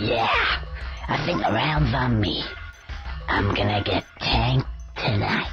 Yeah, I think the round's on me. I'm gonna get tanked tonight.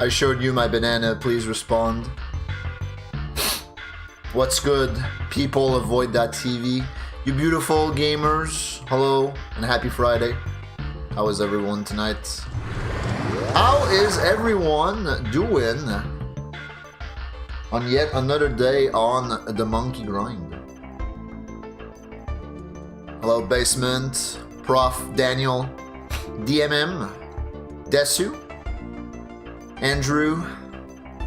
I showed you my banana, please respond. What's good? People, avoid that TV. You beautiful gamers, hello and happy Friday. How is everyone tonight? How is everyone doing on yet another day on the monkey grind? Hello Basement, Prof, Daniel, DMM, Desu, Andrew,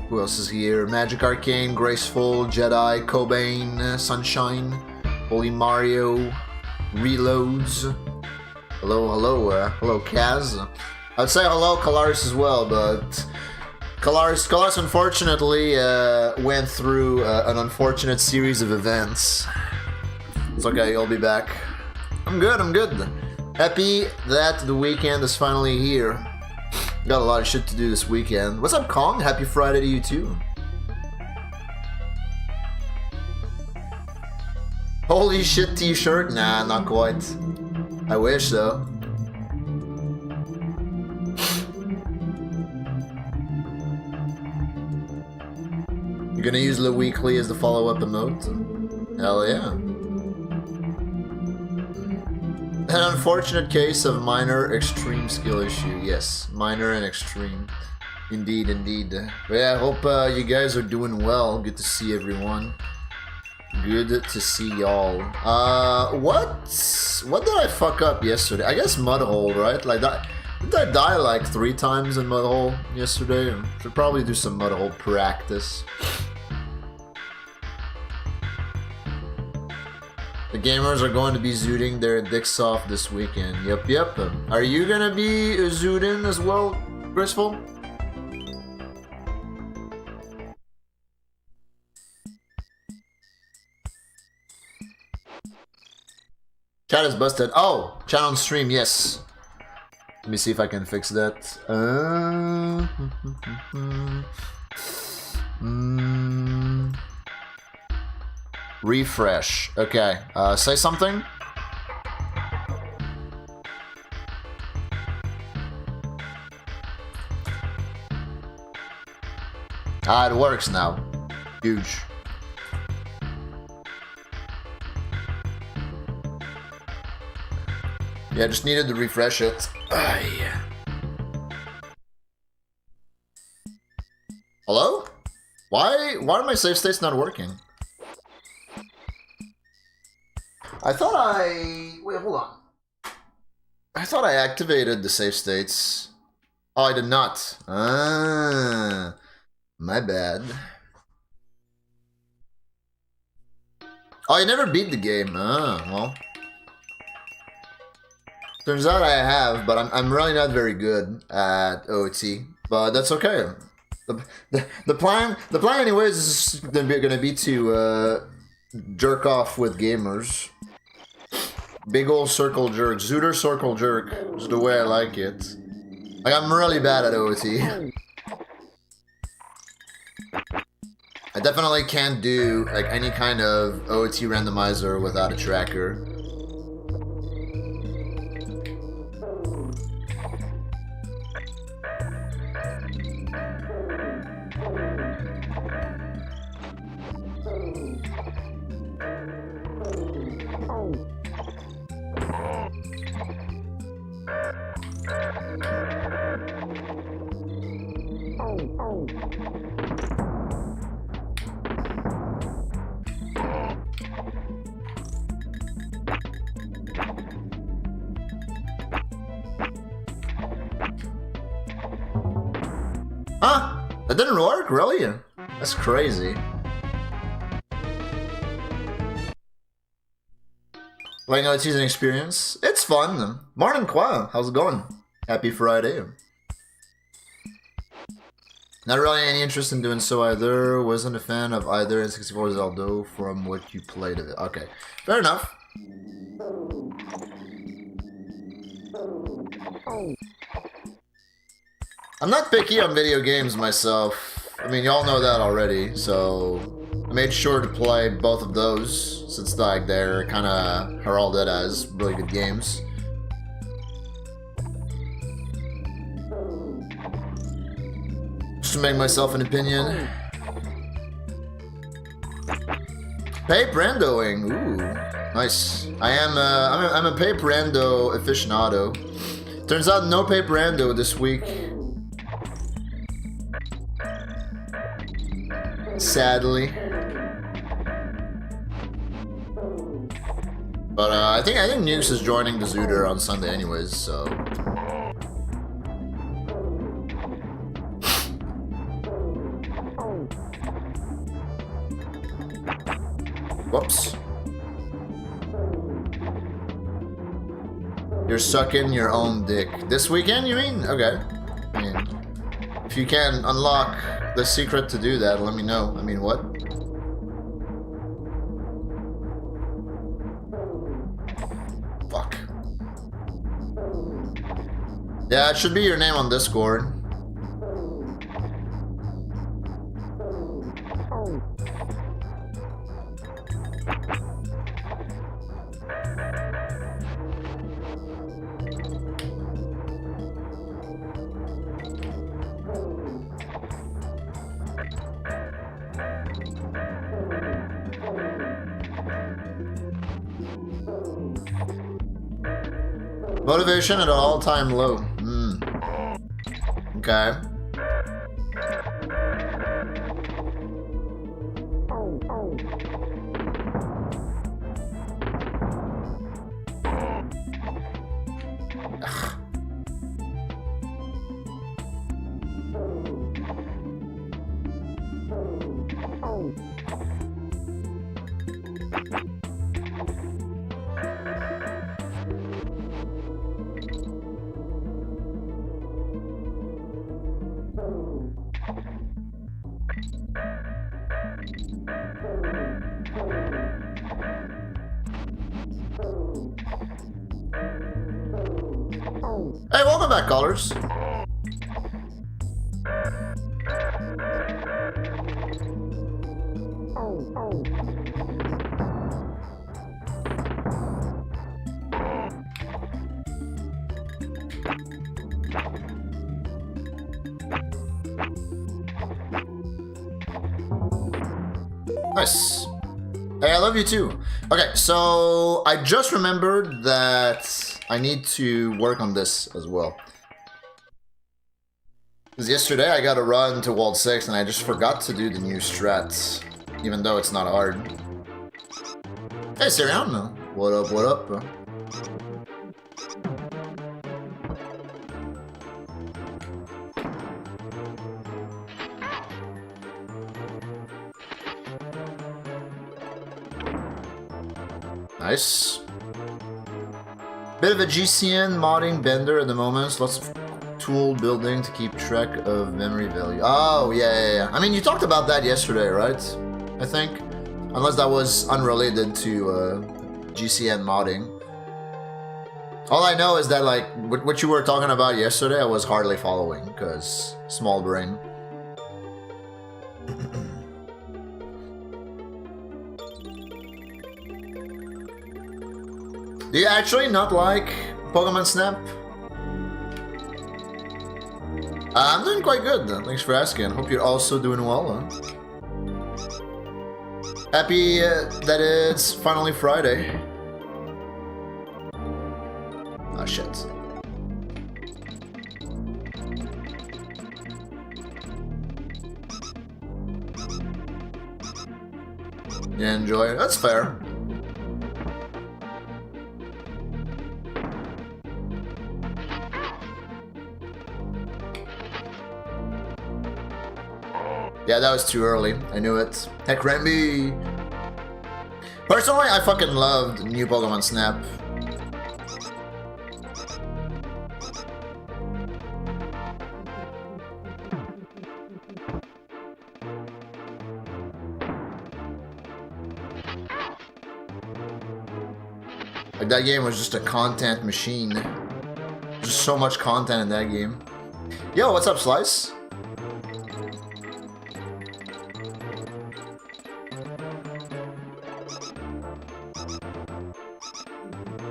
who else is here? Magic Arcane, Graceful, Jedi, Cobain, Sunshine, Holy Mario, Reloads. Hello, hello, hello Kaz. I'd say hello Kalaris as well, but Kalaris unfortunately went through an unfortunate series of events. It's okay, I'll be back. I'm good, I'm good. Happy that the weekend is finally here. Got a lot of shit to do this weekend. What's up, Kong? Happy Friday to you too. Holy shit t-shirt? Nah, not quite. I wish though. You're gonna use the weekly as the follow-up emote? Hell yeah. An unfortunate case of minor extreme skill issue. Yes, minor and extreme. Indeed, indeed. But yeah, I hope you guys are doing well. Good to see everyone. Good to see y'all. What did I fuck up yesterday? I guess Mudhole, right? Like that. Did I die like 3 times in Mudhole yesterday? Should probably do some Mudhole practice. The gamers are going to be zooting their dicks off this weekend. Yep, yep. Are you gonna be zooting as well, Graceful? Chat is busted. Oh, chat on stream, yes. Let me see if I can fix that. Refresh. Okay. Say something. Ah, it works now. Huge. Yeah, just needed to refresh it. Yeah. Hello? Why are my save states not working? I thought wait, hold on. I thought I activated the save states. Oh, I did not. Ah, my bad. Oh, you never beat the game. Ah, well. Turns out I have, but I'm really not very good at OT. But that's okay. The plan anyways is gonna be to jerk off with gamers. Big old circle jerk, Zooter circle jerk is the way I like it. Like I'm really bad at OT. I definitely can't do like any kind of OT randomizer without a tracker. Huh? That didn't work? Really? That's crazy. Playing OT is an experience. It's fun. Morning, Qua. How's it going? Happy Friday. Not really any interest in doing so either. Wasn't a fan of either N64 Zelda from what you played of it. Okay, fair enough. I'm not picky on video games myself. I mean, y'all know that already, so I made sure to play both of those since like they're kind of heralded as really good games. Just to make myself an opinion. Pape randoing, ooh, nice. I'm a Pape rando aficionado. Turns out no Pape rando this week. Sadly. But I think Nukes is joining the Zooter on Sunday anyways, so. Whoops. You're sucking your own dick. This weekend, you mean? Okay. I mean, if you can unlock the secret to do that, let me know. I mean, what? Fuck. Yeah, it should be your name on Discord. Motivation at an all-time low. Okay. Hey, welcome back, callers. Nice. Hey, I love you too. Okay, so I just remembered that I need to work on this as well. Because yesterday I got a run to World 6 and I just forgot to do the new strats, even though it's not hard. Hey, Sirian. What up, what up? Nice. Bit of a GCN modding bender at the moment. Lots of tool building to keep track of memory value. Oh, yeah. I mean, you talked about that yesterday, right? I think. Unless that was unrelated to GCN modding. All I know is that, like, what you were talking about yesterday, I was hardly following, because small brain. Do you actually not like Pokemon Snap? I'm doing quite good. Thanks for asking. Hope you're also doing well. Happy that it's finally Friday. Ah, shit. You enjoy it? That's fair. Yeah, that was too early. I knew it. Heck, Ramby! Personally, I fucking loved new Pokemon Snap. Like, that game was just a content machine. Just so much content in that game. Yo, what's up, Slice?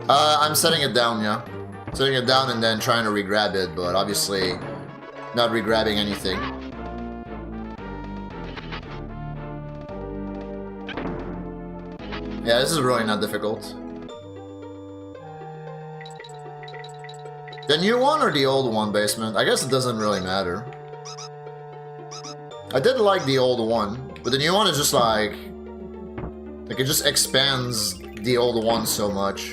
I'm setting it down, yeah. Setting it down and then trying to re-grab it, but obviously not re-grabbing anything. Yeah, this is really not difficult. The new one or the old one, Basement? I guess it doesn't really matter. I did like the old one, but the new one is just like it just expands the old one so much.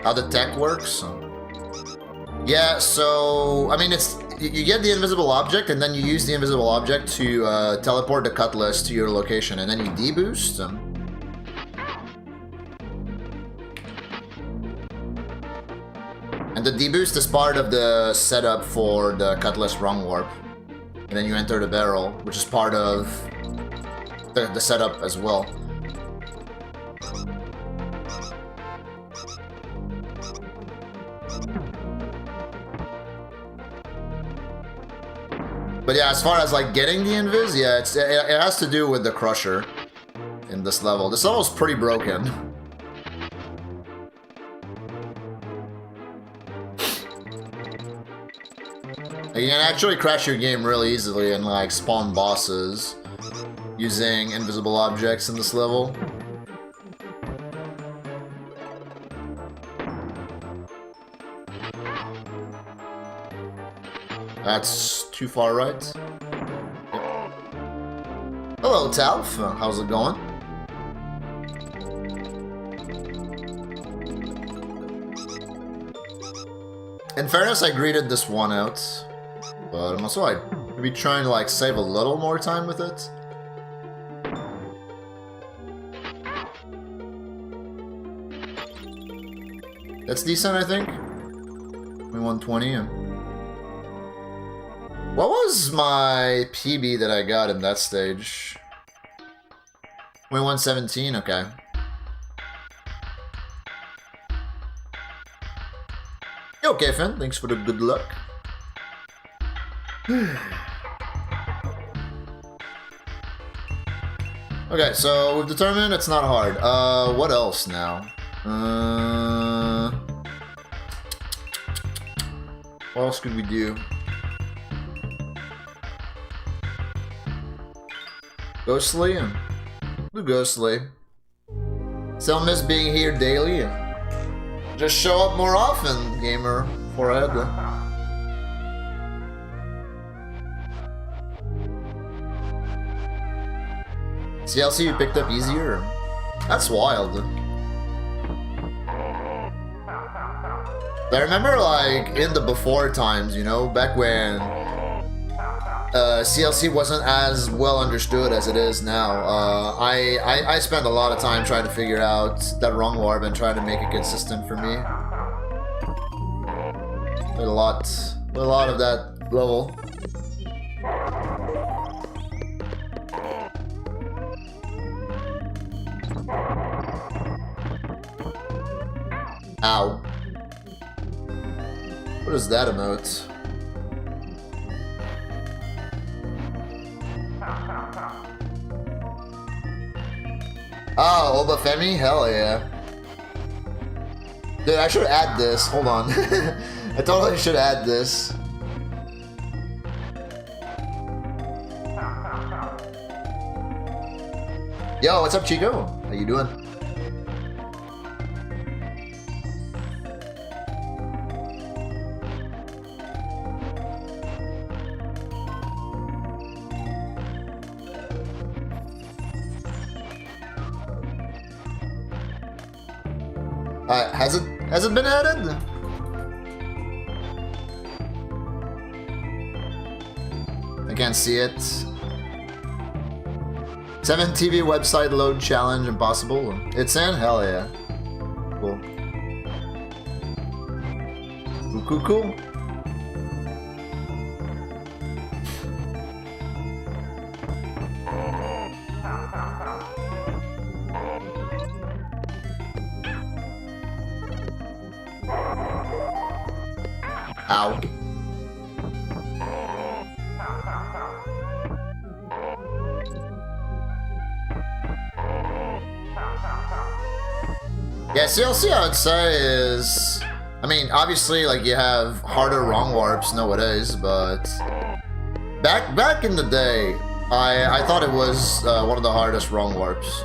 How the tech works? Yeah, so I mean, it's you get the invisible object, and then you use the invisible object to teleport the Cutlass to your location, and then you deboost. And the deboost is part of the setup for the Cutlass Rung Warp, and then you enter the barrel, which is part of the setup as well. But yeah, as far as like getting the invis, yeah, it has to do with the Crusher in this level. This level is pretty broken. You can actually crash your game really easily and like spawn bosses using invisible objects in this level. That's too far right. Yep. Hello, Talf. How's it going? In fairness, I greeted this one out, but I'm also like maybe trying to like save a little more time with it. That's decent, I think. 120. What was my PB that I got in that stage? 2117, okay. Okay, Finn, thanks for the good luck. Okay, so we've determined it's not hard. What else now? What else could we do? Ghostly? Do Ghostly. Still miss being here daily. Just show up more often, gamer. Forehead. CLC you picked up easier? That's wild. I remember like in the before times, you know, back when CLC wasn't as well understood as it is now. I spent a lot of time trying to figure out that wrong warp and trying to make it consistent for me. A lot of that level. Ow. What is that emote? Oh, Obafemi? Hell yeah. Dude, I should add this. Hold on. I totally should add this. Yo, what's up, Chico? How you doing? Has it been added? I can't see it. 7 TV website load challenge impossible. It's in? Hell yeah. Cool. Cool. Ow. Yeah, CLC I would say is... I mean, obviously, like, you have harder wrong warps nowadays, but... Back in the day, I thought it was one of the hardest wrong warps.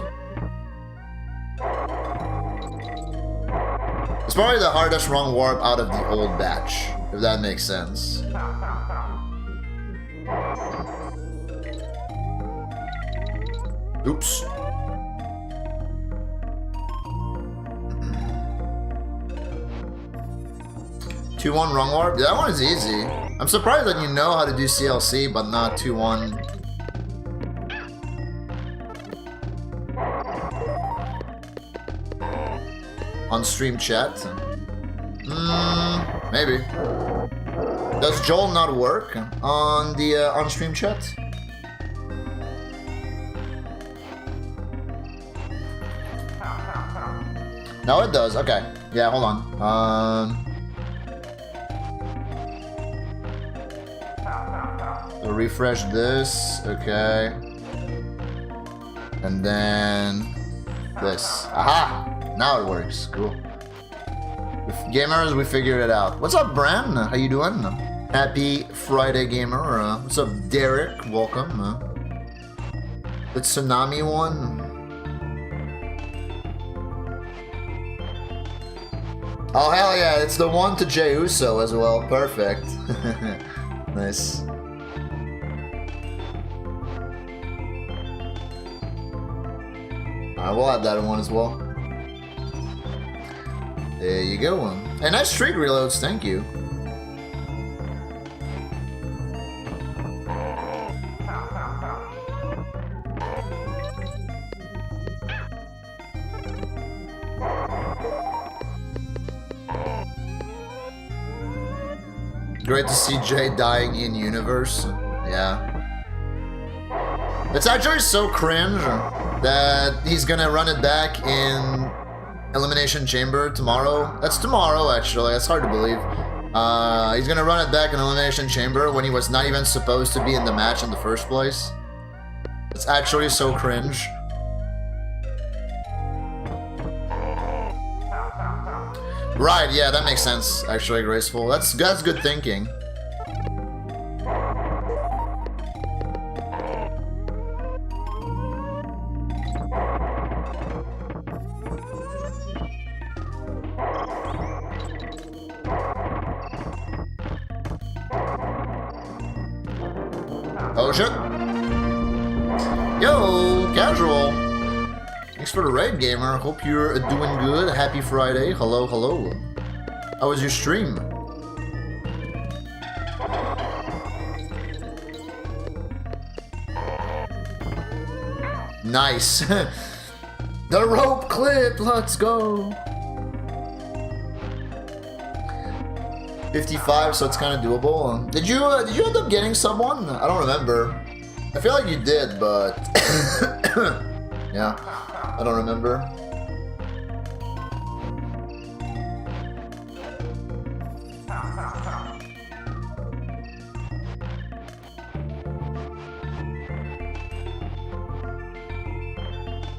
It's probably the hardest wrong warp out of the old batch, if that makes sense. Oops. Two-one wrong warp? That one is easy. I'm surprised that you know how to do CLC, but not 2-1. On stream chat? Maybe. Does Joel not work on the on stream chat? No, it does. Okay. Yeah, hold on. So refresh this. Okay. And then this. Aha! Now it works. Cool. Gamers, we figured it out. What's up, Bran? How you doing? Happy Friday, gamer. What's up, Derek? Welcome. The Tsunami one. Oh, hell yeah. It's the one to Jey Uso as well. Perfect. Nice. Alright, we'll add that one as well. There you go. And nice streak reloads, thank you. Great to see Jay dying in universe. Yeah. It's actually so cringe that he's gonna run it back in Elimination Chamber tomorrow. That's tomorrow, actually. That's hard to believe. He's gonna run it back in Elimination Chamber when he was not even supposed to be in the match in the first place. It's actually so cringe. Right, yeah, that makes sense, actually, Graceful. That's good thinking. Oh shit! Yo, Casual! Thanks for the raid, gamer. Hope you're doing good. Happy Friday. Hello, hello. How was your stream? Nice. The rope clip. Let's go. 55, so it's kind of doable. Did you end up getting someone? I don't remember. I feel like you did, but yeah, I don't remember.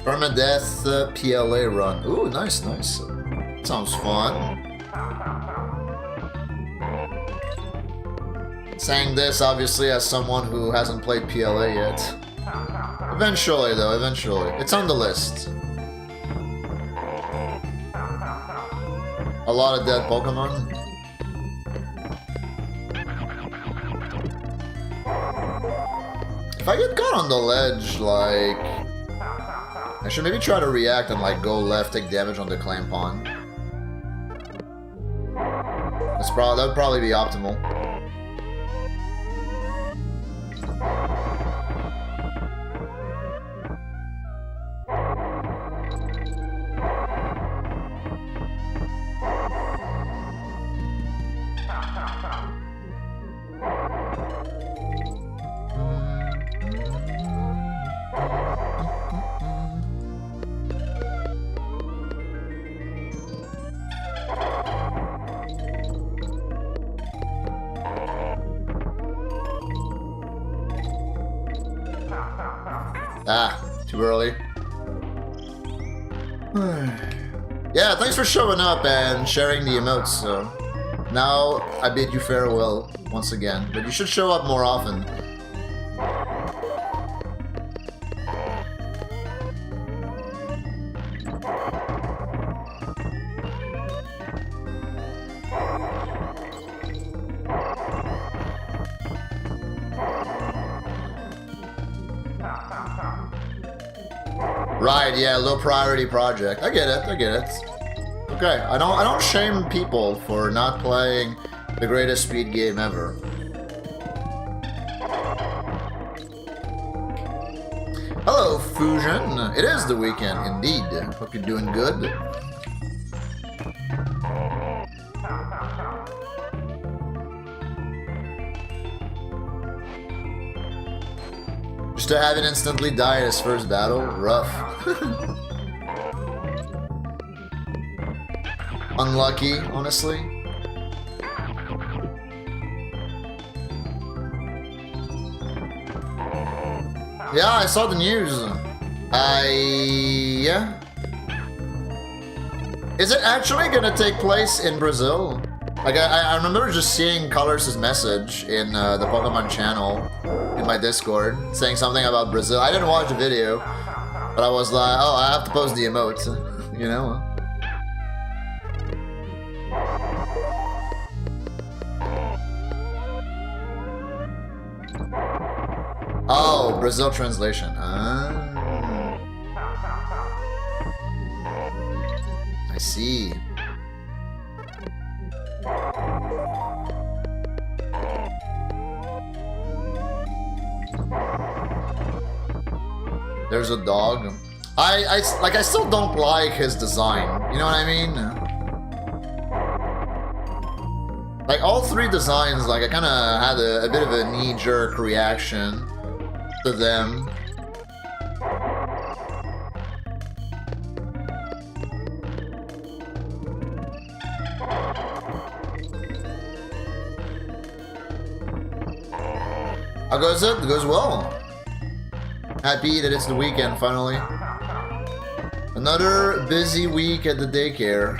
Permadeath PLA run. Ooh, nice, nice. Sounds fun. Saying this, obviously, as someone who hasn't played PLA yet. Eventually, though, eventually. It's on the list. A lot of dead Pokemon. If I get caught on the ledge, like... I should maybe try to react and, like, go left, take damage on the Clampon. That would probably be optimal. Ah, too early. Yeah, thanks for showing up and sharing the emotes, so... Now, I bid you farewell once again, but you should show up more often. Right, yeah, low priority project. I get it, I get it. Okay, I don't shame people for not playing the greatest speed game ever. Hello, Fusion. It is the weekend, indeed. Hope you're doing good. Just to have it instantly die in his first battle? Rough. Unlucky, honestly. Yeah, I saw the news. Yeah. Is it actually gonna take place in Brazil? Like, I remember just seeing Colors' message in the Pokemon channel in my Discord saying something about Brazil. I didn't watch the video, but I was like, oh, I have to post the emotes, you know? Oh, Brazil translation. I see. There's a dog. I still don't like his design. You know what I mean? Like, all three designs, like, I kind of had a bit of a knee-jerk reaction to them. How goes it? It goes well. Happy that it's the weekend, finally. Another busy week at the daycare.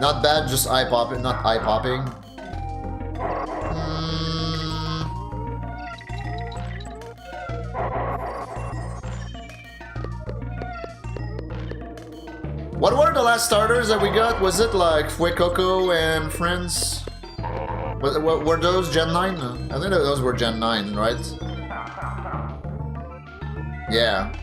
Not bad, just eye-popping, not eye-popping. What were the last starters that we got? Was it like Fuecoco and Friends? Were those Gen 9? I think those were Gen 9, right? Yeah.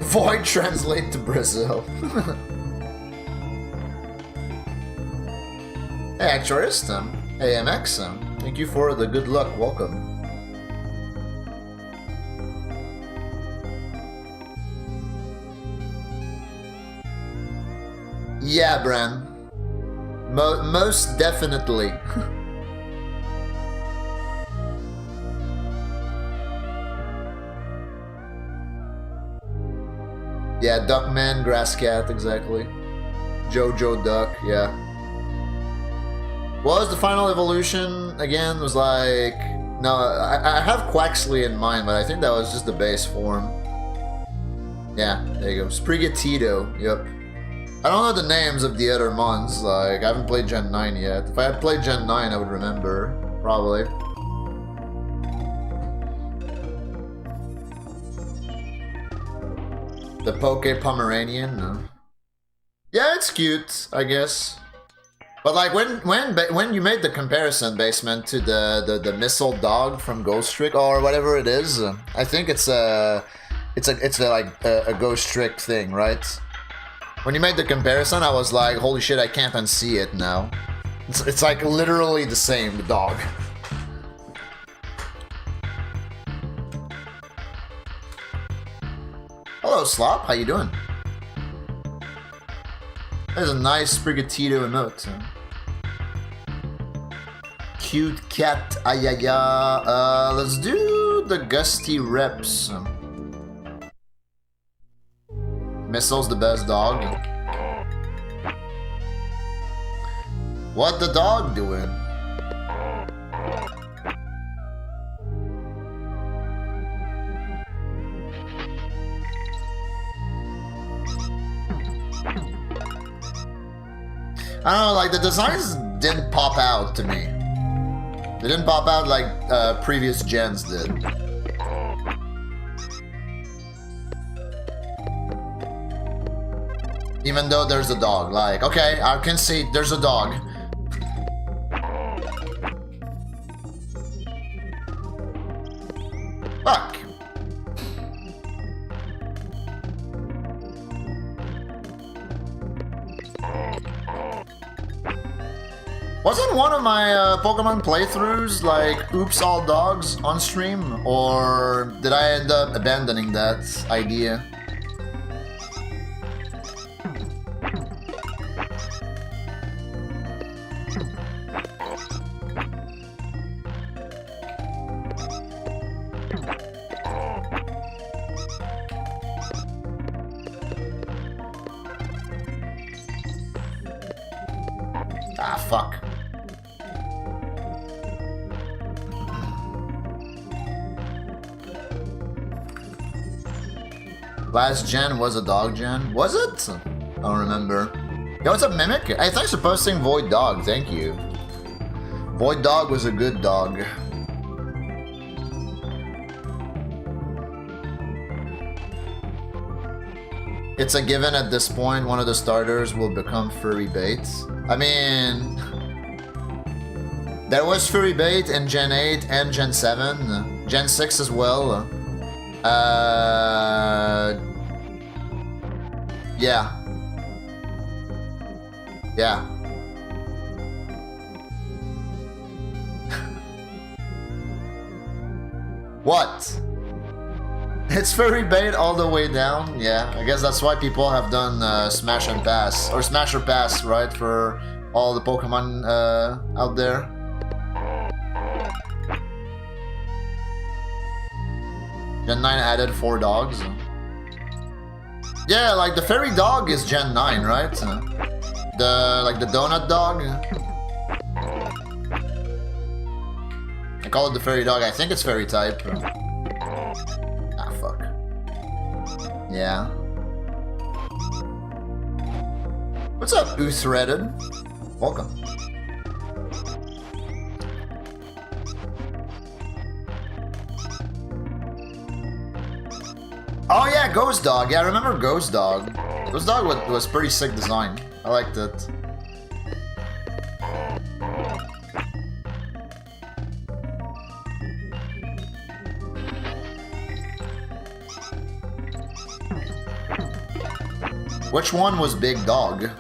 Void translate to Brazil. Hey, Actuaristum. Hey, MX. Thank you for the good luck. Welcome. Yeah, Bran. Most definitely. Yeah, Duckman, Grass Cat, exactly. Jojo Duck, yeah. What was the final evolution again? It was like... No, I have Quaxley in mind, but I think that was just the base form. Yeah, there you go. Sprigatito, yep. I don't know the names of the other mons, like, I haven't played Gen 9 yet. If I had played Gen 9, I would remember, probably. The Poke Pomeranian? No. Yeah, it's cute, I guess. But like when you made the comparison, Basement, to the missile dog from Ghost Trick or whatever it is, I think it's like a Ghost Trick thing, right? When you made the comparison, I was like, holy shit, I can't unsee it now. It's like literally the same, the dog. Hello, Slop. How you doing? There's a nice Sprigatito emote. Cute cat. Ayaya. Let's do the Gusty Reps. Missile's the best dog. What the dog doing? I don't know, like, the designs didn't pop out to me. They didn't pop out like previous gens did. Even though there's a dog, like, okay, I can see there's a dog. Fuck. Wasn't one of my Pokemon playthroughs like Oops All Dogs on stream? Or did I end up abandoning that idea? Ah, fuck. Last gen was a dog gen? Was it? I don't remember. Yo, what's up, Mimic? Hey, thanks for posting Void Dog, thank you. Void Dog was a good dog. It's a given at this point, one of the starters will become furry bait. I mean... There was furry bait in Gen 8 and Gen 7. Gen 6 as well. Yeah. Yeah. What? It's furry bait all the way down? Yeah, I guess that's why people have done Smash and Pass. Or Smash or Pass, right? For all the Pokemon out there. Gen 9 added 4 dogs. Yeah, like the fairy dog is Gen 9, right? The donut dog. I call it the fairy dog. I think it's fairy type. Ah, fuck. Yeah. What's up, Uthreaded? Welcome. Oh yeah, Ghost Dog. Yeah, I remember Ghost Dog. Ghost Dog was pretty sick design. I liked it. Which one was Big Dog?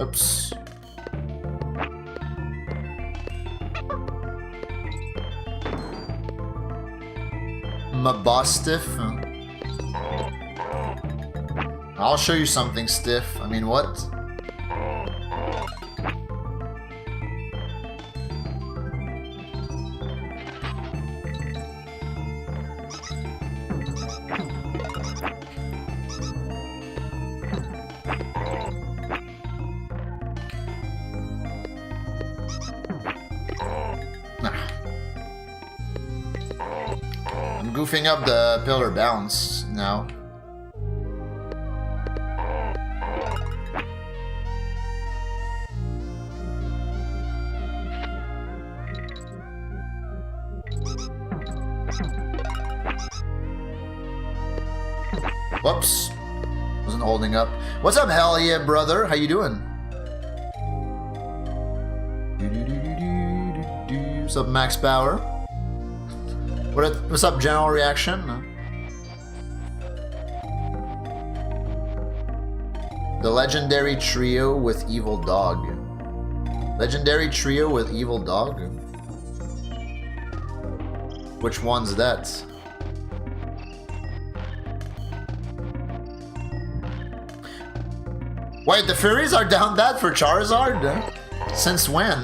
Oops. Mabostiff? I'll show you something stiff. I mean, what? Goofing up the pillar bounce now. Whoops. Wasn't holding up. What's up, hell yeah, brother? How you doing? What's up, Max Power? What's up, general reaction? The legendary trio with evil dog. Legendary trio with evil dog? Which one's that? Wait, the Furies are down that for Charizard? Since when?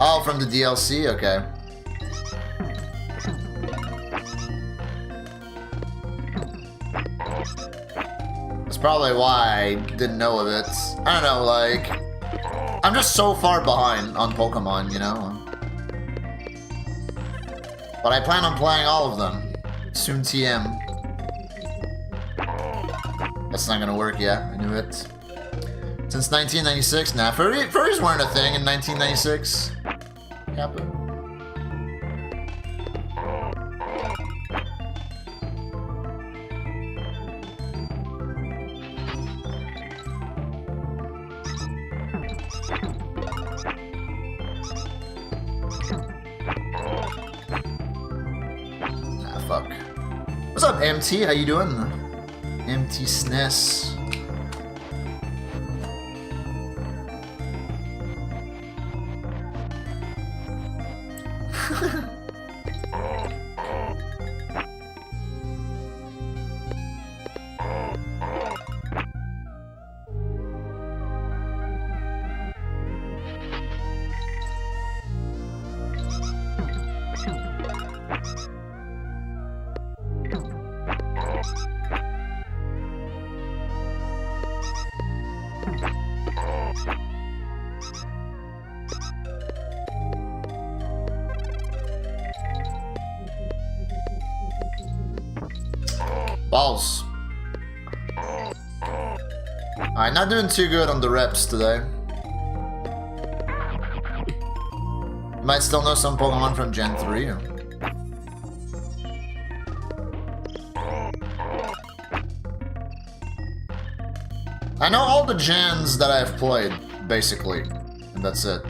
Oh, from the DLC? Okay. That's probably why I didn't know of it. I don't know, like... I'm just so far behind on Pokemon, you know? But I plan on playing all of them. Soon TM. That's not gonna work, yeah, I knew it. Since 1996? Nah, furries weren't a thing in 1996. Kappa. Ah, fuck. What's up, MT? How you doing? MT SNES. Balls. Alright, not doing too good on the reps today. You might still know some Pokemon from Gen 3. I know all the gens that I've played, basically, and that's it.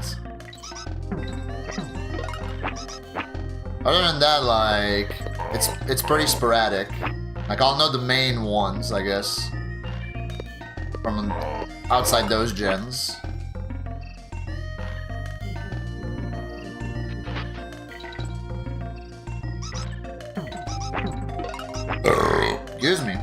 Other than that, like, it's pretty sporadic. Like, I'll know the main ones, I guess, from outside those gens. Excuse me.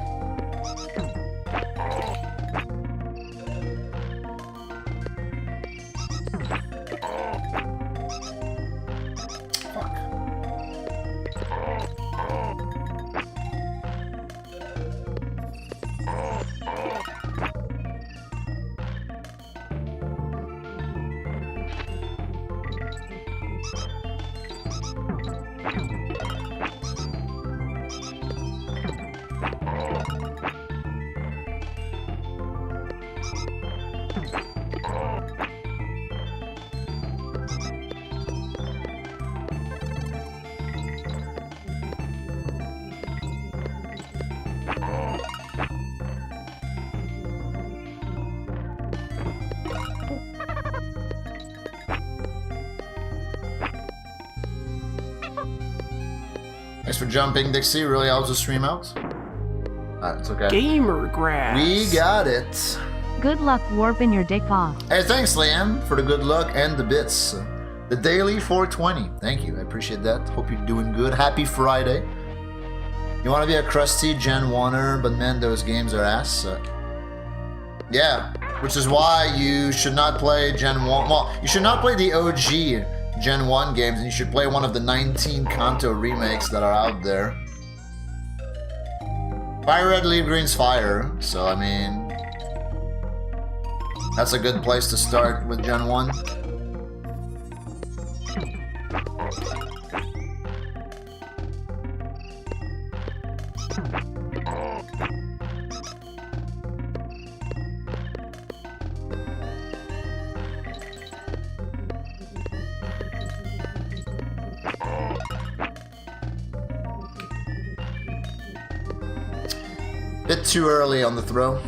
Thanks for jumping, Dixie. Really helps the stream out. It's okay. Gamer grass. We got it. Good luck warping your dick off. Hey, thanks, Liam, for the good luck and the bits. The daily 420. Thank you. I appreciate that. Hope you're doing good. Happy Friday. You want to be a crusty Gen 1er, but man, those games are ass. Yeah, which is why you should not play Gen 1. Well, you should not play the OG Gen 1 games, and you should play one of the 19 Kanto remakes that are out there. Fire Red, Leaf Green's fire, so I mean, that's a good place to start with Gen 1. Bit too early on the throw.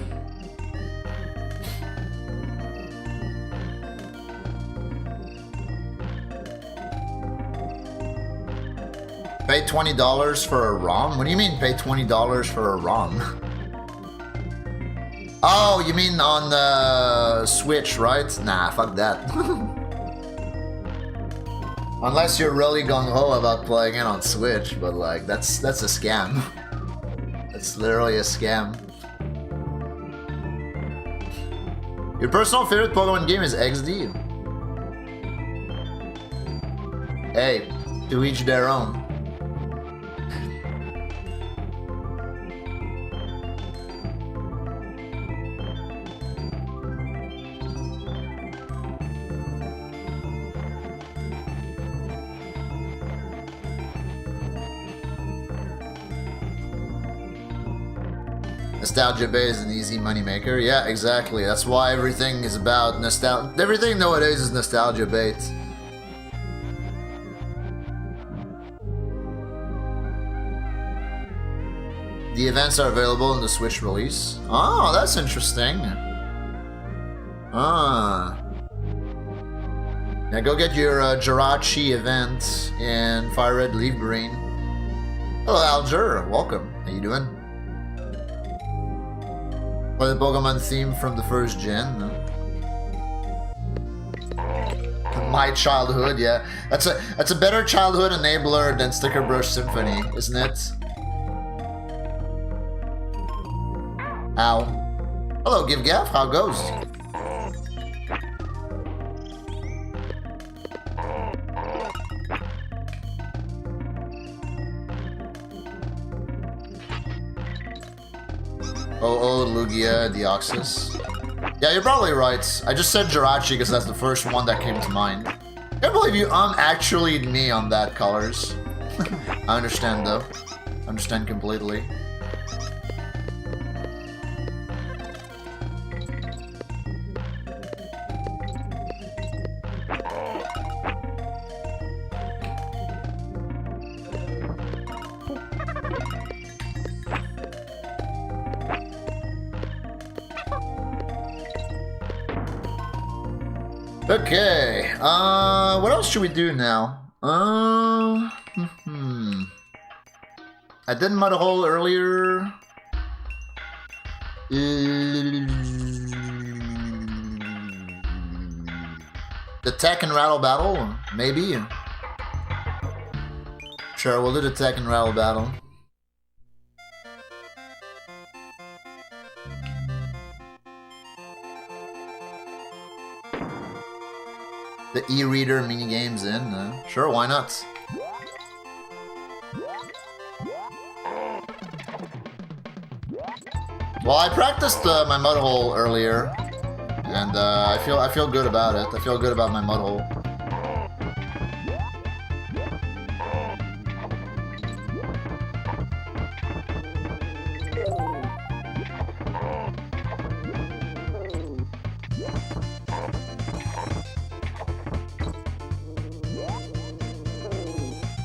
Pay $20 for a ROM? What do you mean pay $20 for a ROM? Oh, you mean on the Switch, right? Nah, fuck that. Unless you're really gung-ho about playing it on Switch, but like, that's a scam. It's literally a scam. Your personal favorite Pokemon game is XD. Hey, to each their own. Nostalgia Bay is an easy moneymaker. Yeah, exactly. That's why everything is about nostalgia. Everything nowadays is nostalgia bait. The events are available in the Switch release. Oh, that's interesting. Ah. Now go get your Jirachi event in Fire Red, Leaf Green. Hello, Alger. Welcome. How you doing? Play the Pokemon theme from the first gen. My childhood, yeah. That's a better childhood enabler than Sticker Brush Symphony, isn't it? Ow. Hello, GiveGaff. How goes? Oh, Lugia, Deoxys. Yeah, you're probably right. I just said Jirachi because that's the first one that came to mind. I can't believe you actually me on that, Colors. I understand though. Understand completely. Okay. What else should we do now? I did mud hole earlier. The tech and rattle battle? Maybe. Sure, we'll do the tech and rattle battle. The e-reader minigames in. Sure, why not? Well, I practiced my mud hole earlier, and I feel good about it. I feel good about my mud hole.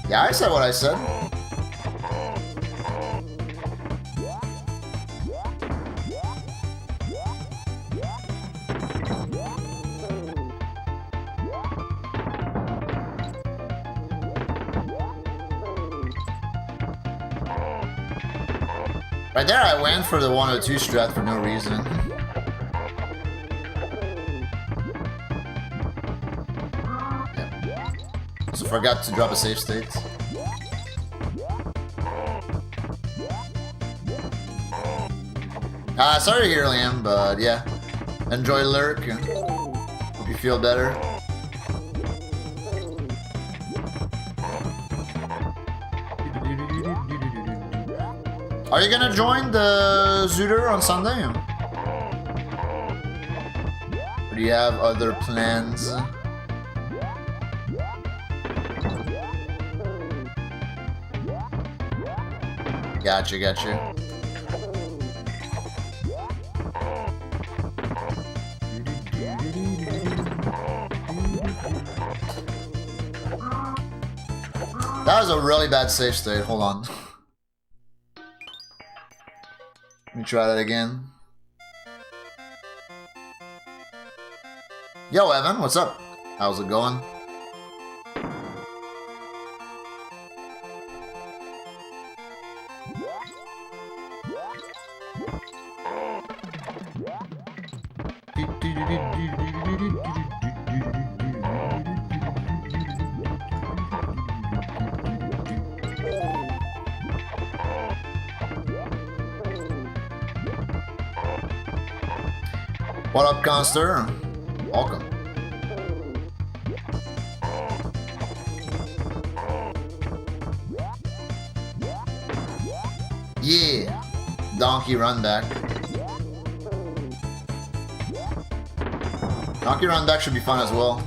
Yeah, I said what I said. Right there, I went for the 102 strat for no reason. Yeah. Also forgot to drop a save state. Sorry to hear, Liam, but yeah. Enjoy Lurk. Hope you feel better. Are you gonna join the Zooter on Sunday? Or do you have other plans? Gotcha. That was a really bad save state. Hold on. Let me try that again. Yo, Evan, what's up? How's it going? What up, Conster? Welcome. Yeah, Donkey Run Back. Donkey Run Back should be fun as well.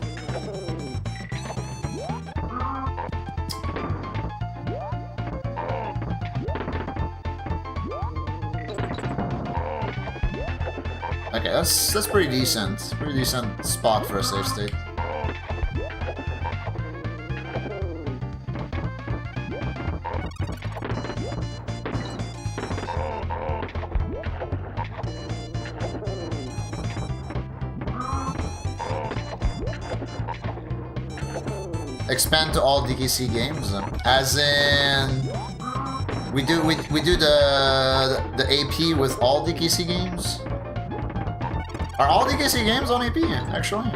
Okay, that's pretty decent. Pretty decent spot for a save state. Expand to all DKC games, as in we do the AP with all DKC games. Are all DKC games on AP, actually?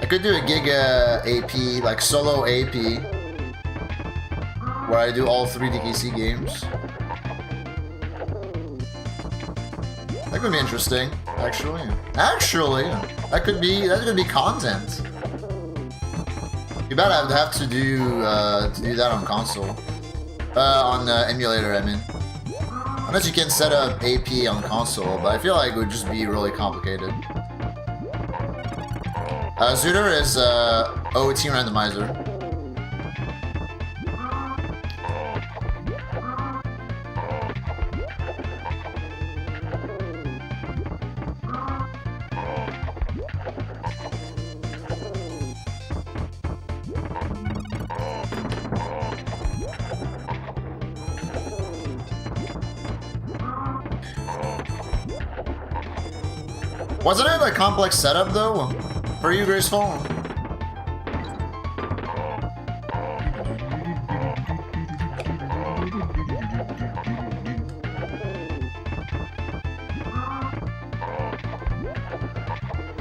I could do a Giga AP, like solo AP, where I do all 3 DKC games. That could be interesting, actually. That could be content. You bet I would have to do that on console, on emulator, I mean. Unless you can set up AP on console, but I feel like it would just be really complicated. Zooter is OT randomizer. Wasn't it a complex setup though for you, Graceful?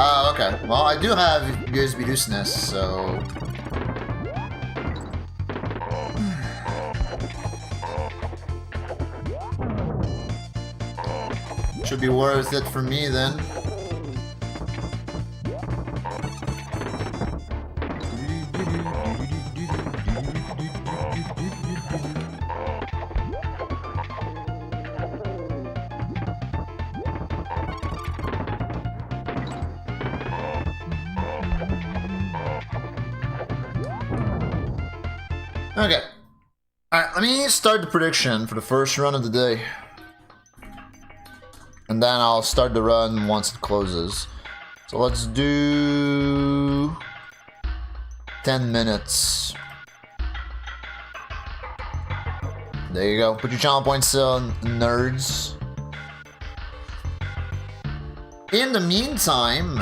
Oh, okay. Well, I do have USB looseness, so... Should be worth it for me, then. Okay. Alright, let me start the prediction for the first run of the day. And then I'll start the run once it closes. So let's do 10 minutes. There you go. Put your channel points on, nerds. In the meantime,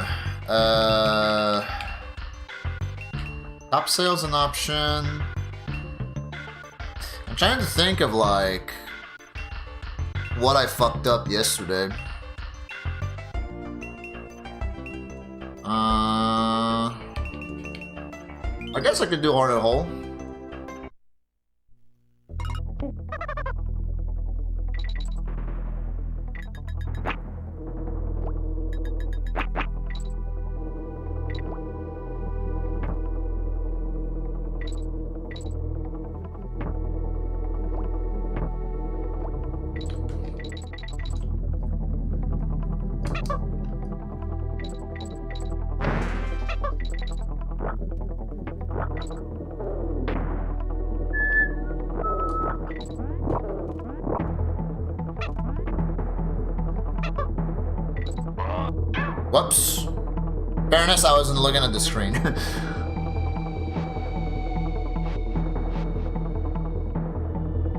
top sales an option. I'm trying to think of like what I fucked up yesterday. I guess I could do Hornet Hole. Whoops. Fairness, I wasn't looking at the screen.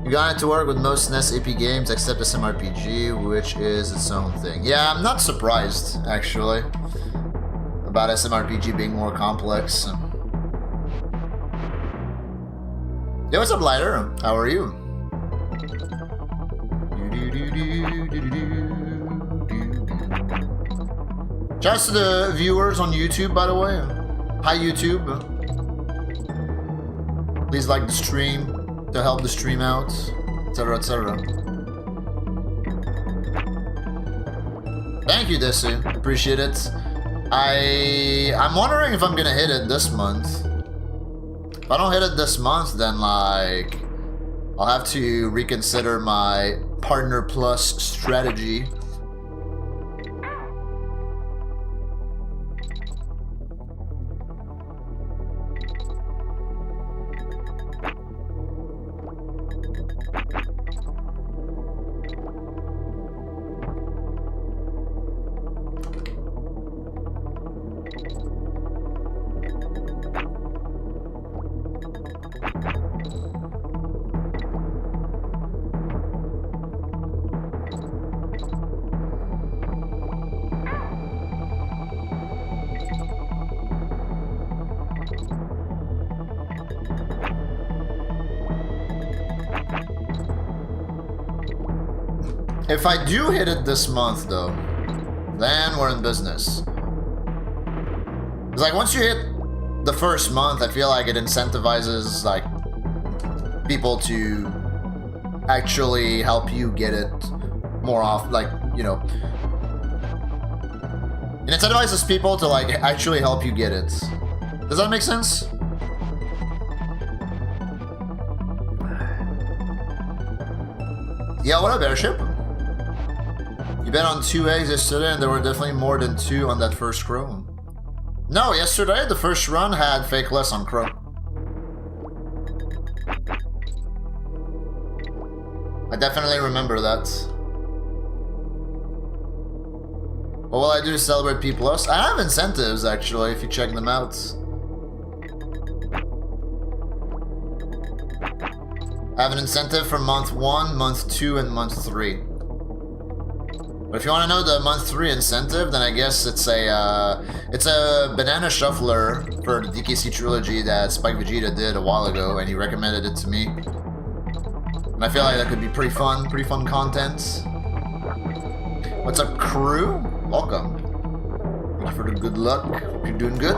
You got it to work with most SNES AP games except SMRPG, which is its own thing. Yeah, I'm not surprised, actually, about SMRPG being more complex. Yo, what's up, Lighter? How are you? Shouts to the viewers on YouTube, by the way. Hi, YouTube. Please like the stream to help the stream out, etc., etc. Thank you, Desu. Appreciate it. I'm wondering if I'm gonna hit it this month. If I don't hit it this month, then like I'll have to reconsider my Partner Plus strategy. If I do hit it this month, though, then we're in business. It's like once you hit the first month, I feel like it incentivizes like people to actually help you get it more off, like, you know. It incentivizes people to like actually help you get it. Does that make sense? Yeah, what up, Airship? You bet on 2 eggs yesterday, and there were definitely more than 2 on that first crow. No, yesterday the first run had fakeless on crow. I definitely remember that. What will I do to celebrate P+? I have incentives, actually, if you check them out. I have an incentive for month 1, month 2, and month 3. But if you want to know the month 3 incentive, then I guess it's a banana shuffler for the DKC trilogy that Spike Vegeta did a while ago, and he recommended it to me. And I feel like that could be pretty fun content. What's up, crew? Welcome. Thank you for the good luck. Hope you're doing good.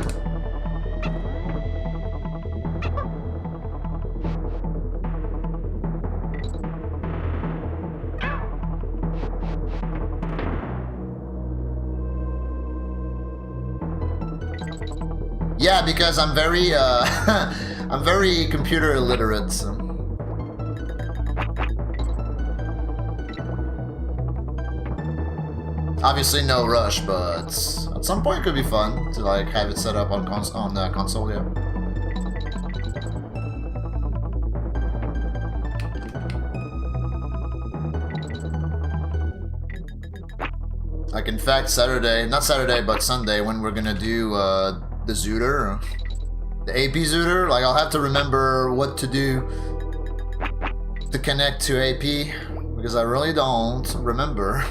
Yeah, because I'm very, I'm very computer illiterate. So. Obviously, no rush, but at some point it could be fun to like have it set up on console. Yeah. Like in fact, not Saturday, but Sunday, when we're gonna do the Zooter, the AP Zooter, like I'll have to remember what to do to connect to AP, because I really don't remember.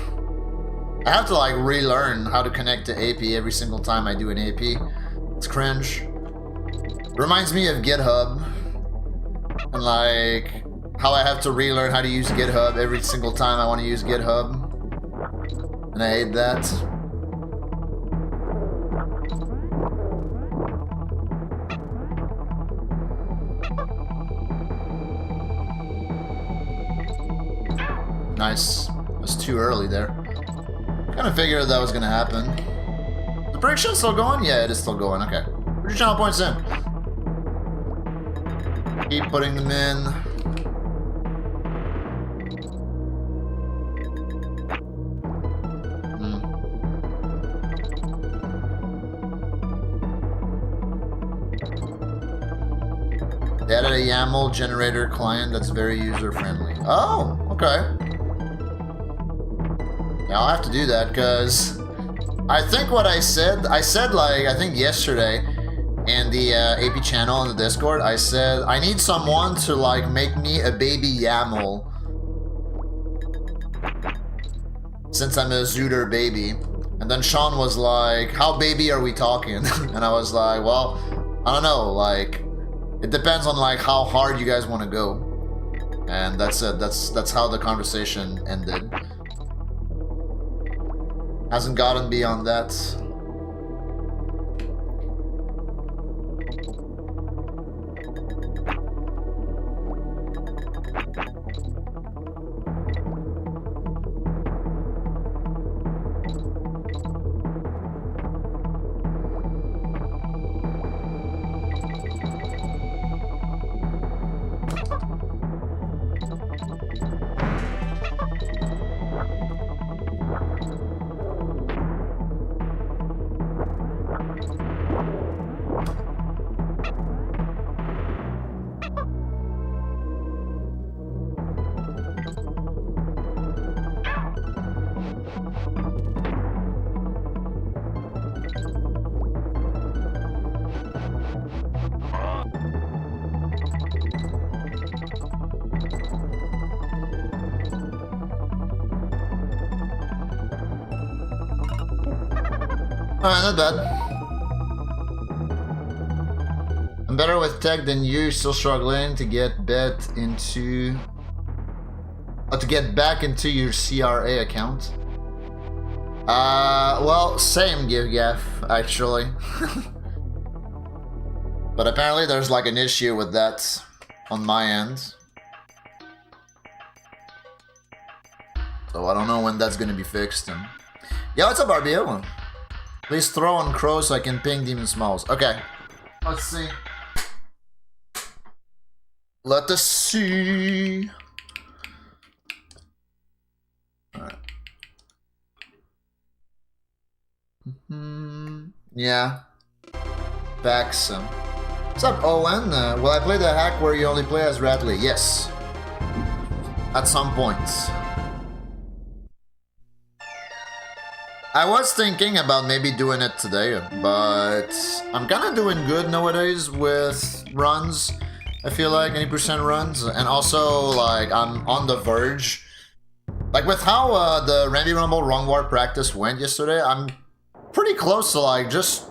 I have to like relearn how to connect to AP every single time I do an AP. It's cringe. Reminds me of GitHub, and like how I have to relearn how to use GitHub every single time I want to use GitHub, and I hate that. Nice. It was too early there. Kind of figured that was gonna happen. The prediction still going? Yeah, it is still going. Okay. Put your channel points in. Keep putting them in. They added a YAML generator client that's very user-friendly. Oh, okay. Yeah, I'll have to do that, because I think what I said like, I think yesterday in the AP channel in the Discord, I said, I need someone to like make me a baby YAML, since I'm a Zooter baby. And then Sean was like, how baby are we talking? And I was like, well, I don't know, like, it depends on like how hard you guys want to go. And that's it, that's how the conversation ended. Hasn't gotten beyond that. Alright, not bad. I'm better with tech than you, still struggling to get back into your CRA account. Well, same GiveGaff, actually. But apparently there's like an issue with that on my end. So I don't know when that's gonna be fixed. And yeah, what's up, RBO? Please throw on Crow so I can ping Demon Smalls. Okay. Let's see. Let us see. Alright. Yeah. Facts. What's up, Owen? Will I play the hack where you only play as Ratley? Yes. At some point. I was thinking about maybe doing it today, but I'm kind of doing good nowadays with runs. I feel like 80% runs, and also like I'm on the verge Like with how the Rambi Rumble Wrong War practice went yesterday, I'm pretty close to like just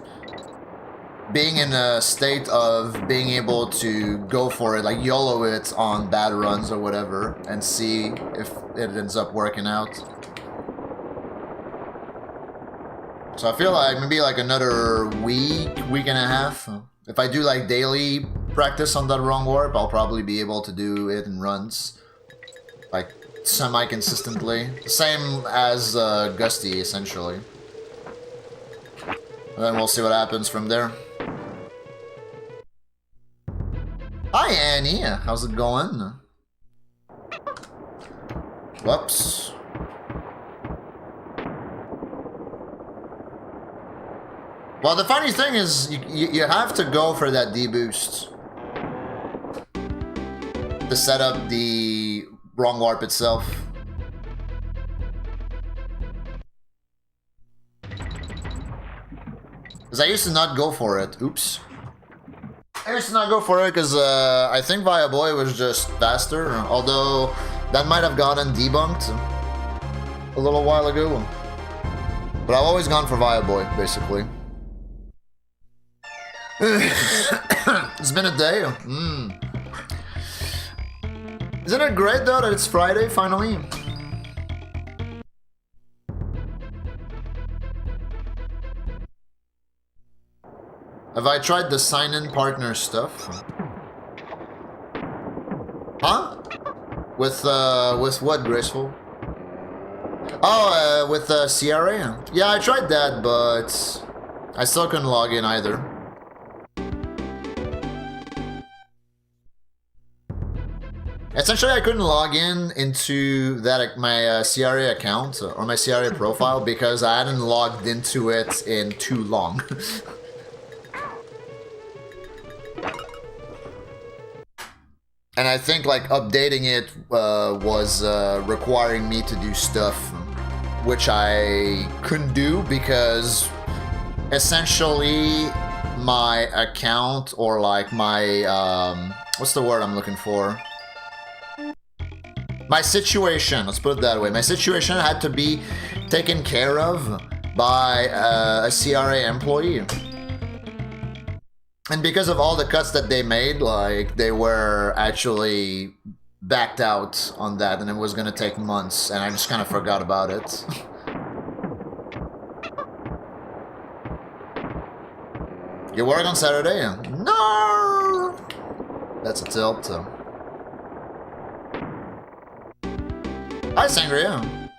being in a state of being able to go for it, like YOLO it on bad runs or whatever, and see if it ends up working out. So I feel like maybe like another week and a half. If I do like daily practice on that Wrong Warp, I'll probably be able to do it in runs. Like semi-consistently. Same as Gusty, essentially. And then we'll see what happens from there. Hi Annie, how's it going? Whoops. Well, the funny thing is, you have to go for that D-boost to set up the Wrong Warp itself. Because I used to not go for it. Oops. I used to not go for it because I think Via Boy was just faster, although that might have gotten debunked a little while ago. But I've always gone for Via Boy, basically. It's been a day. Isn't it great though that it's Friday finally? Have I tried the sign-in partner stuff? Huh? With what, Graceful? Oh, with CRA? Yeah, I tried that, but I still couldn't log in either. Essentially, I couldn't log in into that my CRA account or my CRA profile because I hadn't logged into it in too long. And I think like updating it was requiring me to do stuff which I couldn't do because essentially my account or like my what's the word I'm looking for? My situation, let's put it that way. My situation had to be taken care of by a CRA employee. And because of all the cuts that they made, like, they were actually backed out on that, and it was gonna take months, and I just kind of forgot about it. You work on Saturday? No! That's a tilt. Hi, Sangria.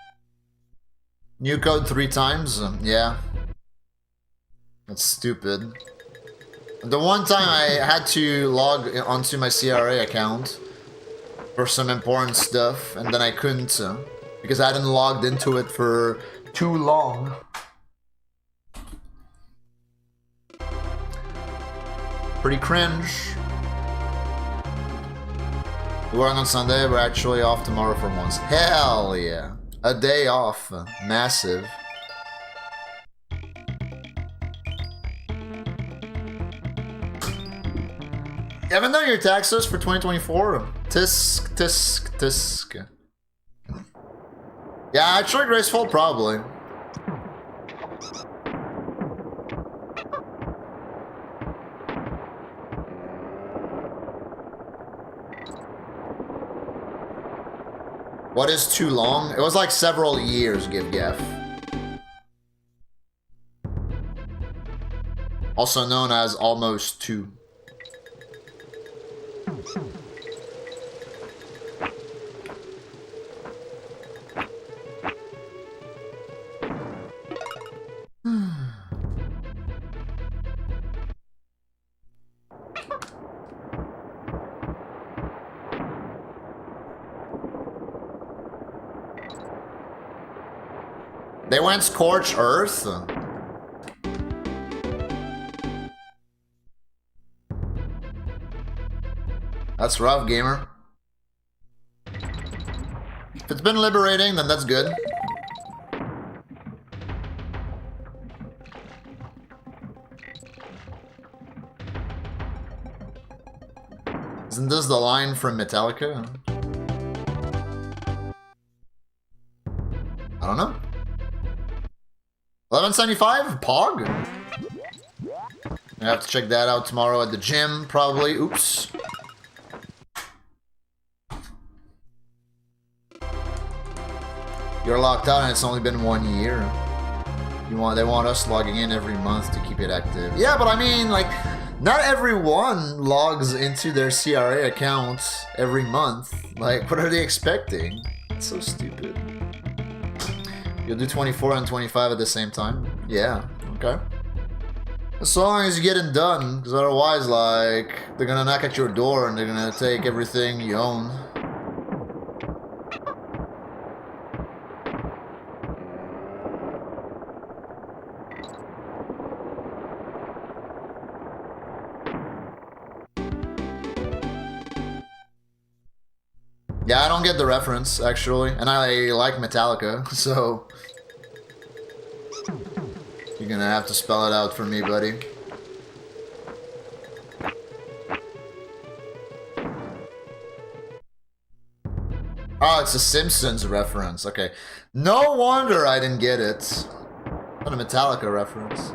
New code 3 times? Yeah. That's stupid. The one time I had to log onto my CRA account for some important stuff, and then I couldn't because I hadn't logged into it for too long. Pretty cringe. We work on Sunday, we're actually off tomorrow for once. Hell yeah. A day off. Massive. You haven't done your taxes for 2024? Tisk, tisk, tisk. Yeah, actually, Graceful, probably. What is too long? It was like several years, Give Gaff. Also known as almost 2. They went Scorch Earth? That's rough, gamer. If it's been liberating, then that's good. Isn't this the line from Metallica? don't know. 1175? Pog? I have to check that out tomorrow at the gym, probably. Oops. You're locked out and it's only been 1 year. They want us logging in every month to keep it active. Yeah, but I mean, like, not everyone logs into their CRA accounts every month. Like, what are they expecting? It's so stupid. You'll do 24 and 25 at the same time? Yeah, okay. As long as you get it done, because otherwise, like, they're gonna knock at your door and they're gonna take everything you own. Yeah, I don't get the reference, actually. And I like Metallica, so... You're gonna have to spell it out for me, buddy. Oh, it's a Simpsons reference. Okay. No wonder I didn't get it. Not a Metallica reference.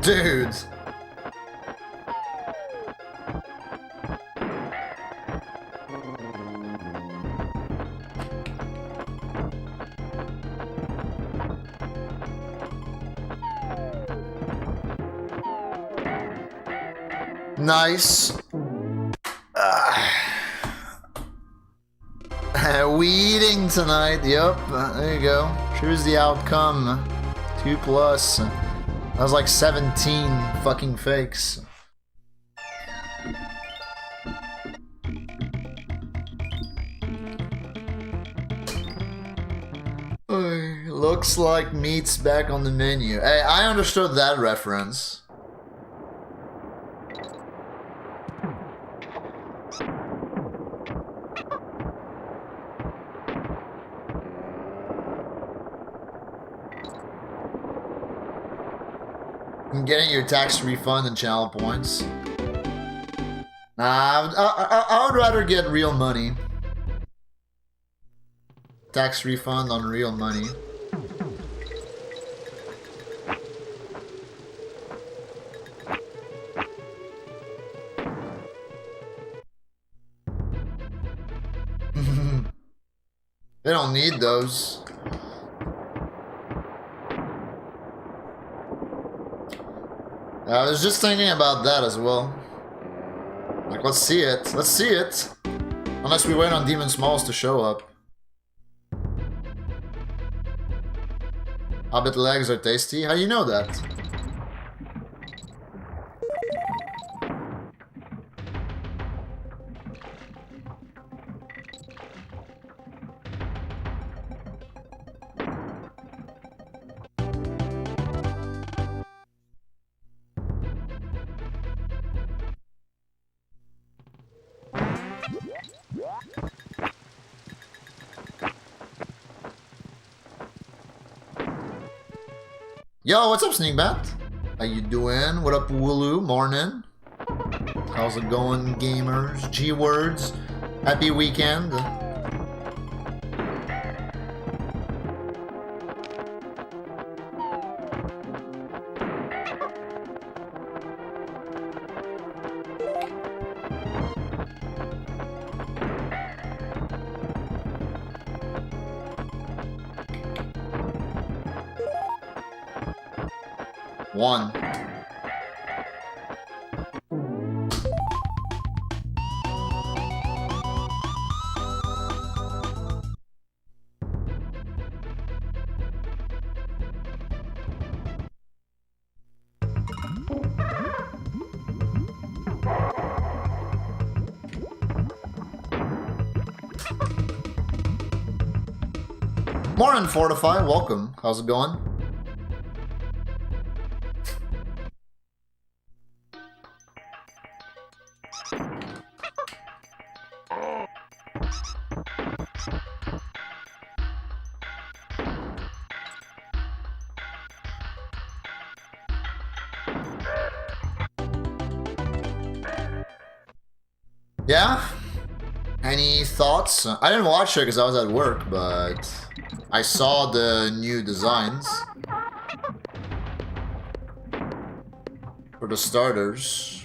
Dude. Nice. We eating tonight. Yep. There you go. Choose the outcome. 2+. That was like 17 fucking fakes. Looks like meat's back on the menu. Hey, I understood that reference. Getting your tax refund and channel points. Nah, I would rather get real money. Tax refund on real money. They don't need those. I was just thinking about that as well. Like, let's see it. Let's see it. Unless we wait on Demon Smalls to show up. Hobbit legs are tasty. How do you know that? Yo, what's up, Sneakbat? How you doing? What up, Wooloo? Morning. How's it going, gamers? G-words. Happy weekend. 1. Morning, Fortify. Welcome. How's it going? Yeah? Any thoughts? I didn't watch it because I was at work, but I saw the new designs. For the starters.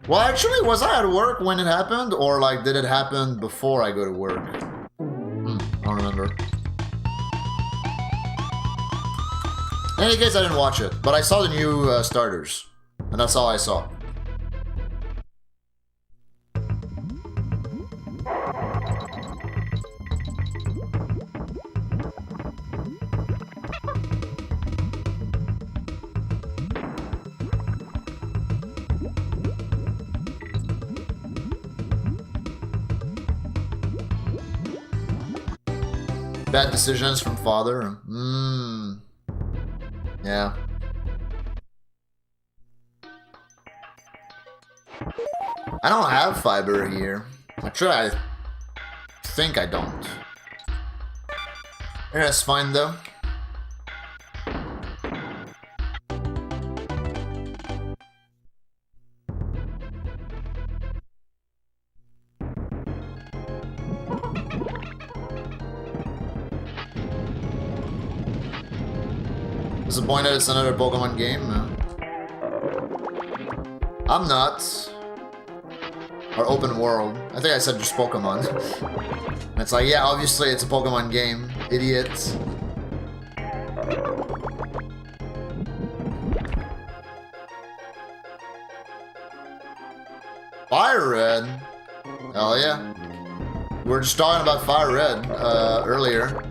Well, actually, was I at work when it happened? Or, like, did it happen before I go to work? I don't remember. In any case, I didn't watch it. But I saw the new starters. And that's all I saw. Bad decisions from father. Yeah. I don't have fiber here. Actually, I think I don't. Yeah, that's fine though. Disappointed it's another Pokemon game? I'm not. Or open world. I think I said just Pokemon. And it's like, yeah, obviously it's a Pokemon game. Idiot. Fire Red? Hell yeah. We were just talking about Fire Red earlier.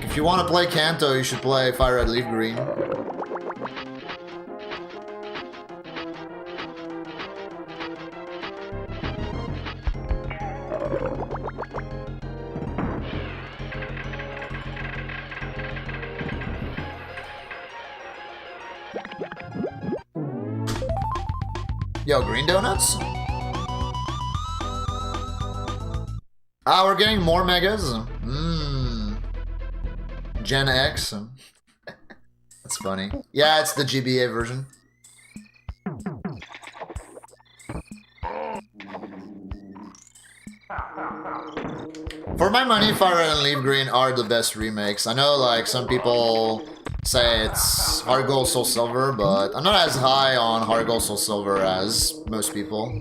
If you want to play Kanto, you should play Fire Red Leaf Green. Yo, green donuts? Ah, we're getting more megas? Gen X? That's funny. Yeah, it's the GBA version. For my money, Fire Red and Leaf Green are the best remakes. I know, like, some people say it's Heart Gold, Soul Silver, but I'm not as high on Heart Gold, Soul Silver as most people.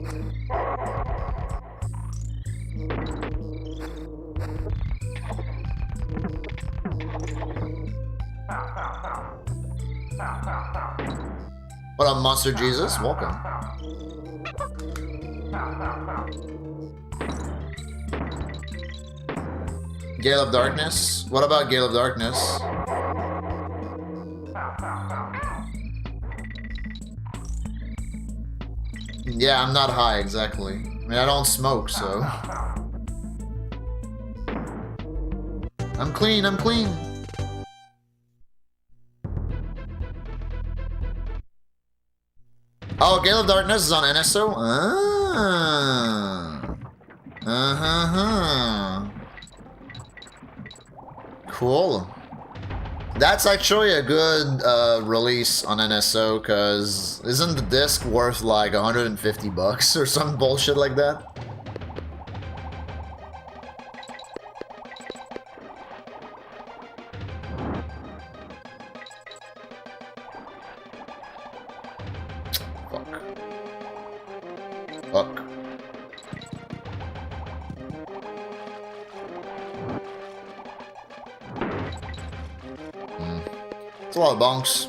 What up, Monster Jesus? Welcome. Gale of Darkness? What about Gale of Darkness? Yeah, I'm not high, exactly. I mean, I don't smoke, so... I'm clean, I'm clean! Oh, Gale of Darkness is on NSO? Ah. Cool. That's actually a good release on NSO, because isn't the disc worth like 150 bucks or some bullshit like that? Fuck. It's a lot of bonks.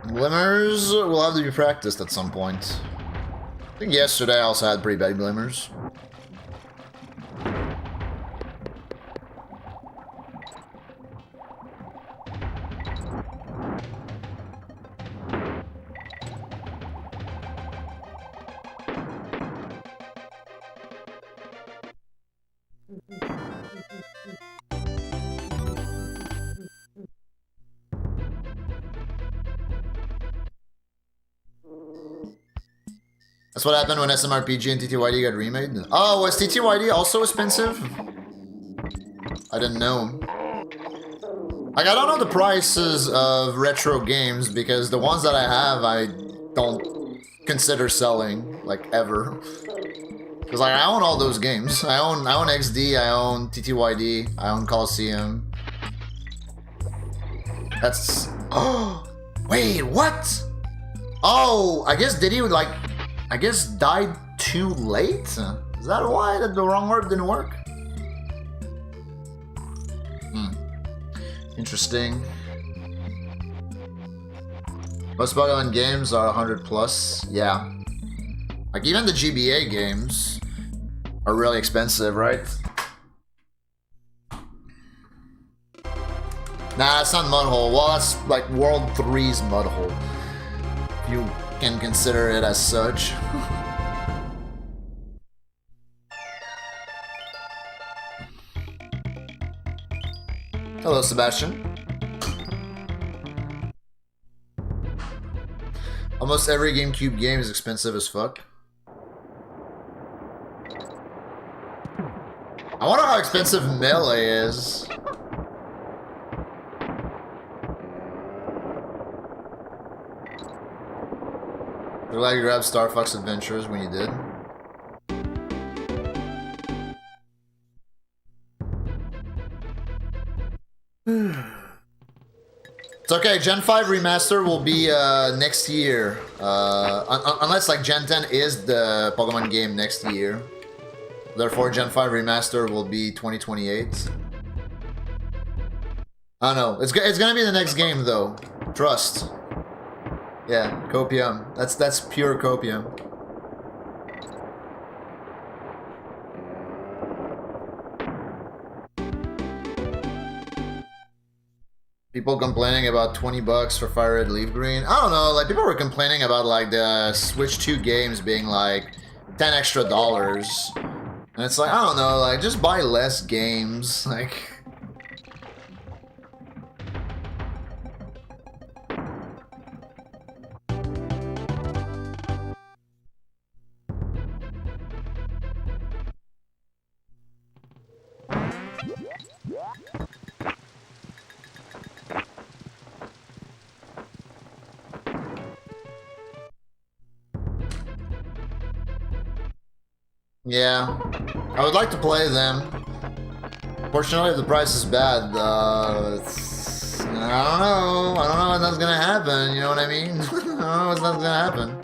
Glimmers will have to be practiced at some point. I think yesterday I also had pretty bad glimmers. That's what happened when SMRPG and TTYD got remade. Oh, was TTYD also expensive? I didn't know. Like, I don't know the prices of retro games because the ones that I have, I don't consider selling, like, ever. Because, like, I own all those games. I own XD, I own TTYD, I own Coliseum. That's... Oh! Wait, what? Oh, I guess did he, like... I guess died too late? Is that why the wrong word didn't work? Interesting. Most Pokemon games are 100 plus. Yeah. Like even the GBA games are really expensive, right? Nah, it's not Mudhole. Well, that's like World 3's Mudhole. You can consider it as such. Hello, Sebastian. Almost every GameCube game is expensive as fuck. I wonder how expensive Melee is. I'm glad you grabbed Star Fox Adventures when you did. It's okay, Gen 5 Remaster will be next year. Unless like Gen 10 is the Pokemon game next year. Therefore, Gen 5 Remaster will be 2028. I don't know. It's gonna be the next game though. Trust. Yeah, copium. That's pure copium. People complaining about 20 bucks for Fire Red Leaf Green. I don't know, like people were complaining about like the Switch 2 games being like $10 extra. And it's like, I don't know, like just buy less games. Like yeah, I would like to play them. Fortunately, if the price is bad, I don't know when that's gonna happen, you know what I mean? I don't know when that's gonna happen.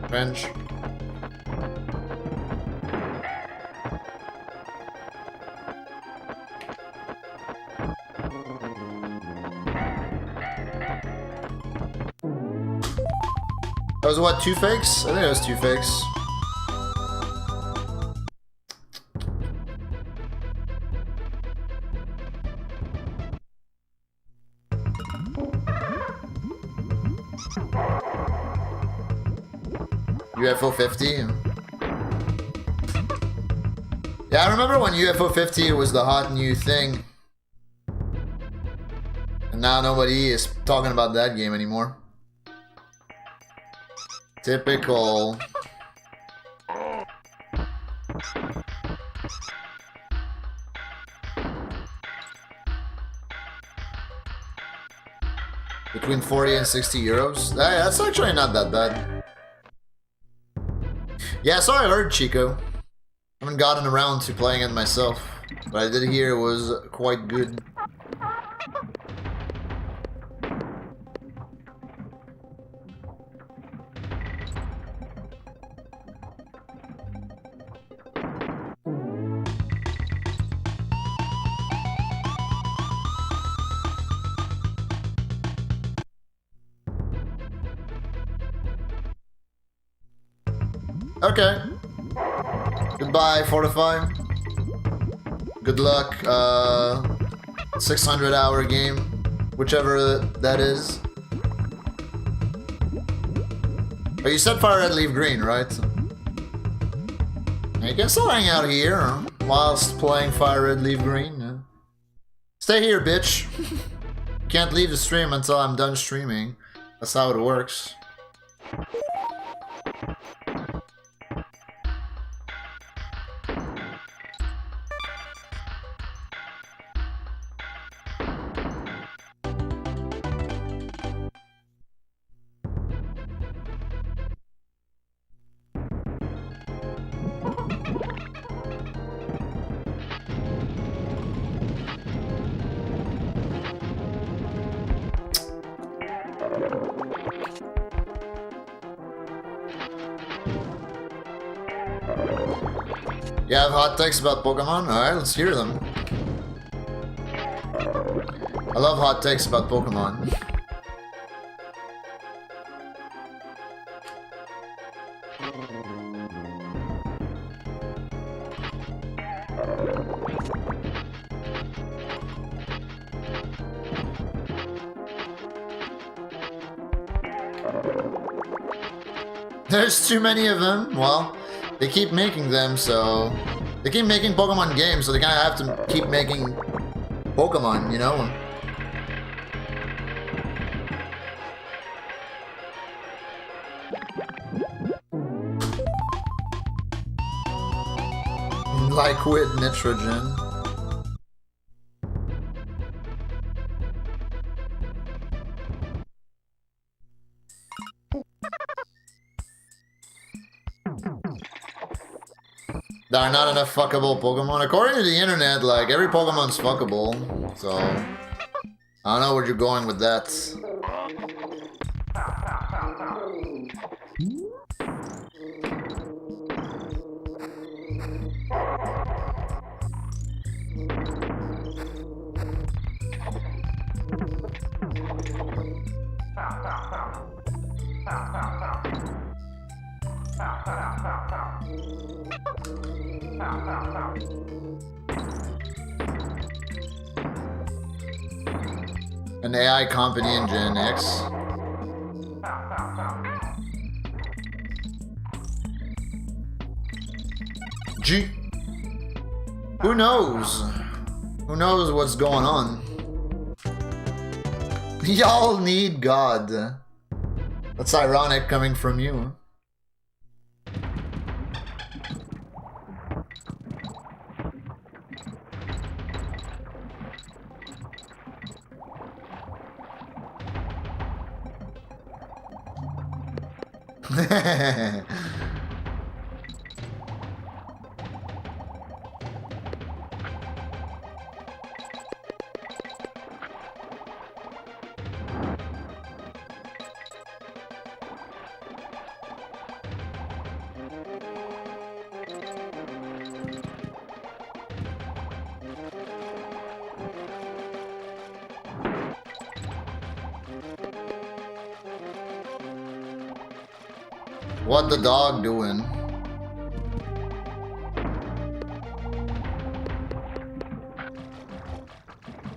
French. That was what, 2 fakes? I think it was 2 fakes. UFO 50? Yeah, I remember when UFO 50 was the hot new thing. And now nobody is talking about that game anymore. Typical. Between 40 and 60 euros? Hey, that's actually not that bad. Yeah, so I heard, Chico. I haven't gotten around to playing it myself, but I did hear it was quite good. Okay. Goodbye, Fortify. Good luck. 600-hour game, whichever that is. But you said Fire Red, Leaf Green, right? You can still hang out here whilst playing Fire Red, Leaf Green. Stay here, bitch. Can't leave the stream until I'm done streaming. That's how it works. You have hot takes about Pokemon? Alright, let's hear them. I love hot takes about Pokemon. There's too many of them. Well, they keep making them, so... They keep making Pokemon games, so they kind of have to keep making Pokemon, you know? Liquid nitrogen. There are not enough fuckable Pokemon. According to the internet, like, every Pokemon's fuckable. So, I don't know where you're going with that. An AI company in Gen X. G. Who knows? Who knows what's going on? Y'all need God. That's ironic coming from you. What the dog doing?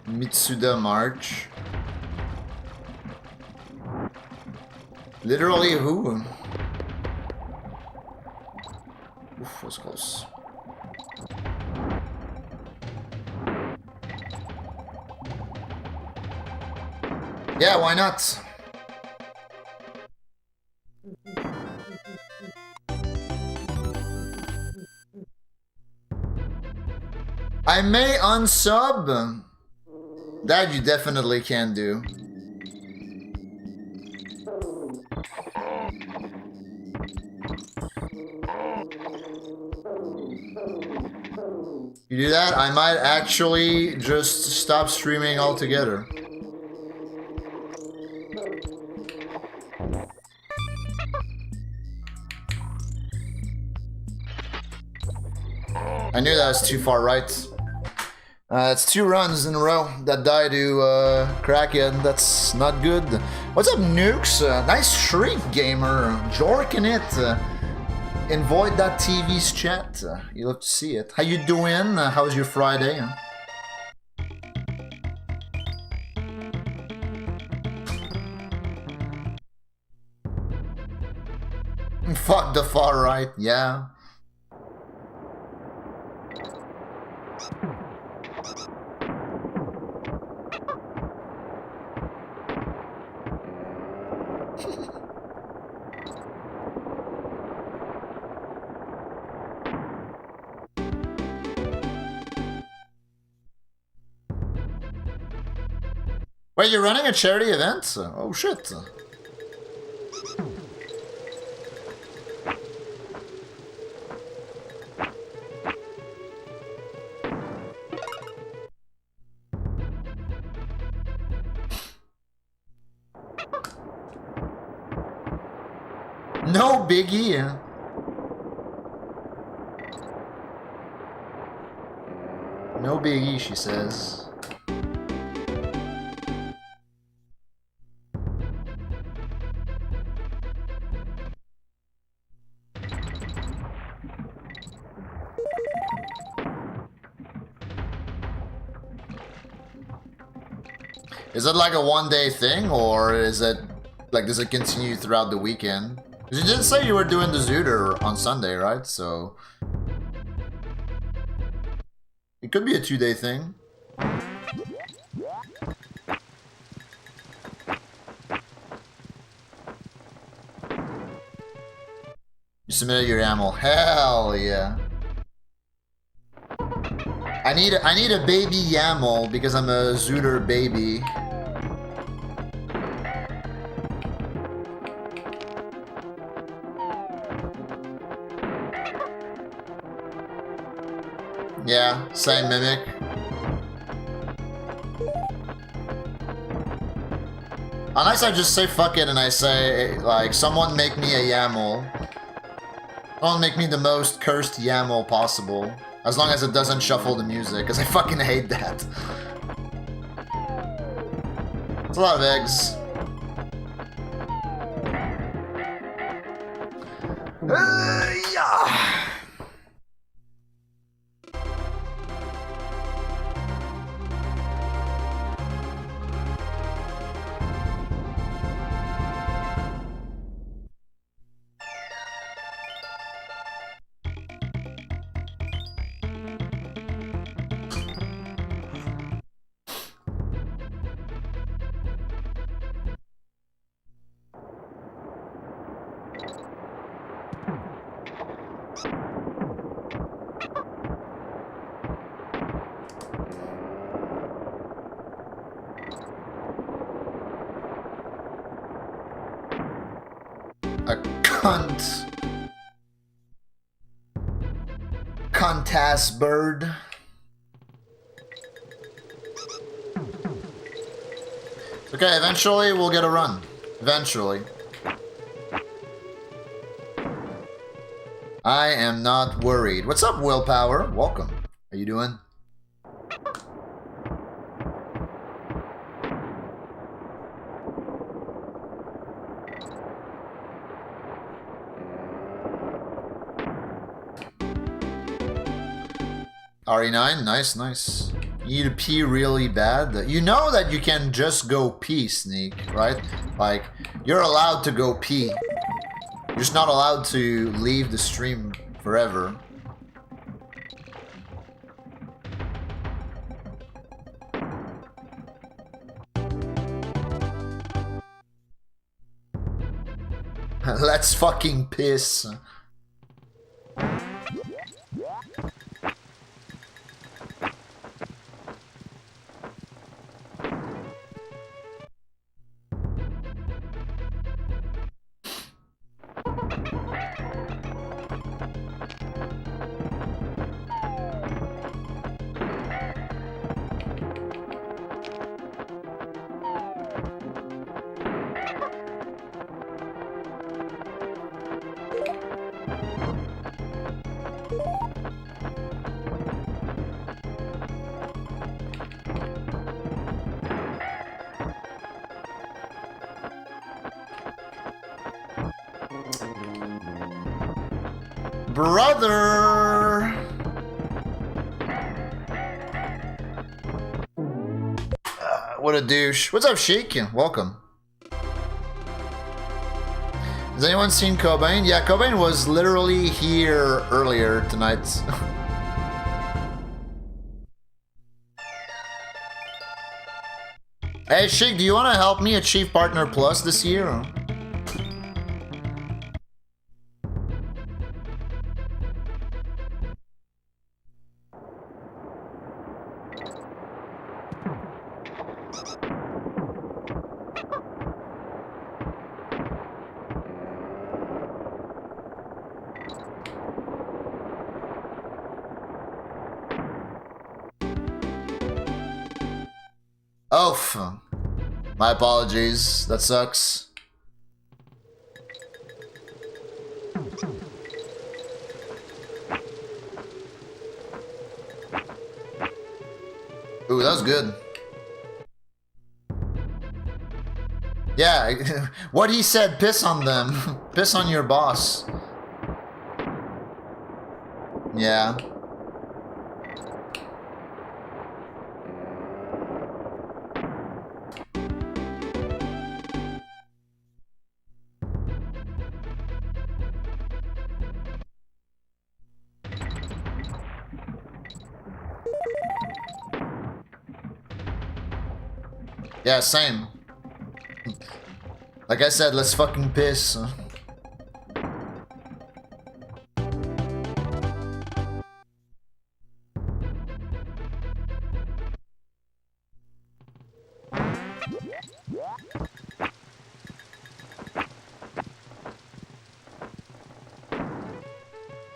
Mitsuda March. Literally who? Oof, was close. Yeah, why not? I may unsub. That you definitely can do. You do that, I might actually just stop streaming altogether. I knew that was too far right. It's 2 runs in a row that die to Kraken. That's not good. What's up, Nukes? Nice streak, gamer. Jorking it. Invoid.tv's chat. You'll have to see it. How you doing? How's your Friday? Fuck the far right, yeah. Wait, you're running a charity event? Oh shit. No biggie. No biggie, she says. Is it like a one-day thing, or is it like, does it continue throughout the weekend? Because you did say you were doing the Zooter on Sunday, right? So it could be a 2-day thing. You submitted your YAML. Hell yeah. I need a baby YAML because I'm a Zooter baby. Yeah, same mimic. Unless I just say fuck it and I say, like, someone make me a YAML. Someone make me the most cursed YAML possible. As long as it doesn't shuffle the music, because I fucking hate that. It's a lot of eggs. Yeah. Cunt-ass bird. Okay, eventually we'll get a run. Eventually. I am not worried. What's up, Willpower? Welcome. How you doing? RE9, nice, nice. You need to pee really bad. You know that you can just go pee, Sneak, right? Like, you're allowed to go pee. You're just not allowed to leave the stream forever. Let's fucking piss. Brother! What a douche. What's up, Sheik? Welcome. Has anyone seen Cobain? Yeah, Cobain was literally here earlier tonight. Hey, Sheik, do you want to help me achieve Partner Plus this year? Oh, my apologies. That sucks. Ooh, that was good. Yeah, what he said, piss on them. Piss on your boss. Yeah. Yeah, same. Like I said, let's fucking piss.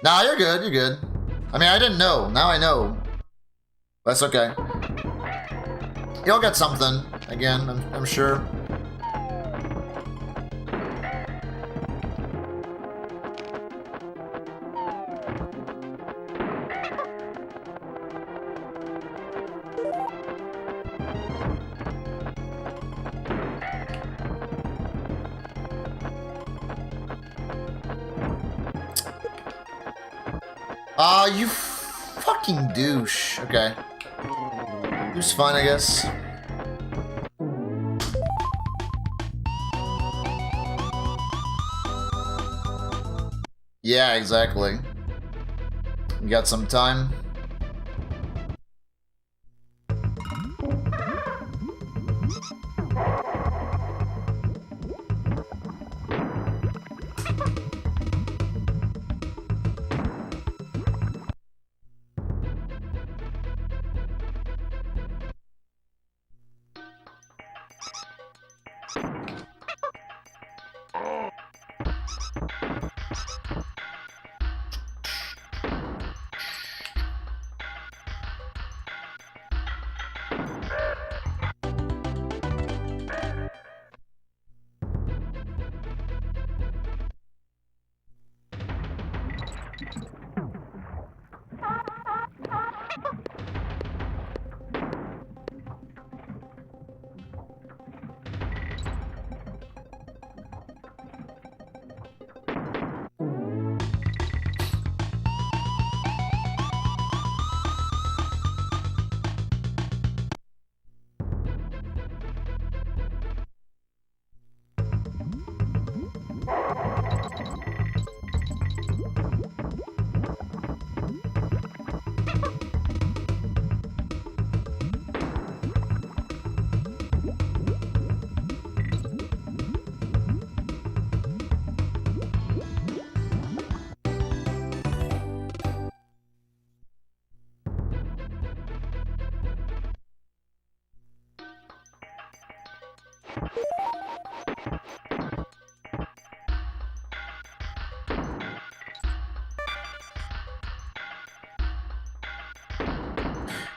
Nah, you're good, you're good. I mean, I didn't know. Now I know. That's okay. You'll get something. Again, I'm sure. You fucking douche. Okay. It was fun, I guess. Yeah, exactly. We got some time.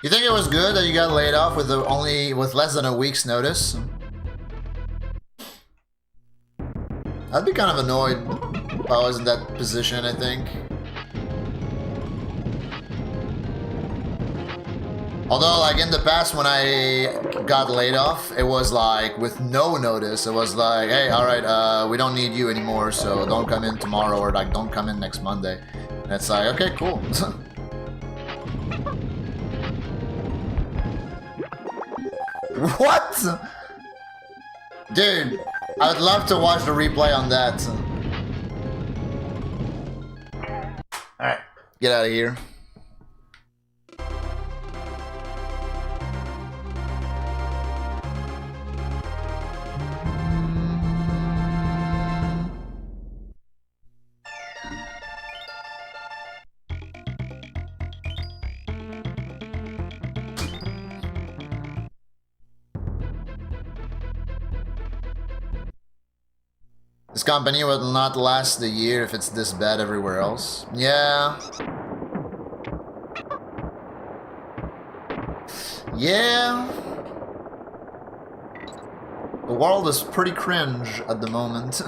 You think it was good that you got laid off with with less than a week's notice? I'd be kind of annoyed if I was in that position, I think. Although, like, in the past when I got laid off, it was like with no notice. It was like, hey, alright, we don't need you anymore, so don't come in tomorrow, or like don't come in next Monday. It's like, okay, cool. What? Dude, I'd love to watch the replay on that. Alright, get out of here. This company will not last a year if it's this bad everywhere else. Yeah. Yeah. The world is pretty cringe at the moment.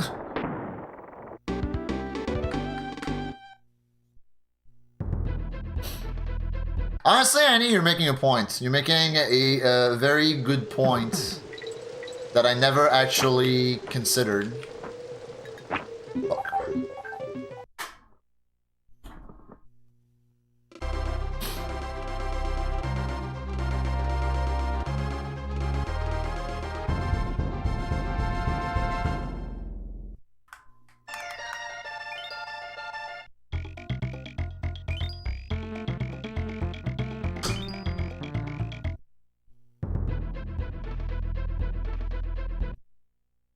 Honestly, Annie, you're making a point. You're making a very good point that I never actually considered.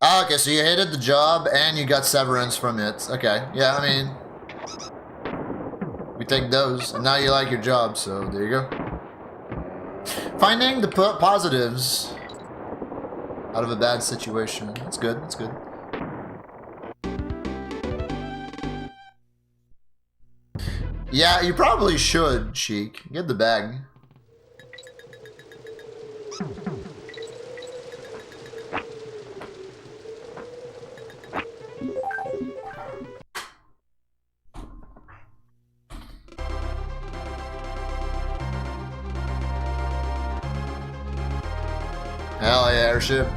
Oh, okay, so you hated the job and you got severance from it. Okay, yeah, I mean, we take those, and now you like your job, so there you go. Finding the positives out of a bad situation. That's good, that's good. Yeah, you probably should, Sheik. Get the bag. Hell yeah, airship.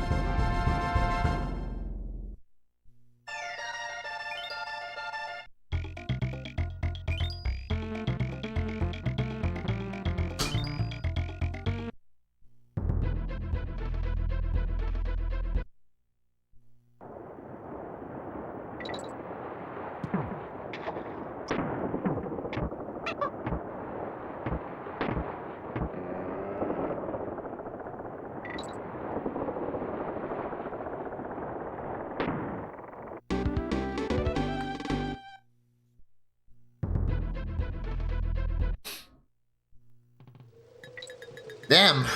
Damn.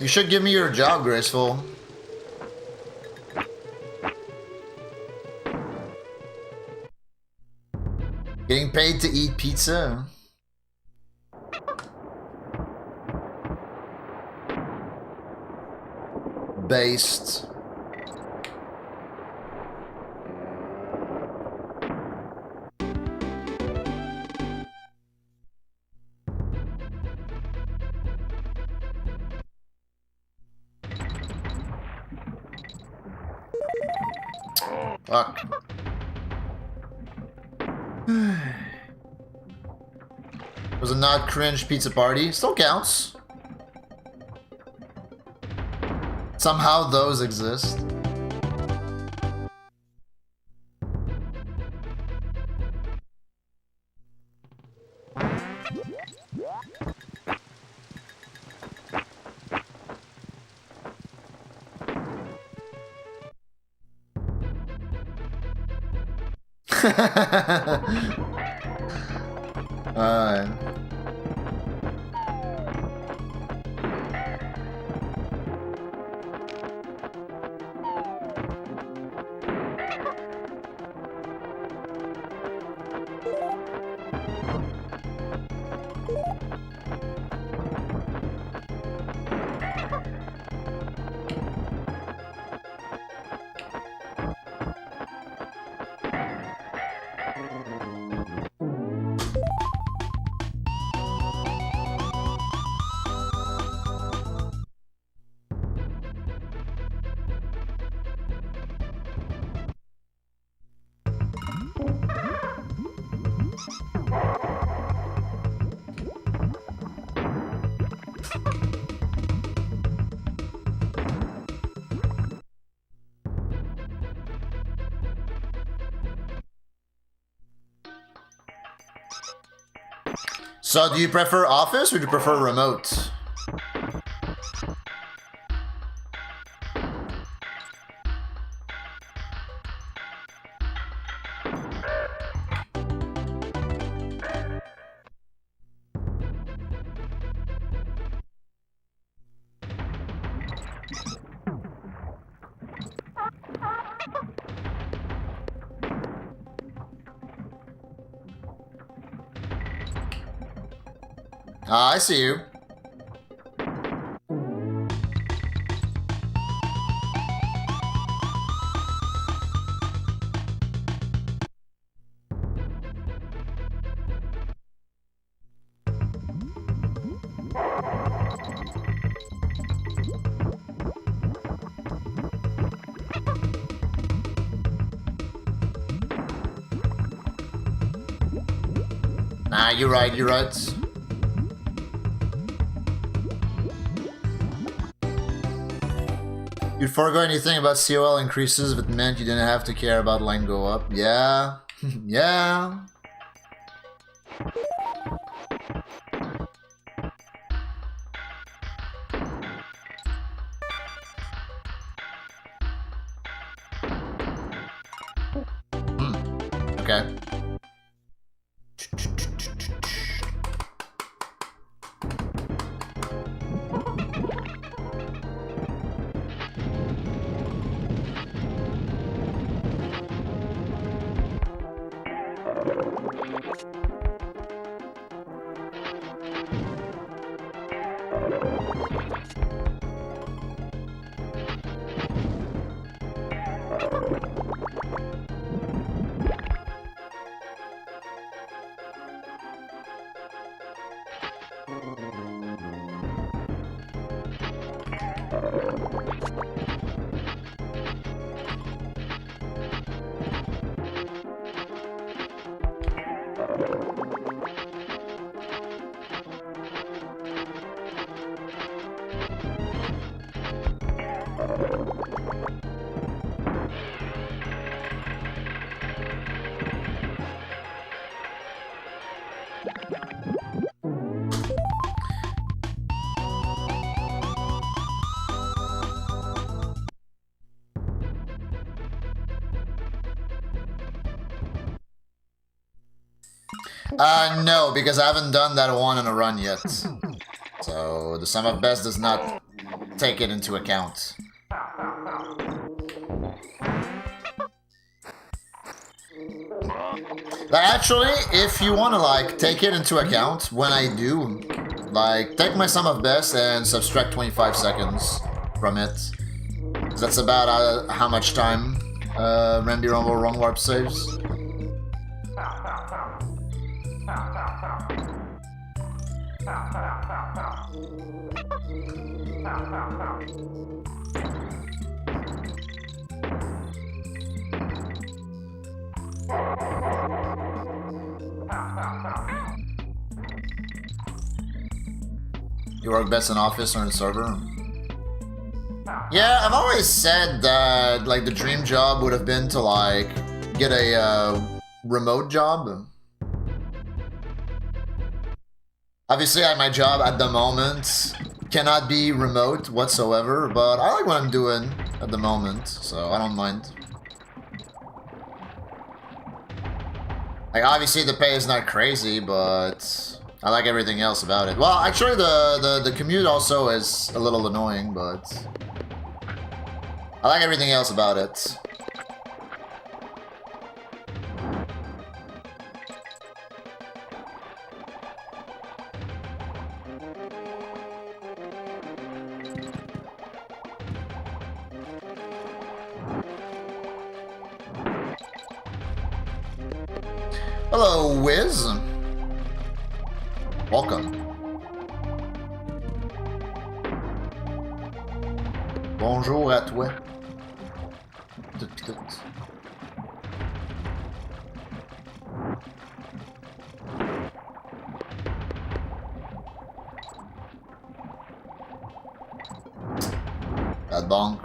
You should give me your job, Graceful. Getting paid to eat pizza? Based. Fuck. Was a not cringe pizza party? Still counts. Somehow those exist. Alright. So do you prefer office or do you prefer remote? I see you. Nah, you're right, you're right. You'd forego anything about COL increases if it meant you didn't have to care about line go up. Yeah. Yeah. Okay. No, because I haven't done that one in a run yet. So the sum of best does not take it into account. Actually, if you want to like take it into account when I do, like take my sum of best and subtract 25 seconds from it. That's about how much time Rambi Rumble Wrong Warp saves. You work best in office or in server? Yeah, I've always said that like the dream job would have been to like get a remote job. Obviously, my job at the moment cannot be remote whatsoever, but I like what I'm doing at the moment, so I don't mind. Like, obviously the pay is not crazy, but I like everything else about it. Well, actually, the commute also is a little annoying, but I like everything else about it. Hello, Wiz. Welcome. Bonjour à toi. Tout. Bad bong.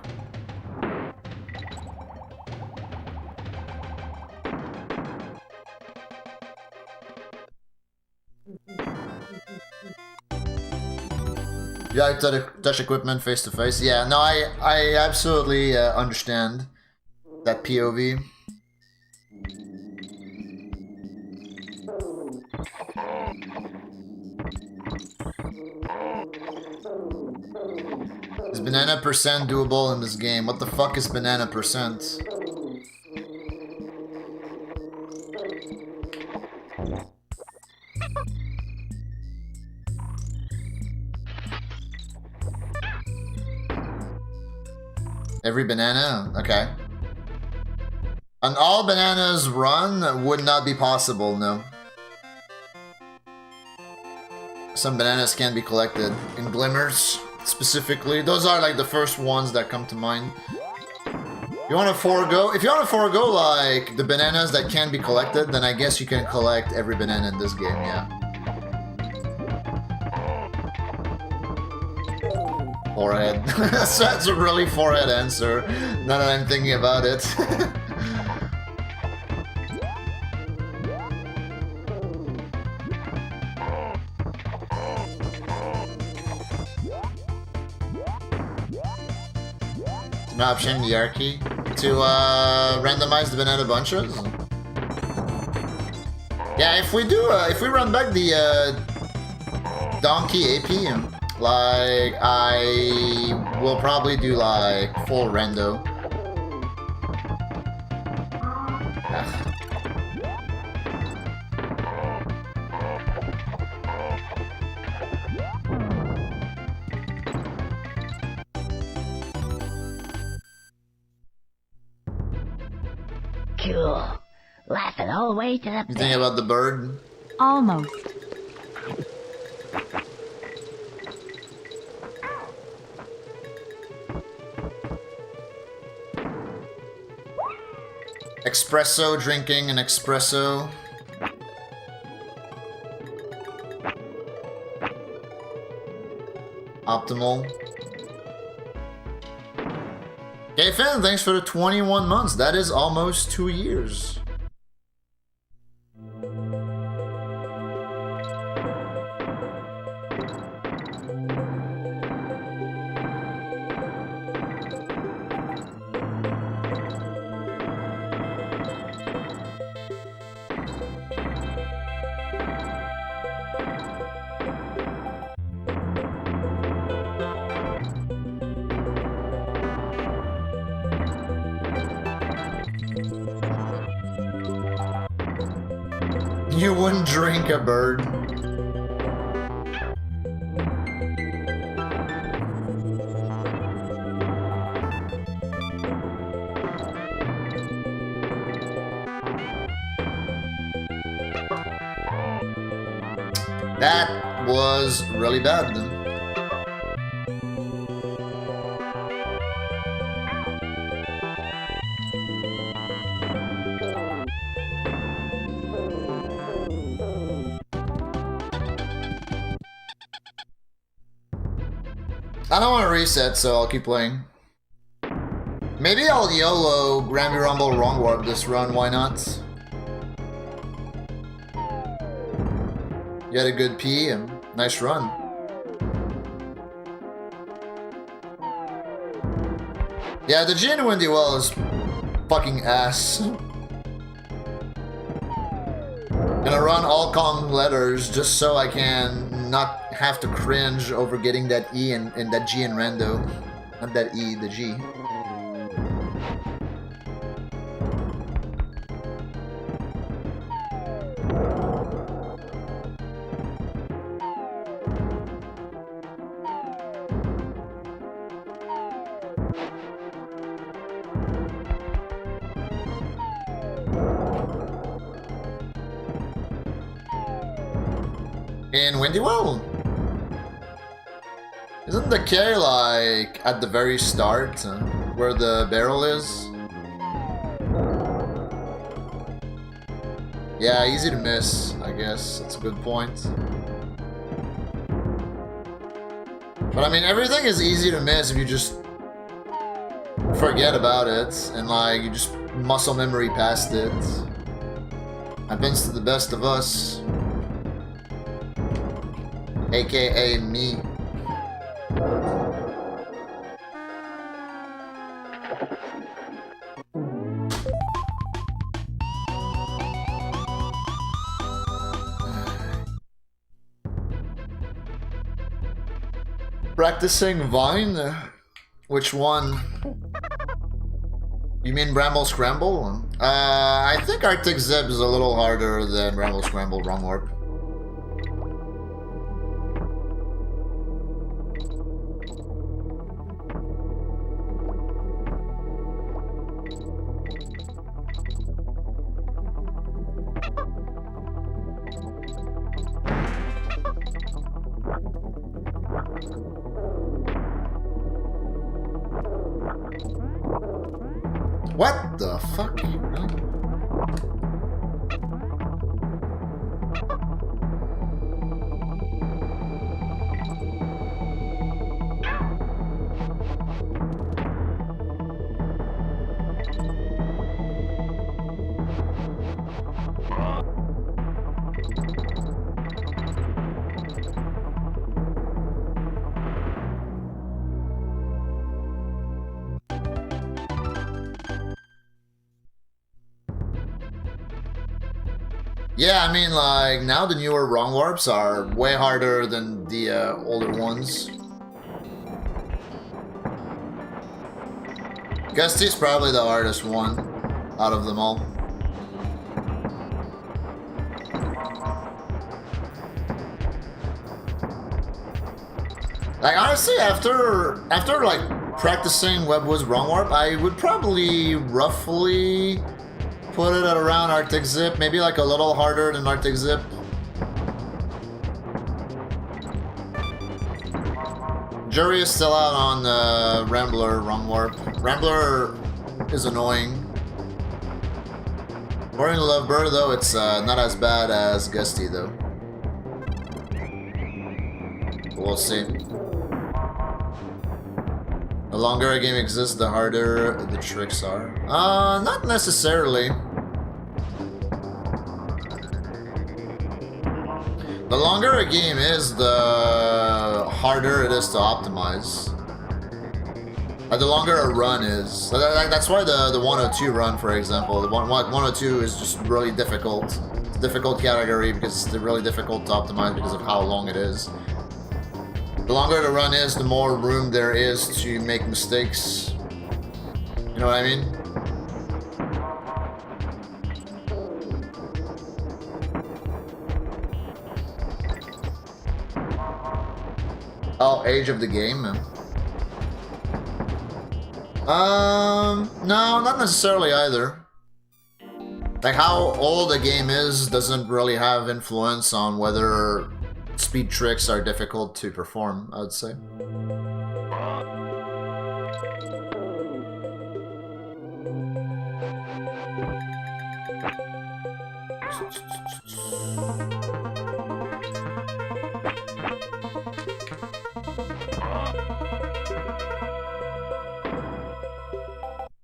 You like to touch equipment face to face? Yeah, no, I absolutely understand that POV. Is banana percent doable in this game? What the fuck is banana percent? Every banana? Okay. An all bananas run would not be possible, no. Some bananas can be collected in glimmers, specifically. Those are like the first ones that come to mind. If you want to forego like the bananas that can be collected, then I guess you can collect every banana in this game, yeah. Forehead. That's a really forehead answer, now that I'm thinking about it. An option hierarchy to randomize the banana bunches. Yeah, if we run back the donkey AP. Like, I will probably do, like, full rando. Ugh. Cool. Laughing all the way to the You think about the bird? Almost. Espresso, drinking an espresso. Optimal. Okay, fan, thanks for the 21 months. That is almost 2 years. You wouldn't drink a bird. That was really bad. I don't want to reset, so I'll keep playing. Maybe I'll YOLO Grammy Rumble Wrong Warp this run, why not? You had a good pee and nice run. Yeah, the G in Windy Well is fucking ass. Gonna run all Kong letters just so I can not have to cringe over getting that E and that G in rando. Not that E, the G. In Windy Well. Isn't the K like at the very start where the barrel is? Yeah, easy to miss, I guess. That's a good point. But I mean, everything is easy to miss if you just forget about it and like you just muscle memory past it. Happens to the best of us. AKA me. Practicing Vine? Which one? You mean Bramble Scramble? I think Arctic Zip is a little harder than Bramble Scramble Wrong Warp. What the fuck? Yeah, I mean, like, now the newer wrong warps are way harder than the older ones. Gusty's probably the hardest one out of them all. Like, honestly, after like practicing Webwood's wrong warp, I would probably roughly put it at around Arctic Zip, maybe like a little harder than Arctic Zip. Jury is still out on Rambler Wrong Warp. Rambler is annoying. According to Lovebird, though, it's not as bad as Gusty, though. We'll see. The longer a game exists, the harder the tricks are. Not necessarily. The longer a game is, the harder it is to optimize. The longer a run is. That's why the 102 run, for example, the 102 is just really difficult. It's a difficult category because it's really difficult to optimize because of how long it is. The longer the run is, the more room there is to make mistakes. You know what I mean? Oh, age of the game? No, not necessarily either. Like, how old a game is doesn't really have influence on whether speed tricks are difficult to perform, I would say.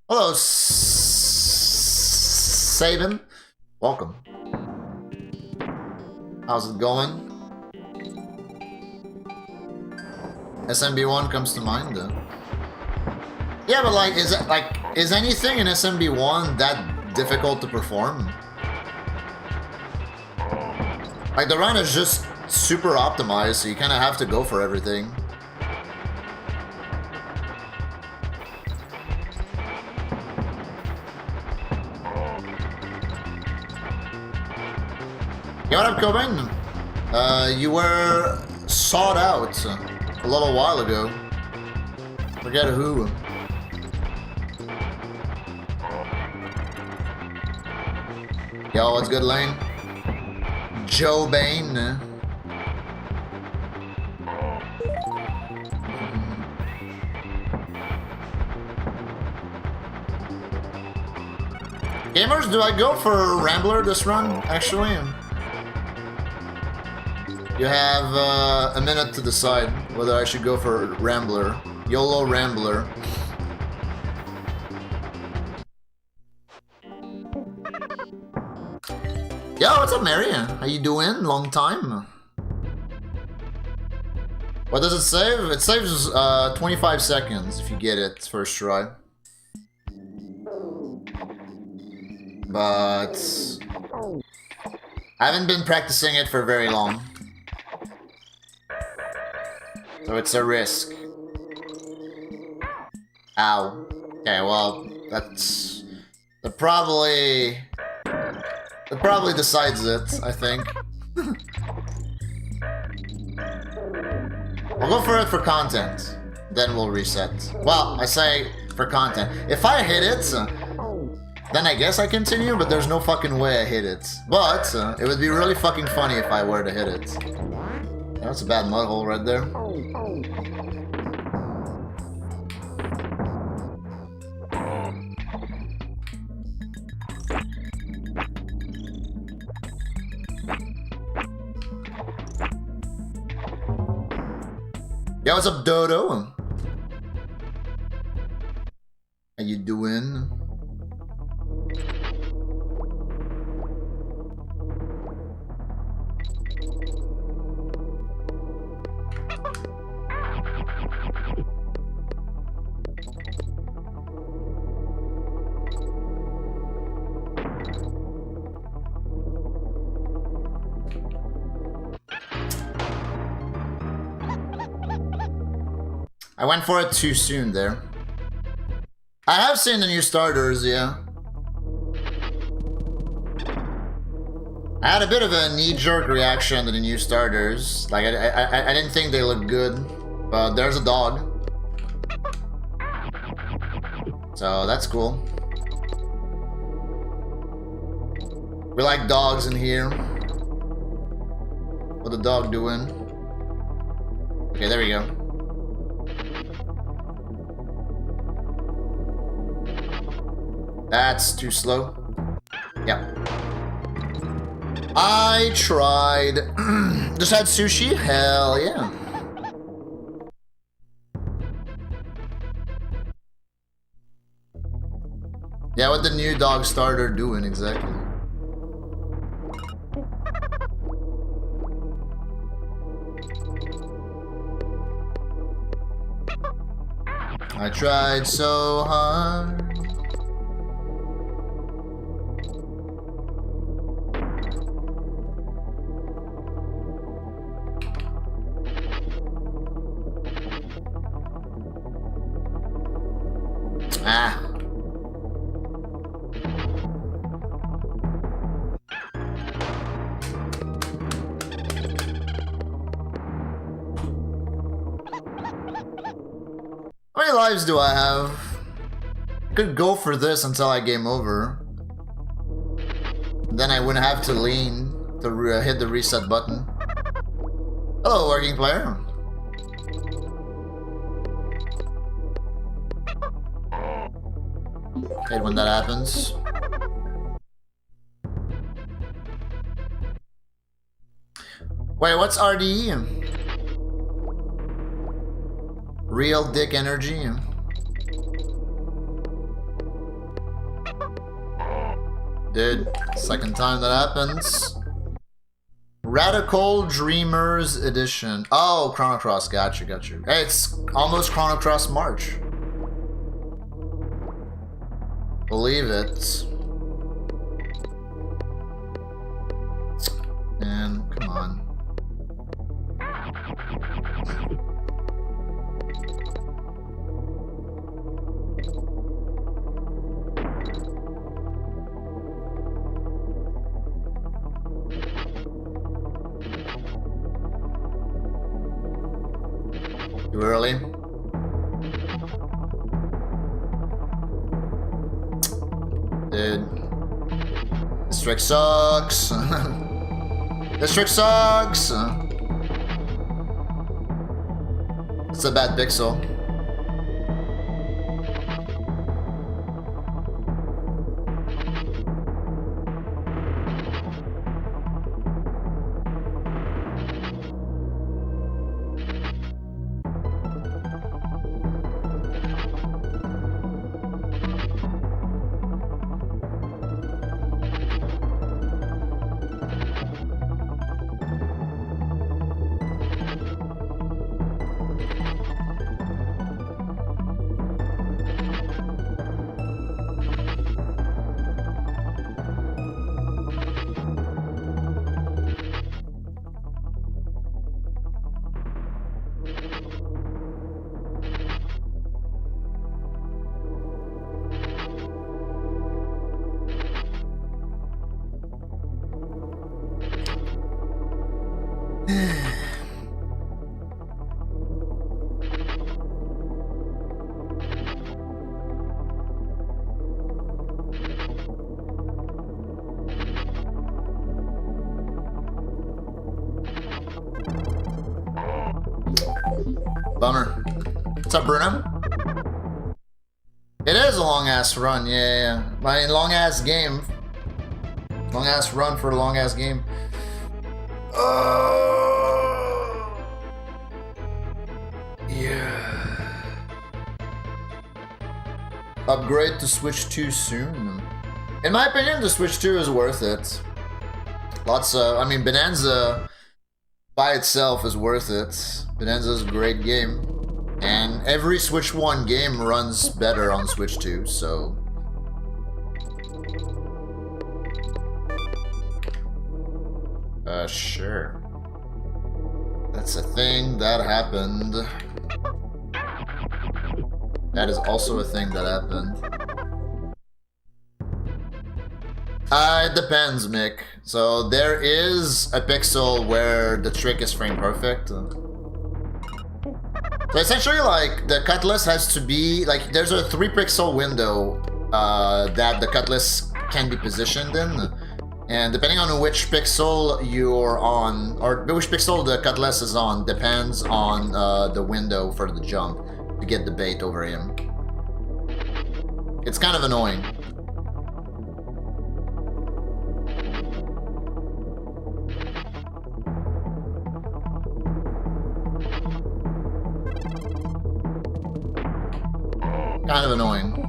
Hello, Sabin. Welcome. How's it going? SMB1 comes to mind, though. Yeah, but like, is anything in SMB1 that difficult to perform? Like, the run is just super optimized, so you kind of have to go for everything. Yo, what up, Cobain? You were sought out a little while ago. Forget who. Yo, what's good, Lane? Joe Bain. Gamers, do I go for Rambler this run, actually? You have a minute to decide whether I should go for Rambler. YOLO Rambler. Yo, what's up, Marion? How you doing? Long time. What does it save? It saves 25 seconds if you get it first try. But I haven't been practicing it for very long. So it's a risk. Ow. Okay, well, that's... That probably decides it, I think. We'll go for it for content. Then we'll reset. Well, I say for content. If I hit it, then I guess I continue, but there's no fucking way I hit it. But it would be really fucking funny if I were to hit it. That's a bad mud hole right there. Yo, what's up, Dodo? How you doing? I went for it too soon there. I have seen the new starters, yeah. I had a bit of a knee-jerk reaction to the new starters. Like, I didn't think they looked good, but there's a dog. So, that's cool. We like dogs in here. What the dog doing? Okay, there we go. That's too slow. Yep. I tried. Just had sushi? Hell yeah. Yeah, what the new dog starter doing exactly? I tried so hard. Ah. How many lives do I have? I could go for this until I game over. Then I wouldn't have to lean to hit the reset button. Hello, working player. Hate when that happens. Wait, what's RDE? Real dick energy. Dude, second time that happens. Radical Dreamers Edition. Oh, Chrono Cross, gotcha. Hey, it's almost Chrono Cross March. Believe it. Man, come on. Too early? Dude. This trick sucks. This trick sucks. It's a bad pixel. Bummer. What's up, Bruno? It is a long-ass run, yeah. I mean, long-ass game. Long-ass run for a long-ass game. Yeah. Upgrade to Switch 2 soon. In my opinion, the Switch 2 is worth it. Lots of, I mean, Bonanza by itself is worth it. Bonanza is a great game. And every Switch 1 game runs better on Switch 2, so... Sure. That's a thing that happened. That is also a thing that happened. It depends, Mick. So there is a pixel where the trick is frame perfect. So essentially, like, the cutlass has to be, like, there's a 3 pixel window that the cutlass can be positioned in. And depending on which pixel you're on, or which pixel the cutlass is on, depends on the window for the jump to get the bait over him. It's kind of annoying. Kind of annoying.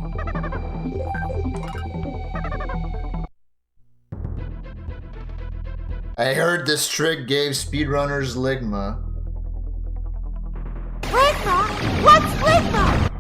I heard this trick gave speedrunners ligma. Ligma? What's ligma?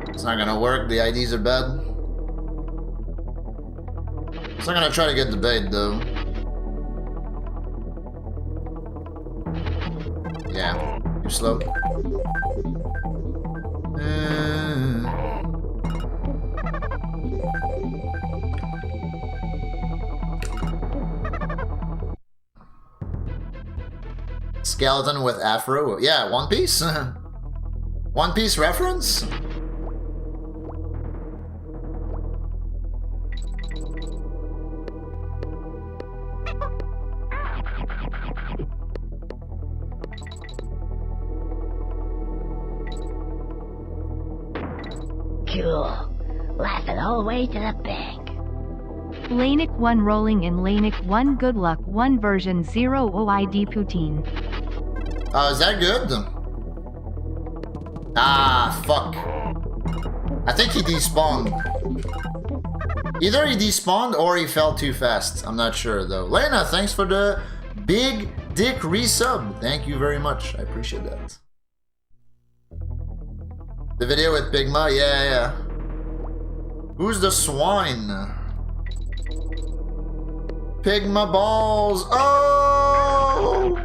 It's not gonna work, the IDs are bad. It's not gonna try to get the bait though. Yeah, too slow. Skeleton with afro. Yeah, One Piece. One Piece reference? Cool. Laughing all the way to the bank. Lanic 1 rolling in Lanic 1 good luck 1 version 0 OID Poutine. Is that good? Ah, fuck. I think he despawned. Either he despawned or he fell too fast. I'm not sure though. Lena, thanks for the big dick resub. Thank you very much. I appreciate that. The video with Pigma? Yeah. Who's the swine? Pigma balls. Oh!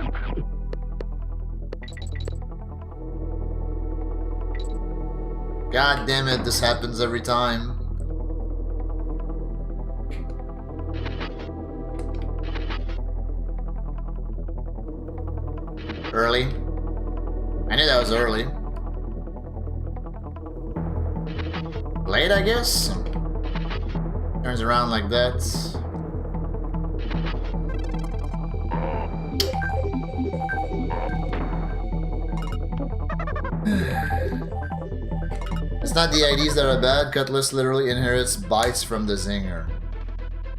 God damn it, this happens every time. Early. I knew that was early. Late, I guess? Turns around like that. It's not the IDs that are bad. Cutlass literally inherits bites from the zinger.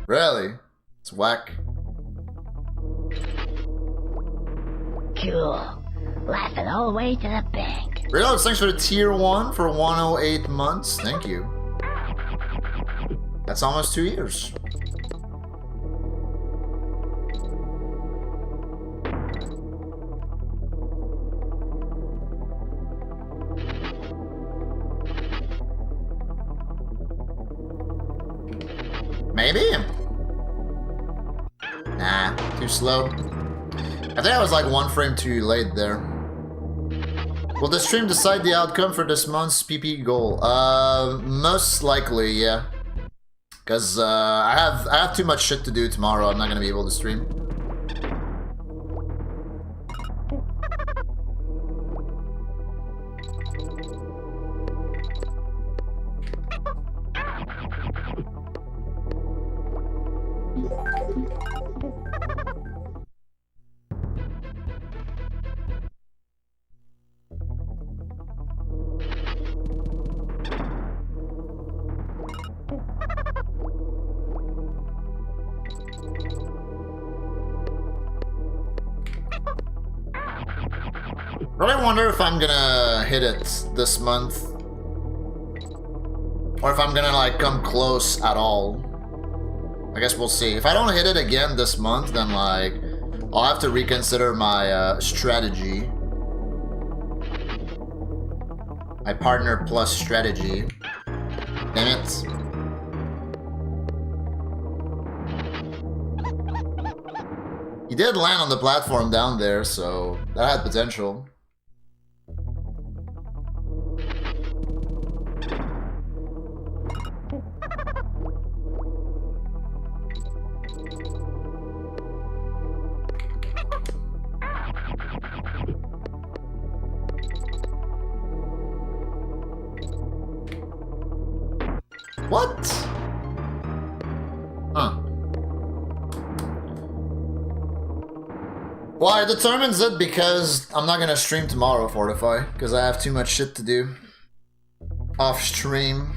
Really? It's whack. Cool. Laughing all the way to the bank. Reloads, thanks for the tier 1 for 108 months. Thank you. That's almost 2 years. Maybe? Nah, too slow. I think I was like 1 frame too late there. Will the stream decide the outcome for this month's PP goal? Most likely, yeah. Cause I have too much shit to do tomorrow. I'm not gonna be able to stream. Really wonder if I'm gonna hit it this month. Or if I'm gonna like come close at all. I guess we'll see. If I don't hit it again this month, then like I'll have to reconsider my strategy. My partner plus strategy. Damn it. He did land on the platform down there, so that had potential. What? Huh. Well, it determines it because I'm not gonna stream tomorrow, Fortify, because I have too much shit to do. Off stream.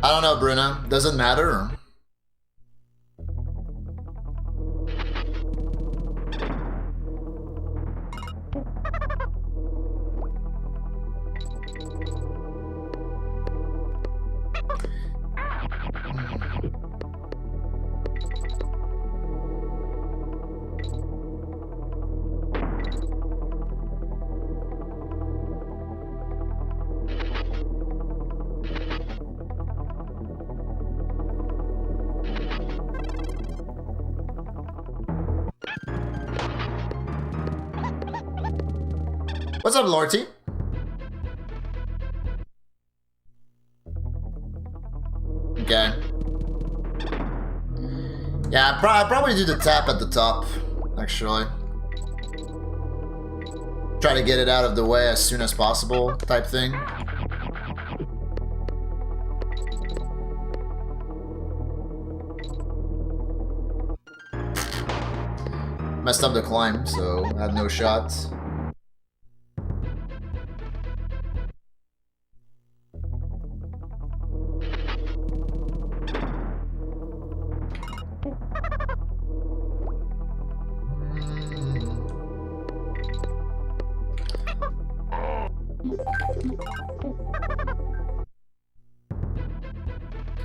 I don't know, Bruna. Doesn't matter. What's up, Lorty? Okay. Yeah, I'll probably do the tap at the top, actually. Try to get it out of the way as soon as possible, type thing. Messed up the climb, so I had no shots.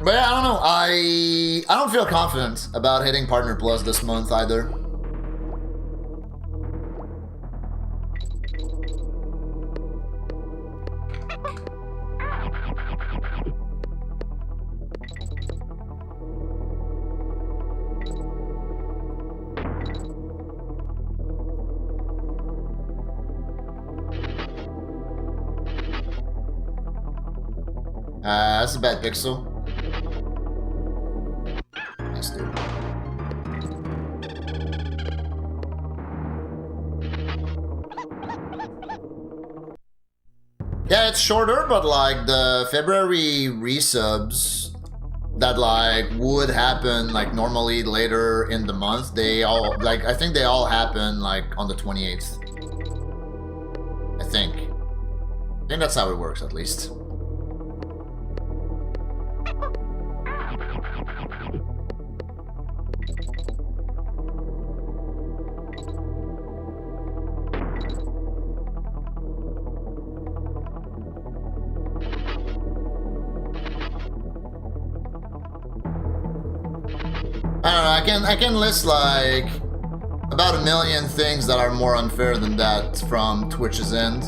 But yeah, I don't know. I don't feel confident about hitting Partner Plus this month either. That's a bad pixel. Nice, dude. Yeah, it's shorter, but like the February resubs that like would happen like normally later in the month, they all like I think they all happen like on the 28th. I think that's how it works at least. I don't know, I can list like about 1 million things that are more unfair than that from Twitch's end.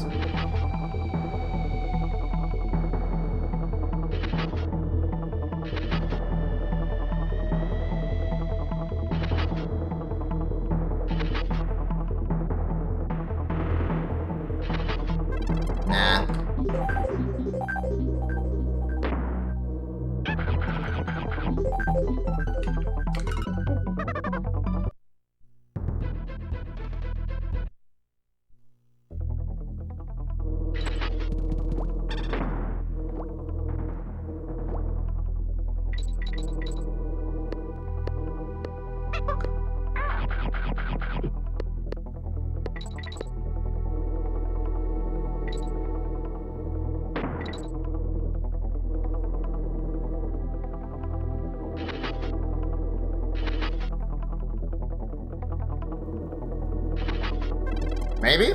Maybe?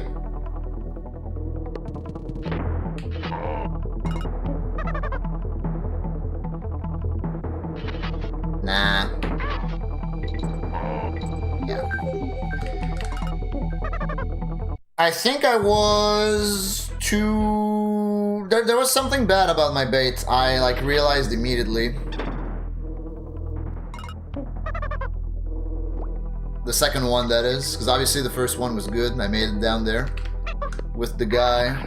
Nah. Yeah. I think I was too... There was something bad about my bait. I, like, realized immediately. The second one, that is. Because obviously the first one was good. I made it down there with the guy.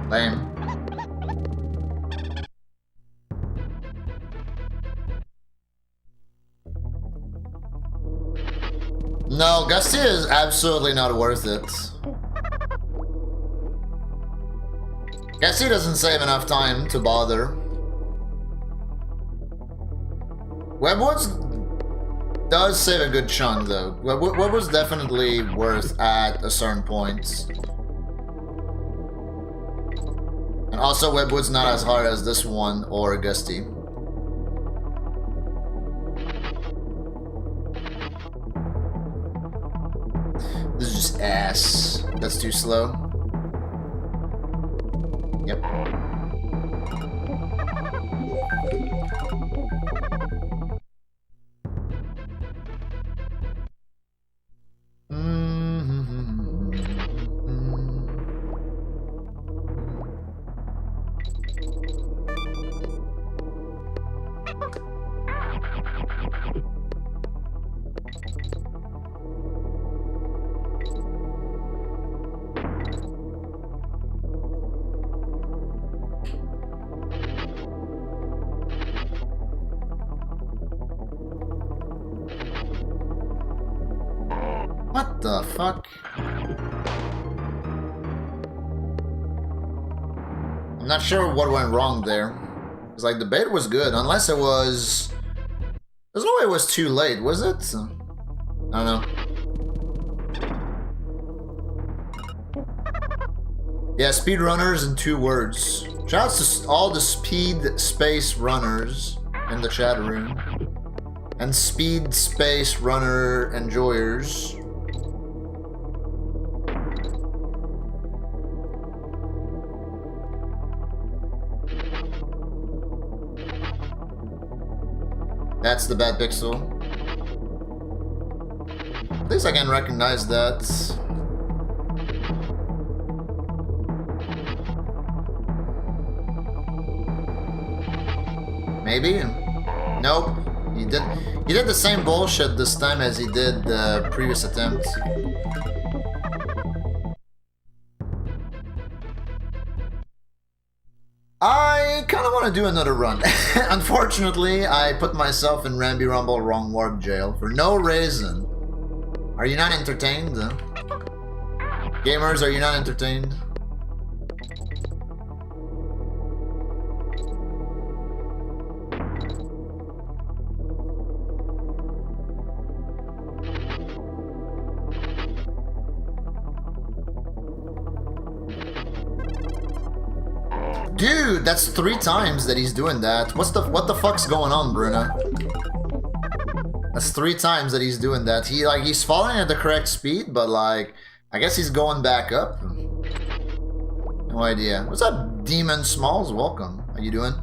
Lame. No, Gusty is absolutely not worth it. Gusty doesn't save enough time to bother. Webwoods does save a good chunk though. Webwood's definitely worth at a certain point. And also Webwood's not as hard as this one or Gusty. This is just ass. That's too slow. Yep. What the fuck? I'm not sure what went wrong there. It's like the bait was good, unless it was... There's no way it was too late, was it? I don't know. Yeah, speedrunners in 2 words. Shouts to all the speed space runners in the chat room. And speed space runner enjoyers. That's the bad pixel. At least I can recognize that. Maybe? Nope. He did the same bullshit this time as he did the previous attempt. I kind of want to do another run. Unfortunately, I put myself in Ramby Rumble wrong warp jail for no reason. Are you not entertained? Gamers, are you not entertained? Dude, that's 3 times that he's doing that. What the fuck's going on, Bruna? That's 3 times that he's doing that. He's falling at the correct speed, but like, I guess he's going back up. No idea. What's up, Demon Smalls? Welcome. How you doing?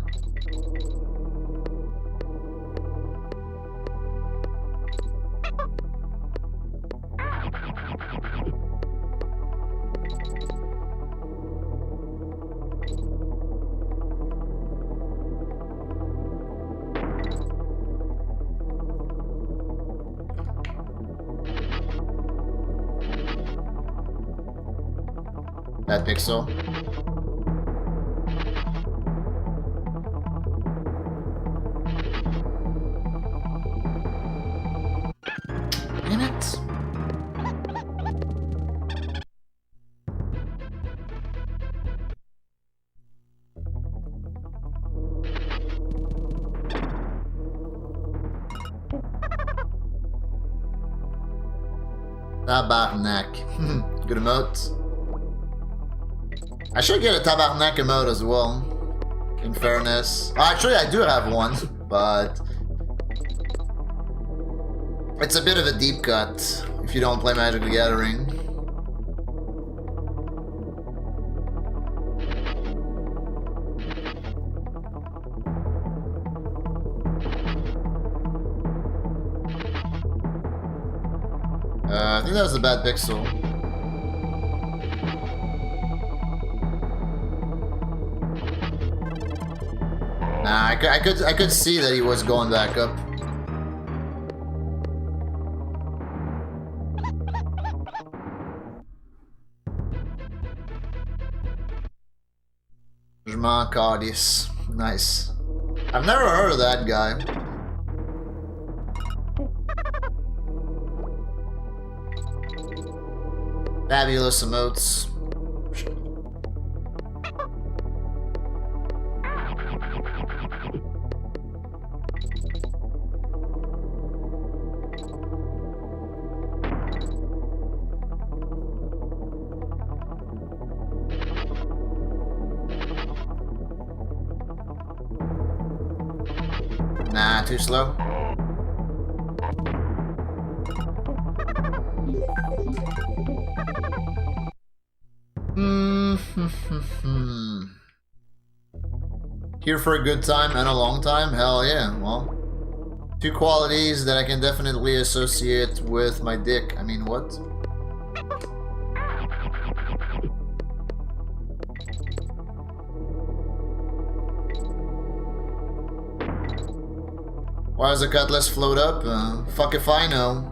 That pixel. Damn it. Tabarnak. Good emote. I should get a Tabarnak emote as well. In fairness. Actually, I do have one, but it's a bit of a deep cut if you don't play Magic the Gathering. I think that was a bad pixel. Nah, I could see that he was going back up. Jma Cardis. Nice. I've never heard of that guy. Fabulous emotes. Nah, too slow. Here for a good time and a long time? Hell yeah, well. Two qualities that I can definitely associate with my dick. I mean, what? Why does the cutlass float up? Fuck if I know.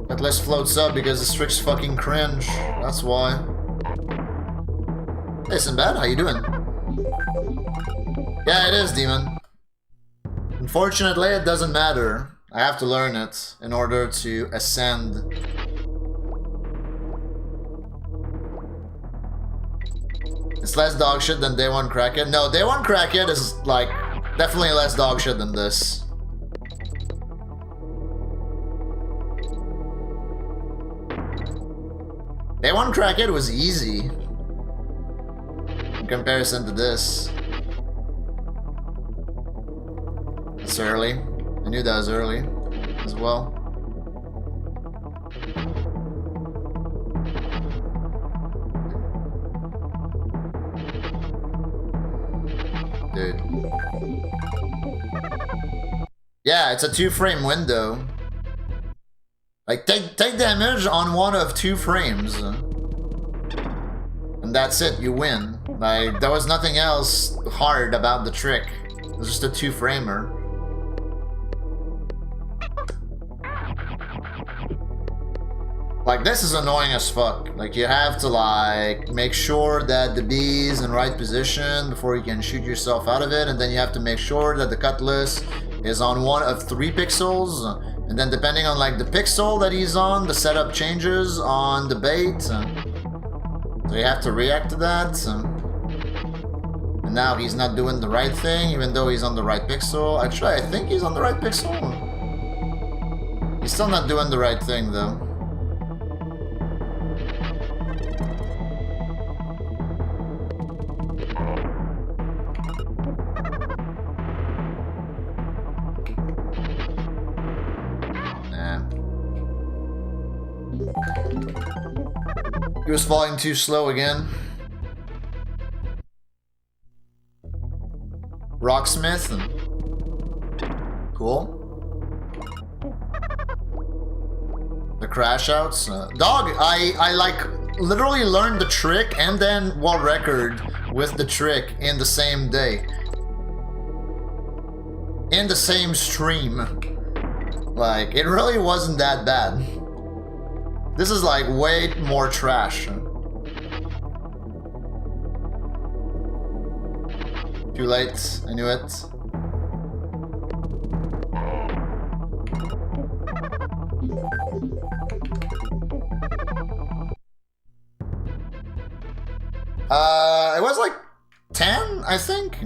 Cutlass floats up because the Strix fucking cringe. That's why. Hey, Sinbad, how you doing? Yeah, it is, Demon. Unfortunately, it doesn't matter. I have to learn it in order to ascend. It's less dog shit than Day 1 Crackhead. No, Day 1 Crackhead is like definitely less dog shit than this. Day 1 Crackhead was easy in comparison to this. It's early. I knew that was early as well. Dude. Yeah, it's a 2-frame window. Like, take damage on one of 2 frames. And that's it, you win. Like, there was nothing else hard about the trick. It was just a 2-framer. Like, this is annoying as fuck. Like, you have to, like, make sure that the bee is in right position before you can shoot yourself out of it, and then you have to make sure that the cutlass is on one of 3 pixels, and then depending on, like, the pixel that he's on, the setup changes on the bait. So you have to react to that. And now he's not doing the right thing, even though he's on the right pixel. Actually, I think he's on the right pixel. He's still not doing the right thing, though. He was falling too slow again. Rocksmith. Cool. The crash outs. Dog, I like literally learned the trick and then world record with the trick in the same day. In the same stream. Like, it really wasn't that bad. This is like way more trash. Too late, I knew it. It was like 10, I think.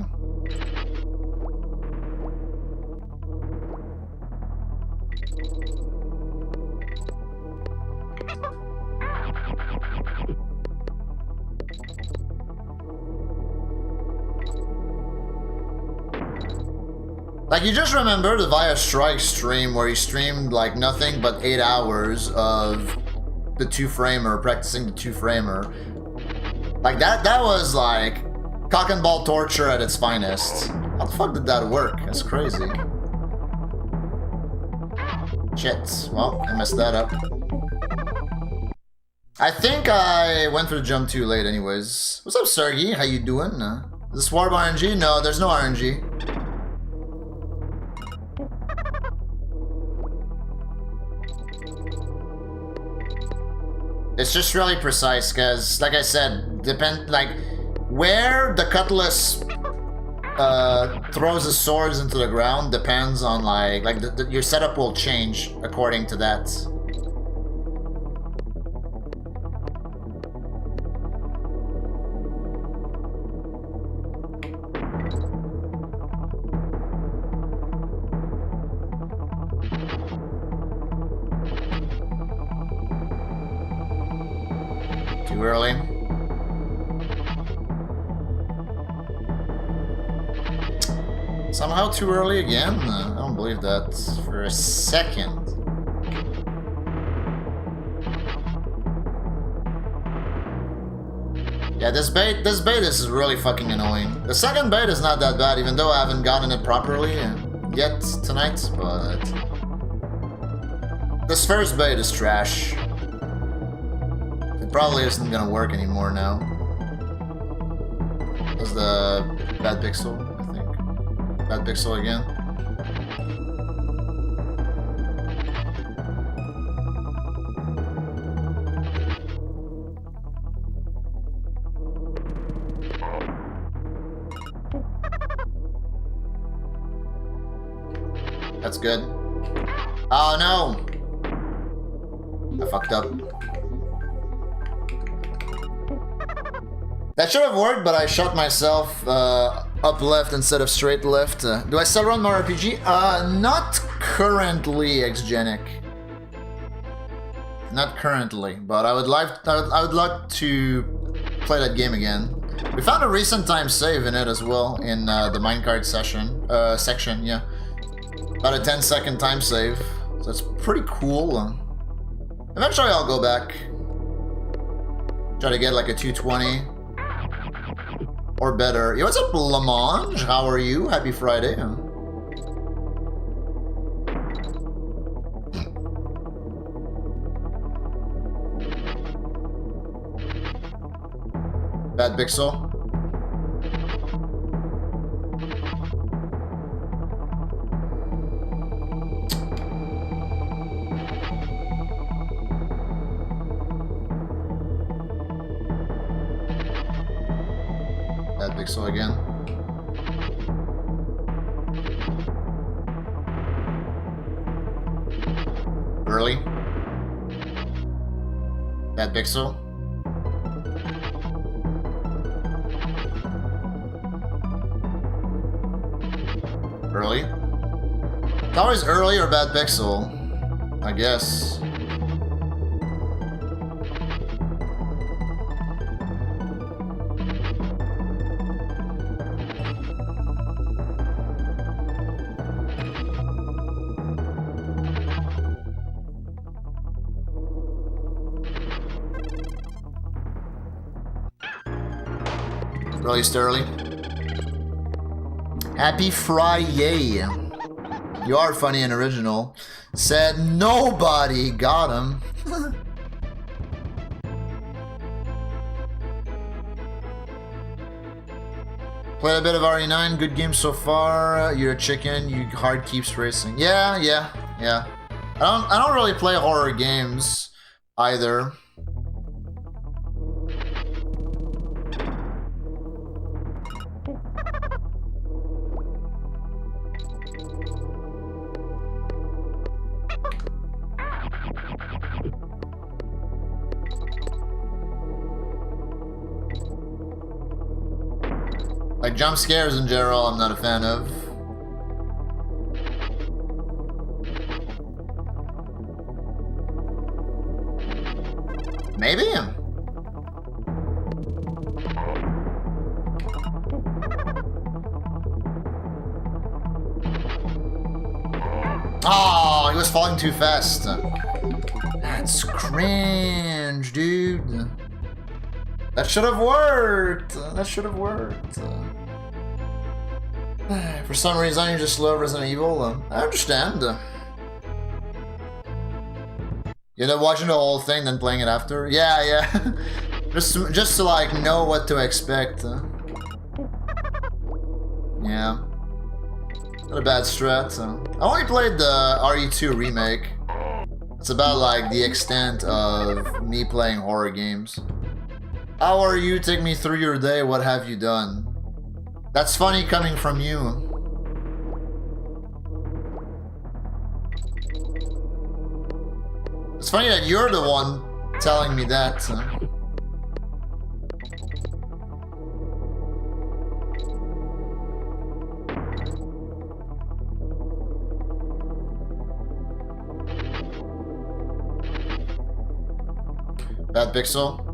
Like, you just remember the Via Strike stream where he streamed like nothing but 8 hours of the 2-framer, practicing the 2-framer. Like, that was like cock and ball torture at its finest. How the fuck did that work? That's crazy. Shit. Well, I messed that up. I think I went for the jump too late anyways. What's up, Sergey? How you doing? Is this Warp RNG? No, there's no RNG. It's just really precise, because, like I said, where the cutlass throws the swords into the ground depends on, your setup will change according to that. Too early. Somehow too early again? I don't believe that for a second. Yeah, this bait is really fucking annoying. The second bait is not that bad, even though I haven't gotten it properly yet tonight, but this first bait is trash. It probably isn't gonna work anymore now. That's the bad pixel, I think. Bad pixel again. That's good. Oh no! I fucked up. That should have worked, but I shot myself up left instead of straight left. Do I still run more RPG? Not currently, Xgenic. Not currently, but I would like to play that game again. We found a recent time save in it as well in the minecart section. Yeah, about a 10-second time save. So that's pretty cool. Eventually, I'll go back. Try to get like a 220. Or better. Yo, what's up, Lamange? How are you? Happy Friday. Bad pixel. Bad pixel again. Early. Bad pixel. Early. It's always early or bad pixel, I guess. Released early. Happy Friday. You are funny and original. Said nobody got him. Played a bit of RE9. Good game so far. You're a chicken. Your heart keeps racing. Yeah. I don't really play horror games either. Like jump scares in general, I'm not a fan of. Maybe? Oh, he was falling too fast. That's cringe, dude. That should have worked. That should have worked. For some reason, you just love Resident Evil. I understand. You know, watching the whole thing, then playing it after. Yeah. just to like know what to expect. Yeah. Not a bad strat. I only played the RE2 remake. It's about like the extent of me playing horror games. How are you? Take me through your day. What have you done? That's funny coming from you. It's funny that you're the one telling me that. Bad pixel.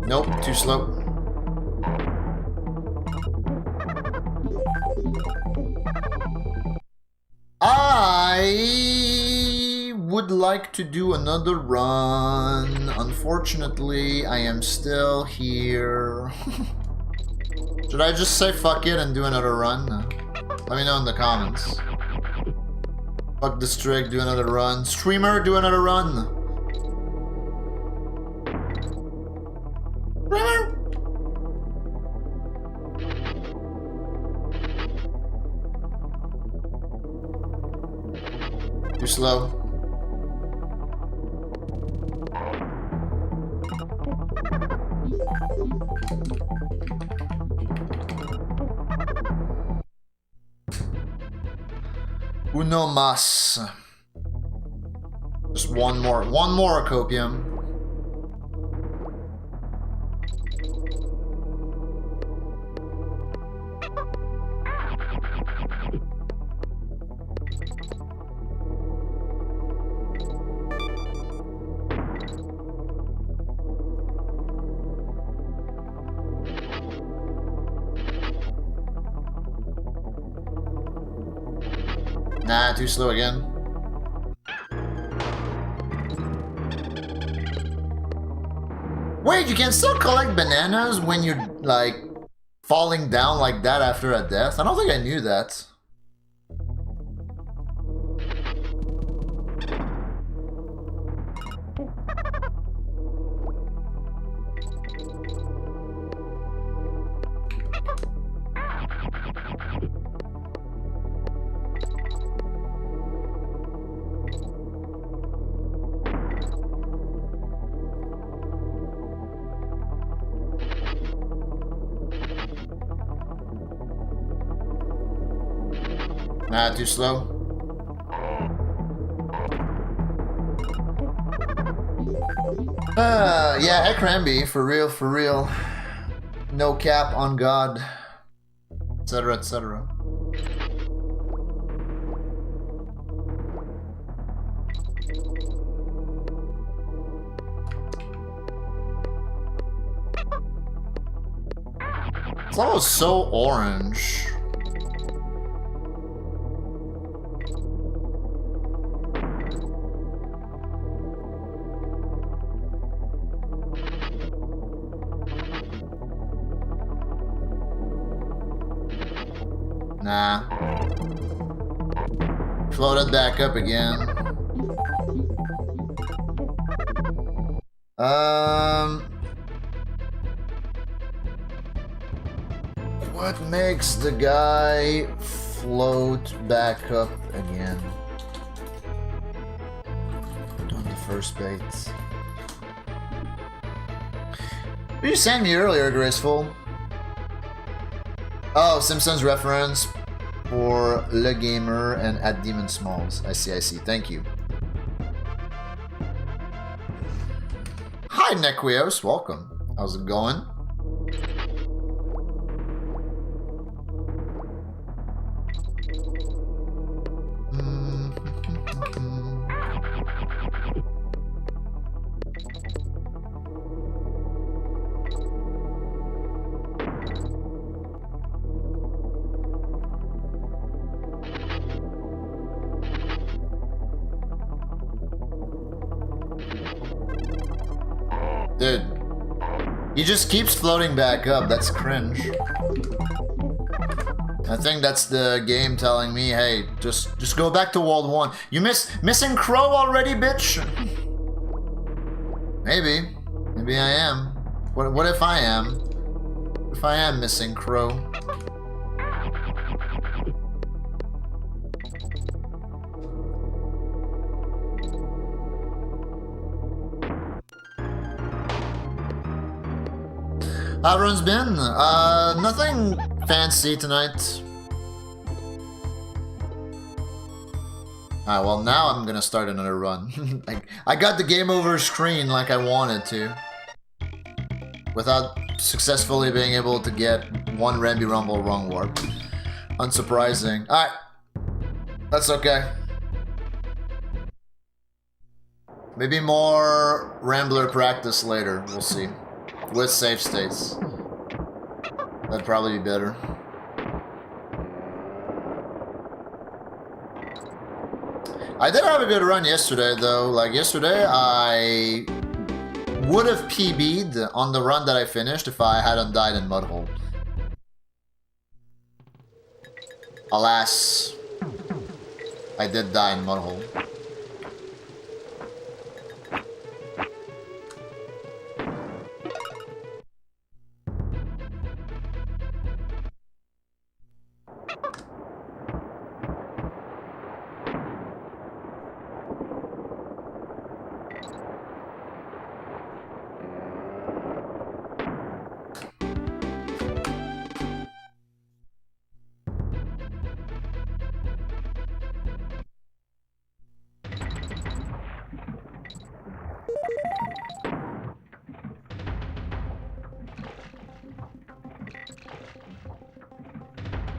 Nope, too slow. I would like to do another run. Unfortunately, I am still here. Should I just say fuck it and do another run? Let me know in the comments. Fuck this trick, do another run. Streamer, do another run. Streamer! Too slow. Uno mas. Just one more copium. Nah, too slow again. Wait, you can still collect bananas when you're, like, falling down like that after a death? I don't think I knew that. Nah, too slow. Yeah, heck Ramby, for real. No cap on God, etc, etc. It's almost so orange. Nah. Floated back up again. What makes the guy float back up again? On the first bait. You sent me earlier, Graceful. Oh, Simpsons reference for Le Gamer and at Demon Smalls. I see. Thank you. Hi, Nequios. Welcome. How's it going? Dude, he just keeps floating back up. That's cringe. I think that's the game telling me, hey, just go back to World 1. You missing Crow already, bitch? Maybe I am. What if I am? What if I am missing Crow? How everyone's been? Nothing fancy tonight. Alright, well now I'm gonna start another run. I got the game over screen like I wanted to. Without successfully being able to get one Ramby Rumble wrong warp. Unsurprising. Alright. That's okay. Maybe more Rambler practice later, we'll see. With save states. That'd probably be better. I did have a good run yesterday though. Like yesterday I would have PB'd on the run that I finished if I hadn't died in Mudhole. Alas, I did die in Mudhole.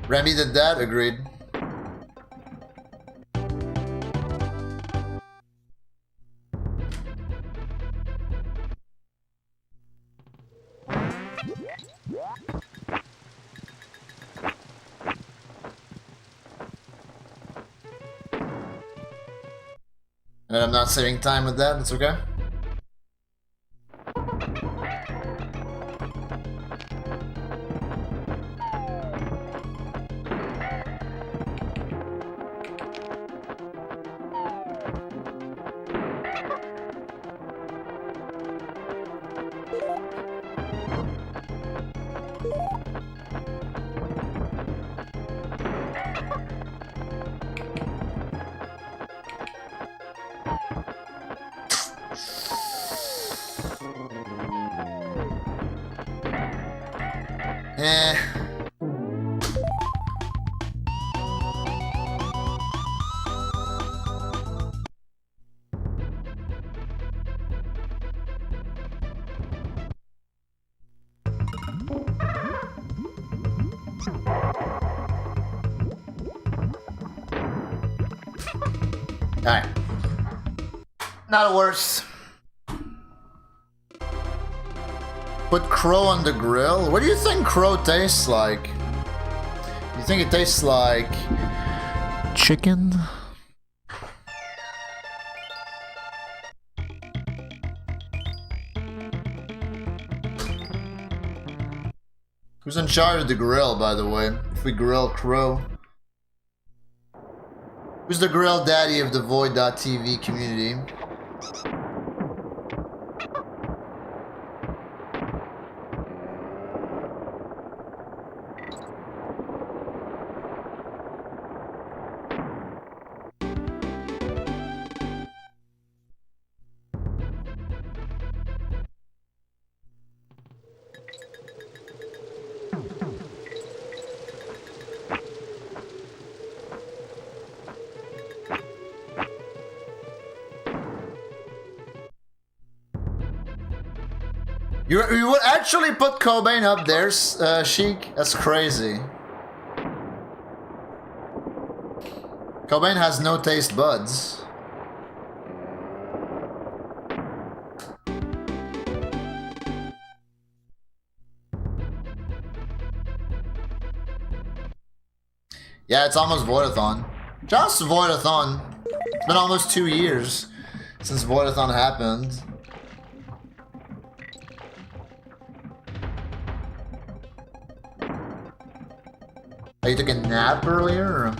Remy did that, agreed. And I'm not saving time with that, it's okay. Alright. Not the worst. Put crow on the grill? What do you think crow tastes like? You think it tastes like chicken? Who's in charge of the grill, by the way? If we grill crow. Who's the grill daddy of the Void.tv community? You would actually put Cobain up there, Sheik? That's crazy. Cobain has no taste buds. Yeah, it's almost Voidathon. Just Voidathon. It's been almost 2 years since Voidathon happened. Oh, you took a nap earlier? Or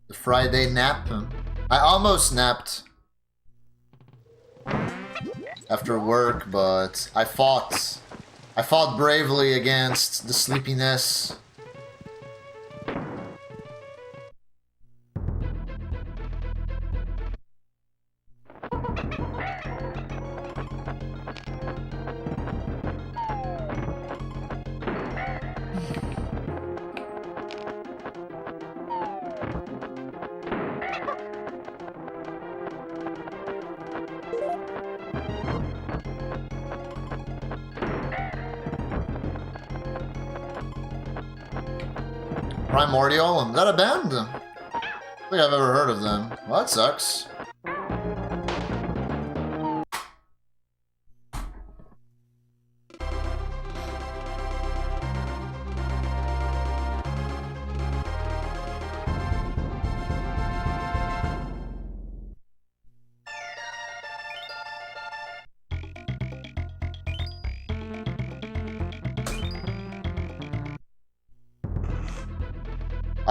the Friday nap? I almost napped after work, but I fought bravely against the sleepiness. Primordial? Is that a band? I don't think I've ever heard of them. Well, that sucks.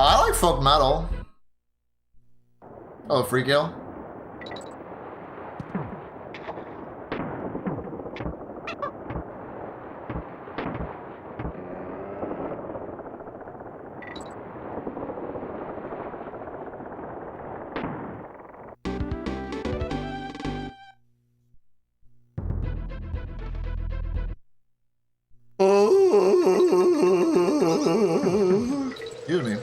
I like folk metal. Oh, free kill? Excuse me.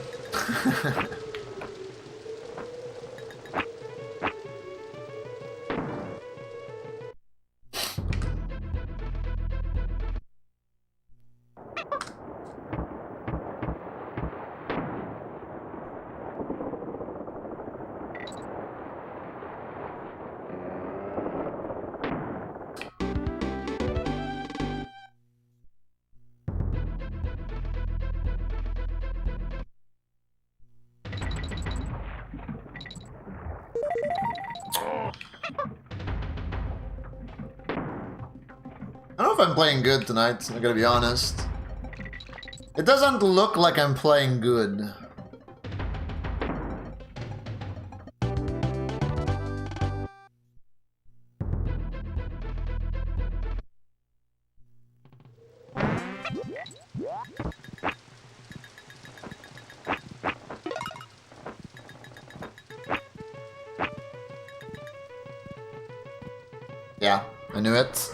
I don't know if I'm playing good tonight, I gotta be honest. It doesn't look like I'm playing good. Yeah, I knew it.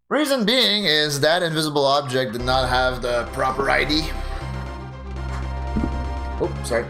Reason being is that invisible object did not have the proper ID. Oh, sorry.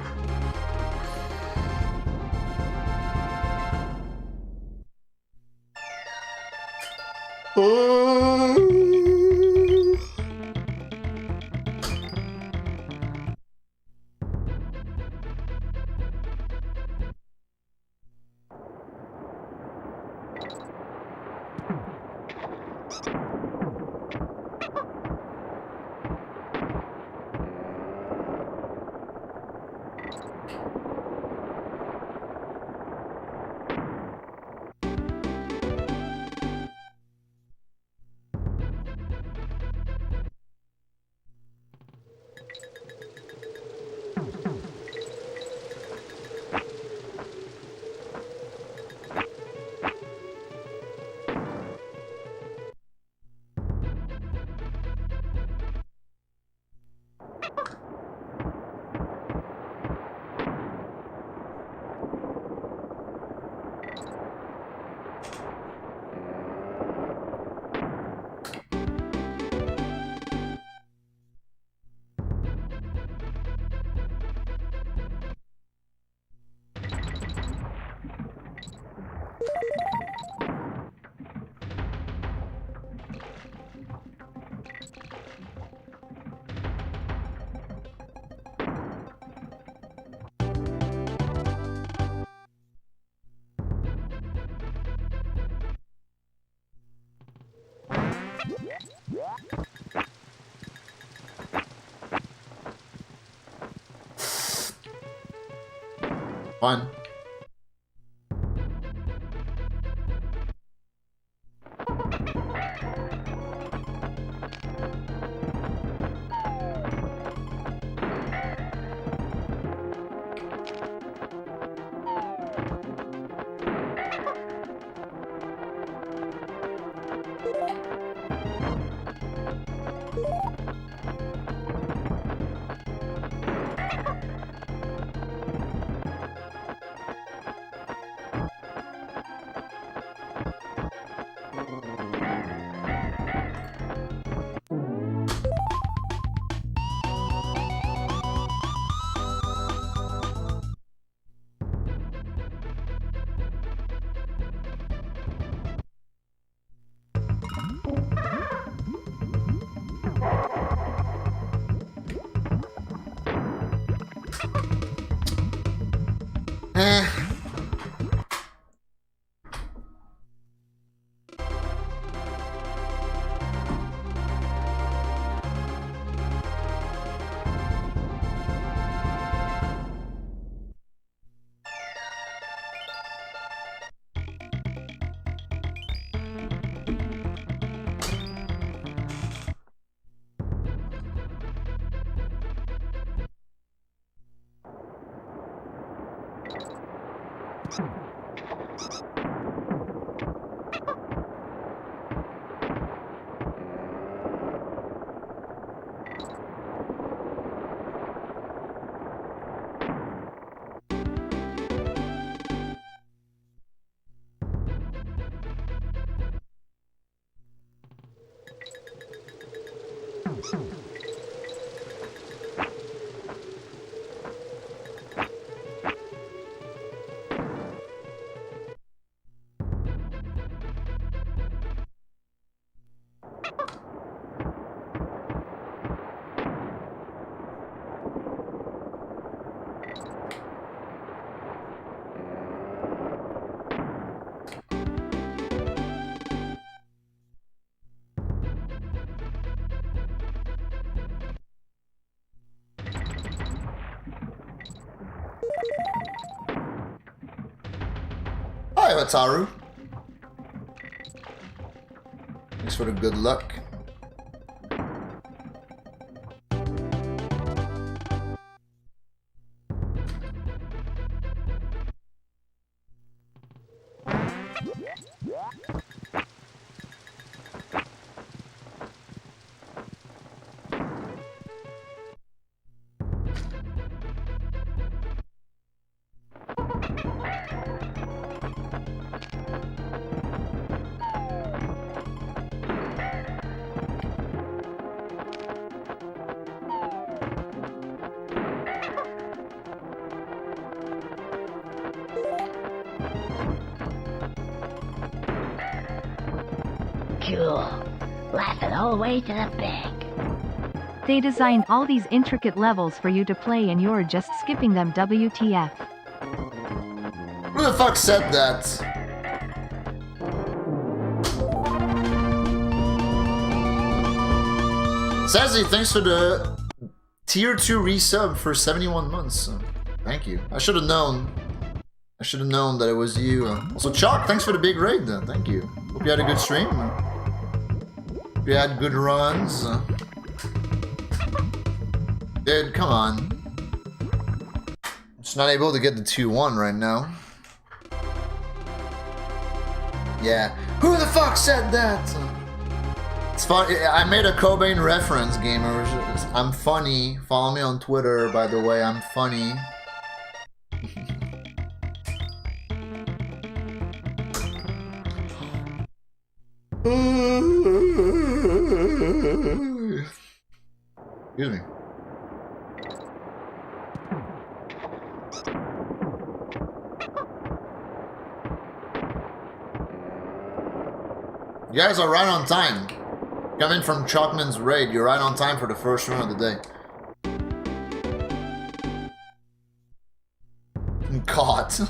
fine. Hi, Wataru. Thanks for the good luck. Cool. Laughing all the way to the bank. They designed all these intricate levels for you to play and you're just skipping them. WTF. Who the fuck said that? Sassy, thanks for the tier 2 resub for 71 months. Thank you. I should have known. I should have known that it was you. Also, Chalk, thanks for the big raid. Thank you. Hope you had a good stream. Hope you had good runs. Dude, come on. I'm just not able to get the 2-1 right now. Yeah. Who the fuck said that? It's fun. I made a Cobain reference, gamers. I'm funny. Follow me on Twitter, by the way. I'm funny. Excuse me. You guys are right on time. Coming from Chalkman's raid, you're right on time for the first run of the day. Caught.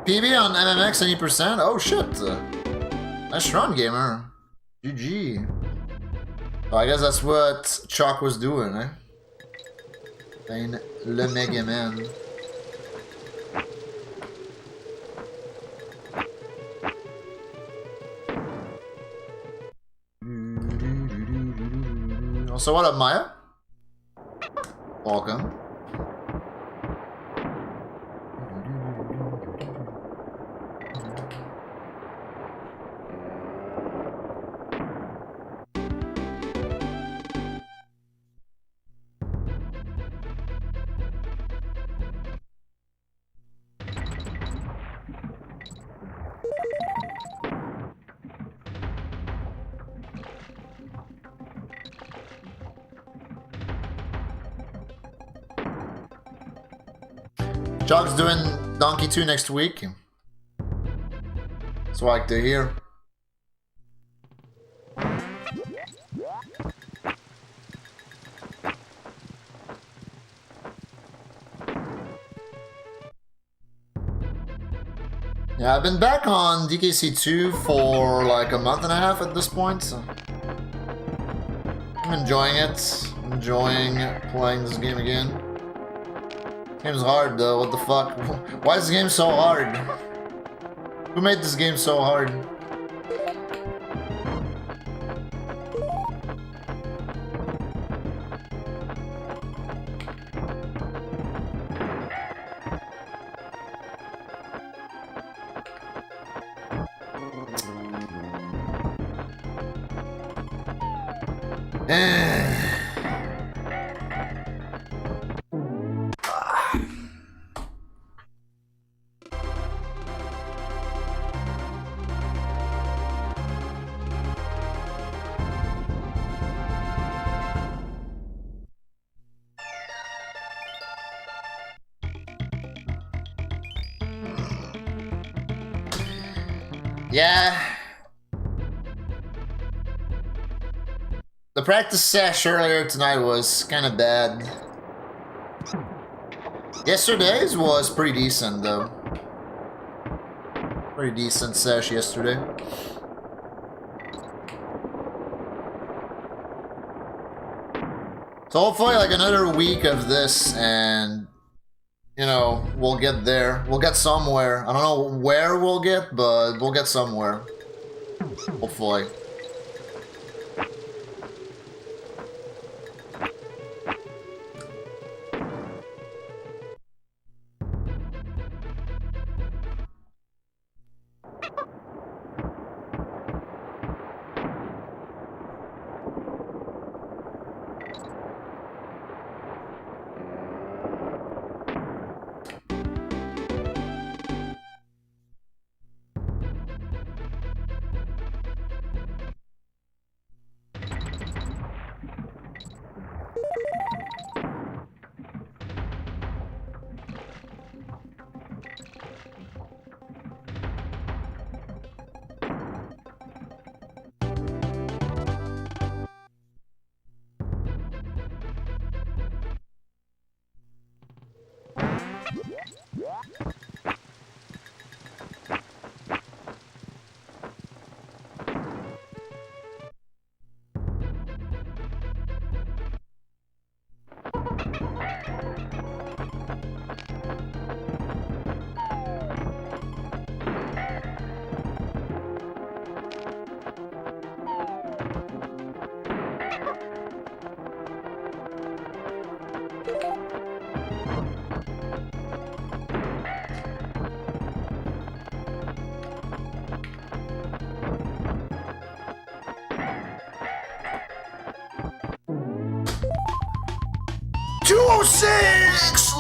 PB on MMX 80%? Oh shit! Nice run, gamer. GG. Oh, I guess that's what Chalk was doing, eh? Playing Le Mega Man. So what up, Maya? Welcome. Jog's doing Donkey 2 next week. That's what I like to hear. Yeah, I've been back on DKC2 for like a month and a half at this point. So I'm enjoying it. Enjoying playing this game again. Game's hard though, what the fuck? Why is this game so hard? Who made this game so hard? Yeah. The practice sesh earlier tonight was kind of bad. Yesterday's was pretty decent though. Pretty decent sesh yesterday. So hopefully like another week of this and you know, we'll get there. We'll get somewhere. I don't know where we'll get, but we'll get somewhere. Hopefully.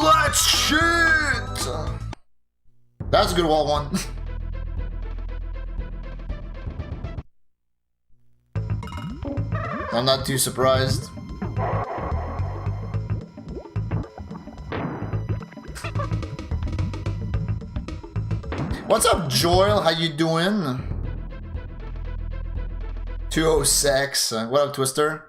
Let's shoot! That's a good wall one. I'm not too surprised. What's up, Joel? How you doing? 206. What up, Twister?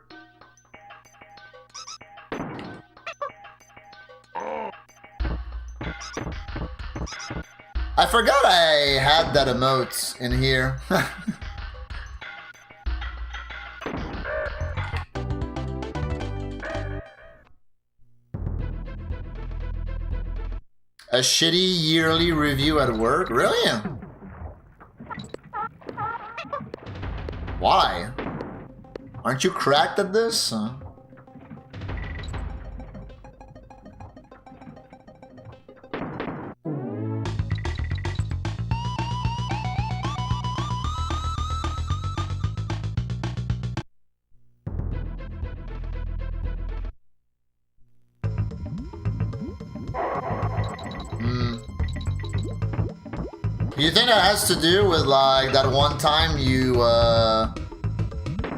I forgot I had that emote in here. A shitty yearly review at work? Really? Why? Aren't you cracked at this? You think that has to do with like that one time you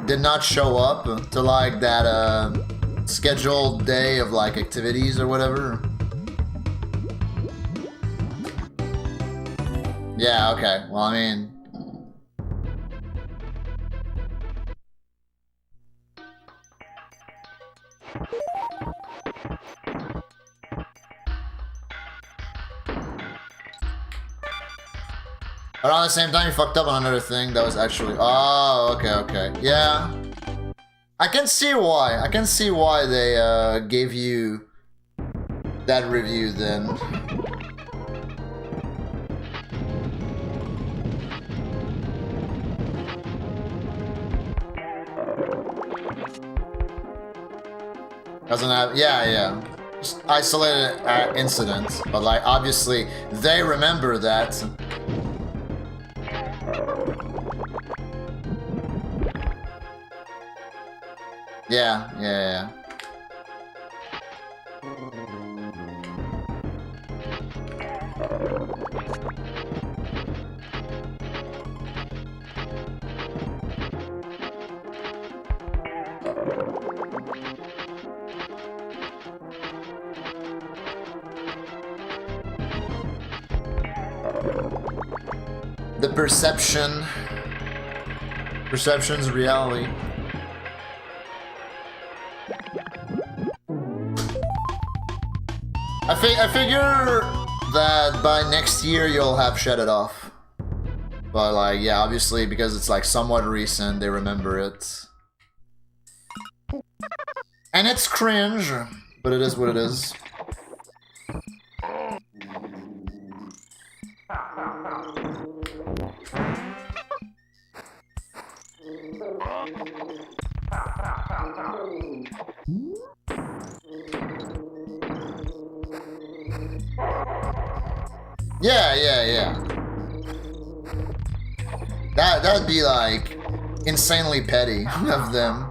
did not show up to like that scheduled day of like activities or whatever? Yeah, okay. Well, I mean, around the same time you fucked up on another thing that was actually... Oh, okay, okay. Yeah. I can see why. I can see why they gave you that review then. Doesn't have... Yeah, yeah. Just isolated incident. But like, obviously, they remember that. Yeah, yeah, yeah. The perception's reality. I figure that by next year you'll have shut it off. But like, yeah, obviously because it's like somewhat recent, they remember it. And it's cringe, but it is what it is. Yeah, yeah, yeah. That'd be like insanely petty of them.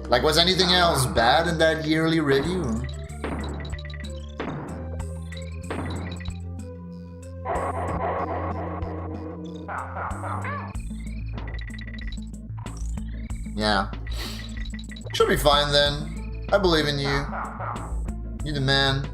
Like, was anything else bad in that yearly review? Yeah. Should be fine then. I believe in you. You're the man.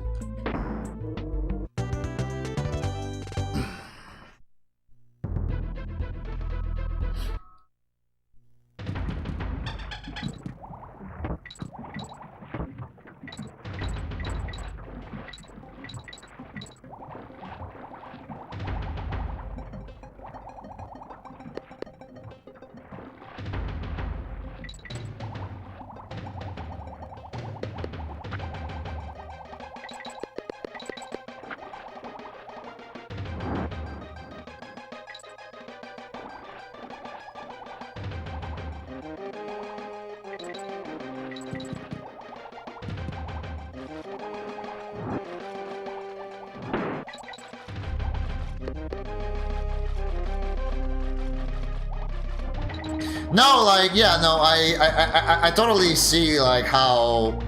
No, like, yeah, no, I totally see, like, how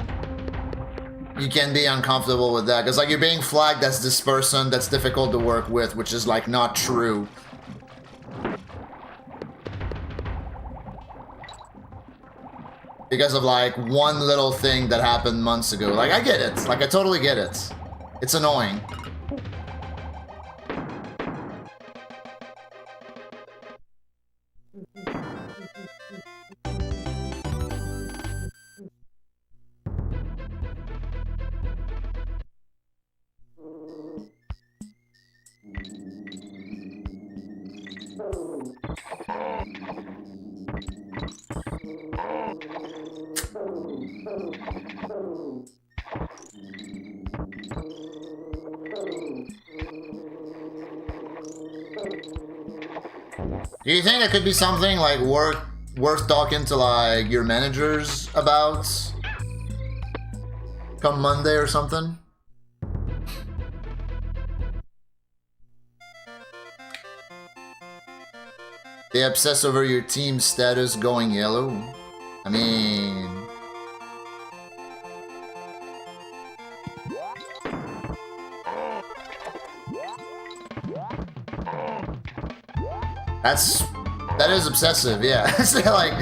you can be uncomfortable with that. Because, like, you're being flagged as this person that's difficult to work with, which is, like, not true. Because of, like, one little thing that happened months ago. Like, I get it. Like, I totally get it. It's annoying. Do you think it could be something like worth talking to like your managers about come Monday or something? They obsess over your team's status going yellow. I mean... that is obsessive, yeah. Like,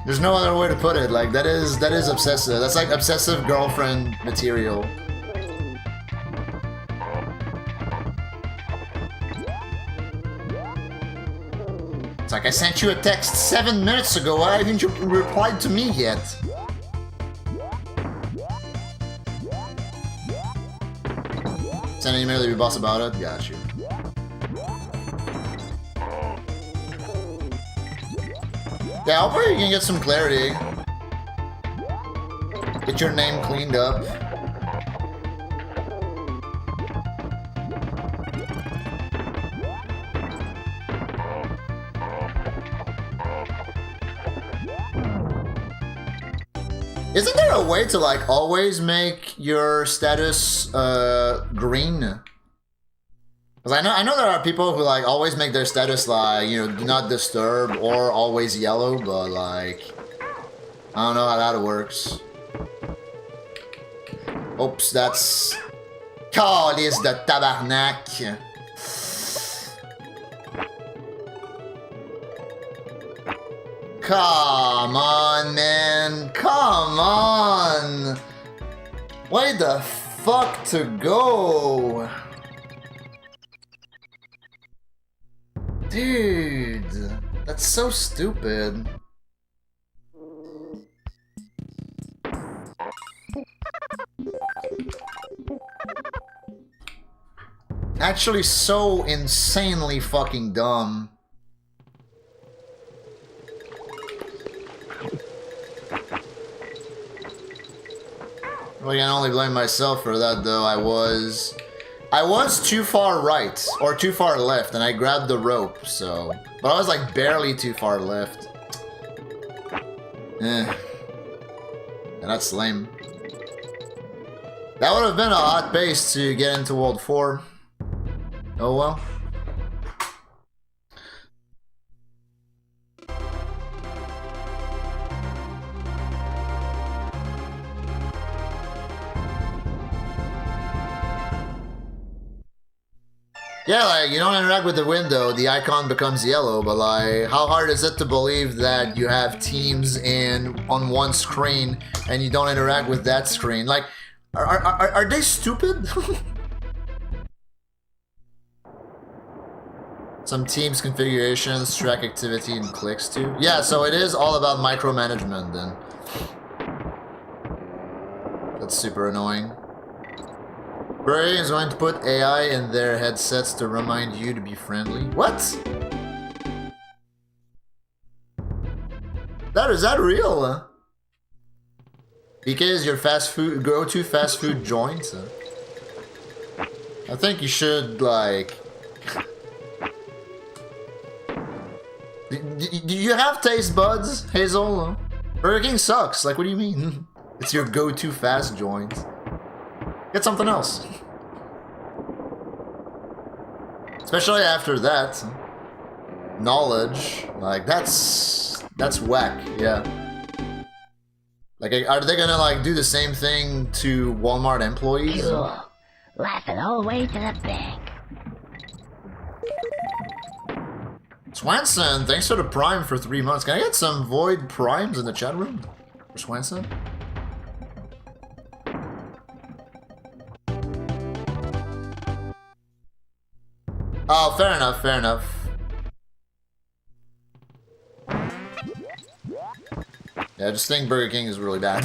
there's no other way to put it. Like, that is obsessive. That's like obsessive girlfriend material. It's like, I sent you a text 7 minutes ago. Why haven't you replied to me yet? Send an email to your boss about it? Got you. Yeah, hopefully you can get some clarity. Get your name cleaned up. Isn't there a way to like always make your status green? Because I know there are people who like always make their status like, you know, do not disturb or always yellow, but like I don't know how that works. Oops, that's Calice de tabarnak. Come on, man. Come on. Way the fuck to go. Dude, that's so stupid. Actually, so insanely fucking dumb. Well, I can only blame myself for that, though. I was too far right, or too far left, and I grabbed the rope, so... But I was, like, barely too far left. Eh. And that's lame. That would have been a hot pace to get into World 4. Oh well. Yeah, like, you don't interact with the window, the icon becomes yellow, but like, how hard is it to believe that you have teams on one screen and you don't interact with that screen? Like, are they stupid? Some teams configurations, track activity, and clicks too. Yeah, so it is all about micromanagement then. That's super annoying. Bray is going to put AI in their headsets to remind you to be friendly. What? Is that real? Because your go-to fast food joint? I think you should, like... Do you have taste buds, Hazel? Burger King sucks. Like, what do you mean? It's your go-to fast joint. Get something else. Especially after that. Knowledge. Like, that's whack, yeah. Like, are they gonna, like, do the same thing to Walmart employees? Cool. Laughing all the way to the bank. Swanson, thanks for the Prime for 3 months. Can I get some Void Primes in the chat room? For Swanson? Oh, fair enough, fair enough. Yeah, I just think Burger King is really bad.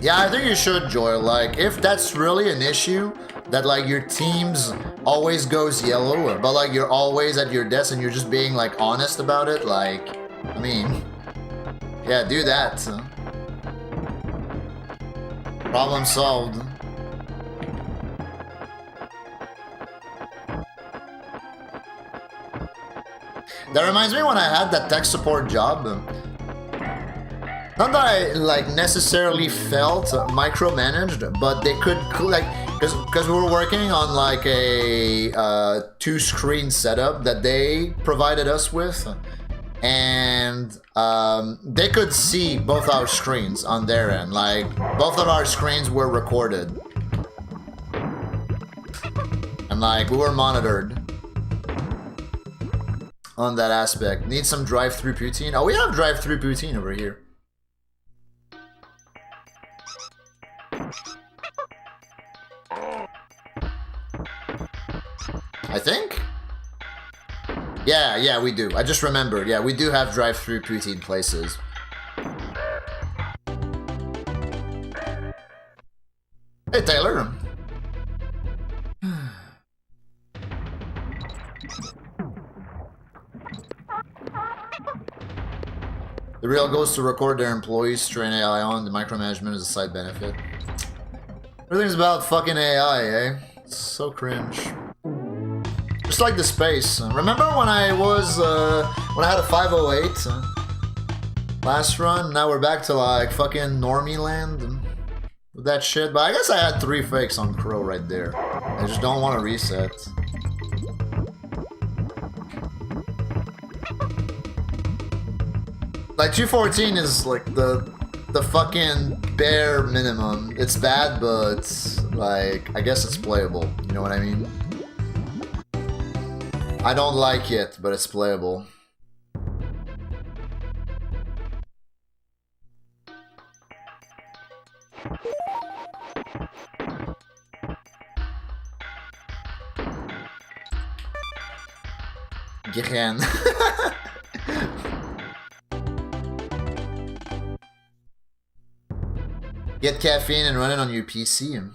Yeah, I think you should, Joy. Like, if that's really an issue, that like your teams always goes yellow, but like you're always at your desk and you're just being like honest about it, like, I mean, yeah, do that. Problem solved. That reminds me when I had that tech support job. Not that I like necessarily felt micromanaged, but they could like because we were working on like a 2-screen setup that they provided us with, and they could see both our screens on their end. Like both of our screens were recorded, and like we were monitored on that aspect. Need some drive-through poutine. Oh, we have drive-through poutine over here. I think? Yeah, we do. I just remembered. Yeah, we do have drive-through poutine places. Hey, Taylor. The real goal is to record their employees, train AI on. The micromanagement is a side benefit. Everything's about fucking AI, eh? It's so cringe. Just like the space. Remember when I was, when I had a 508 last run? Now we're back to like fucking normie land with that shit. But I guess I had 3 fakes on Crow right there. I just don't want to reset. Like 214 is like the fucking bare minimum. It's bad, but like I guess it's playable. You know what I mean? I don't like it, but it's playable. Gehen. Get caffeine and run it on your PC.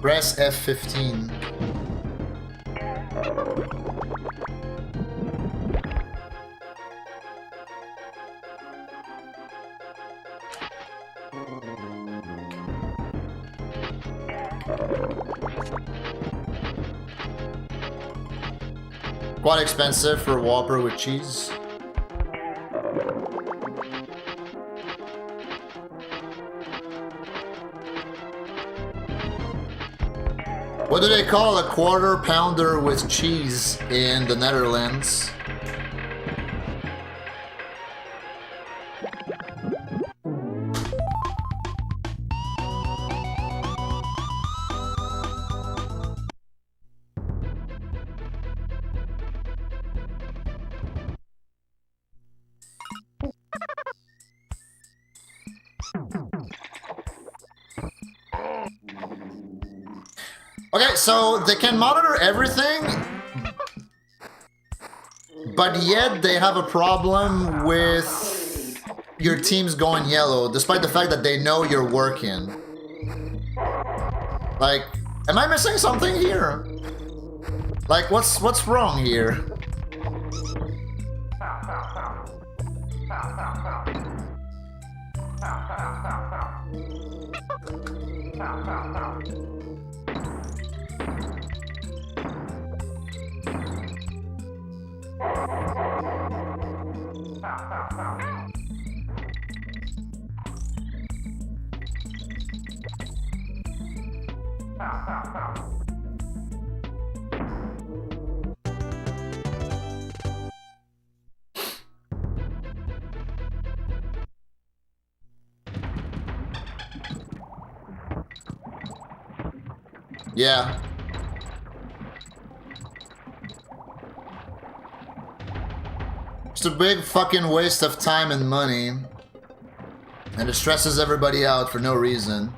Press F15. Quite expensive for a Whopper with cheese. What do they call a quarter pounder with cheese in the Netherlands? Okay, so they can monitor everything, but yet they have a problem with your teams going yellow, despite the fact that they know you're working. Like, am I missing something here? Like, what's wrong here? Yeah. It's a big fucking waste of time and money. And it stresses everybody out for no reason.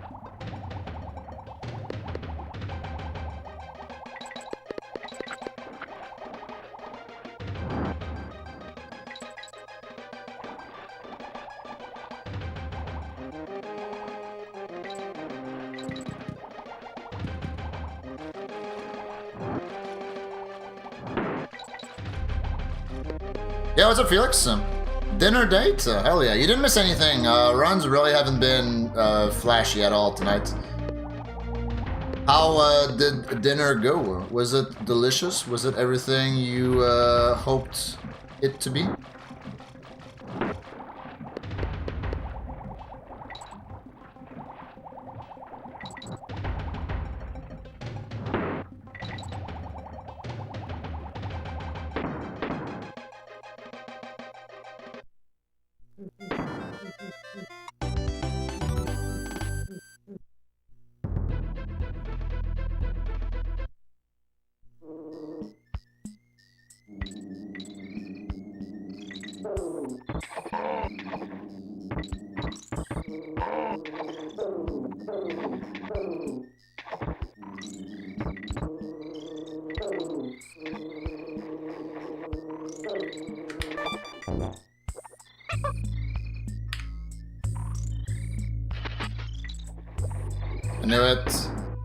Yeah, what's up, Felix? Dinner date? Hell yeah. You didn't miss anything. Runs really haven't been flashy at all tonight. How did dinner go? Was it delicious? Was it everything you hoped it to be?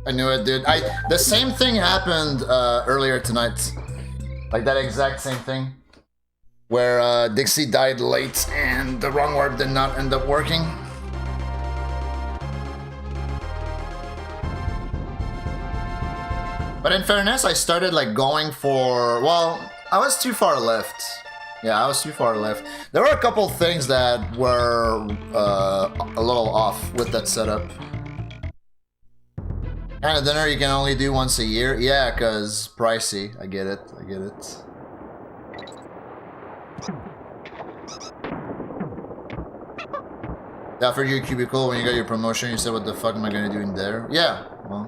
I knew it, dude. The same thing happened earlier tonight. Like that exact same thing. Where Dixie died late and the wrong warp did not end up working. But in fairness, I started like going for... Well, I was too far left. Yeah, I was too far left. There were a couple things that were a little off with that setup. Kind of dinner you can only do once a year? Yeah, because pricey. I get it. I get it. Yeah, for your cubicle, when you got your promotion, you said, what the fuck am I gonna do in there? Yeah, well.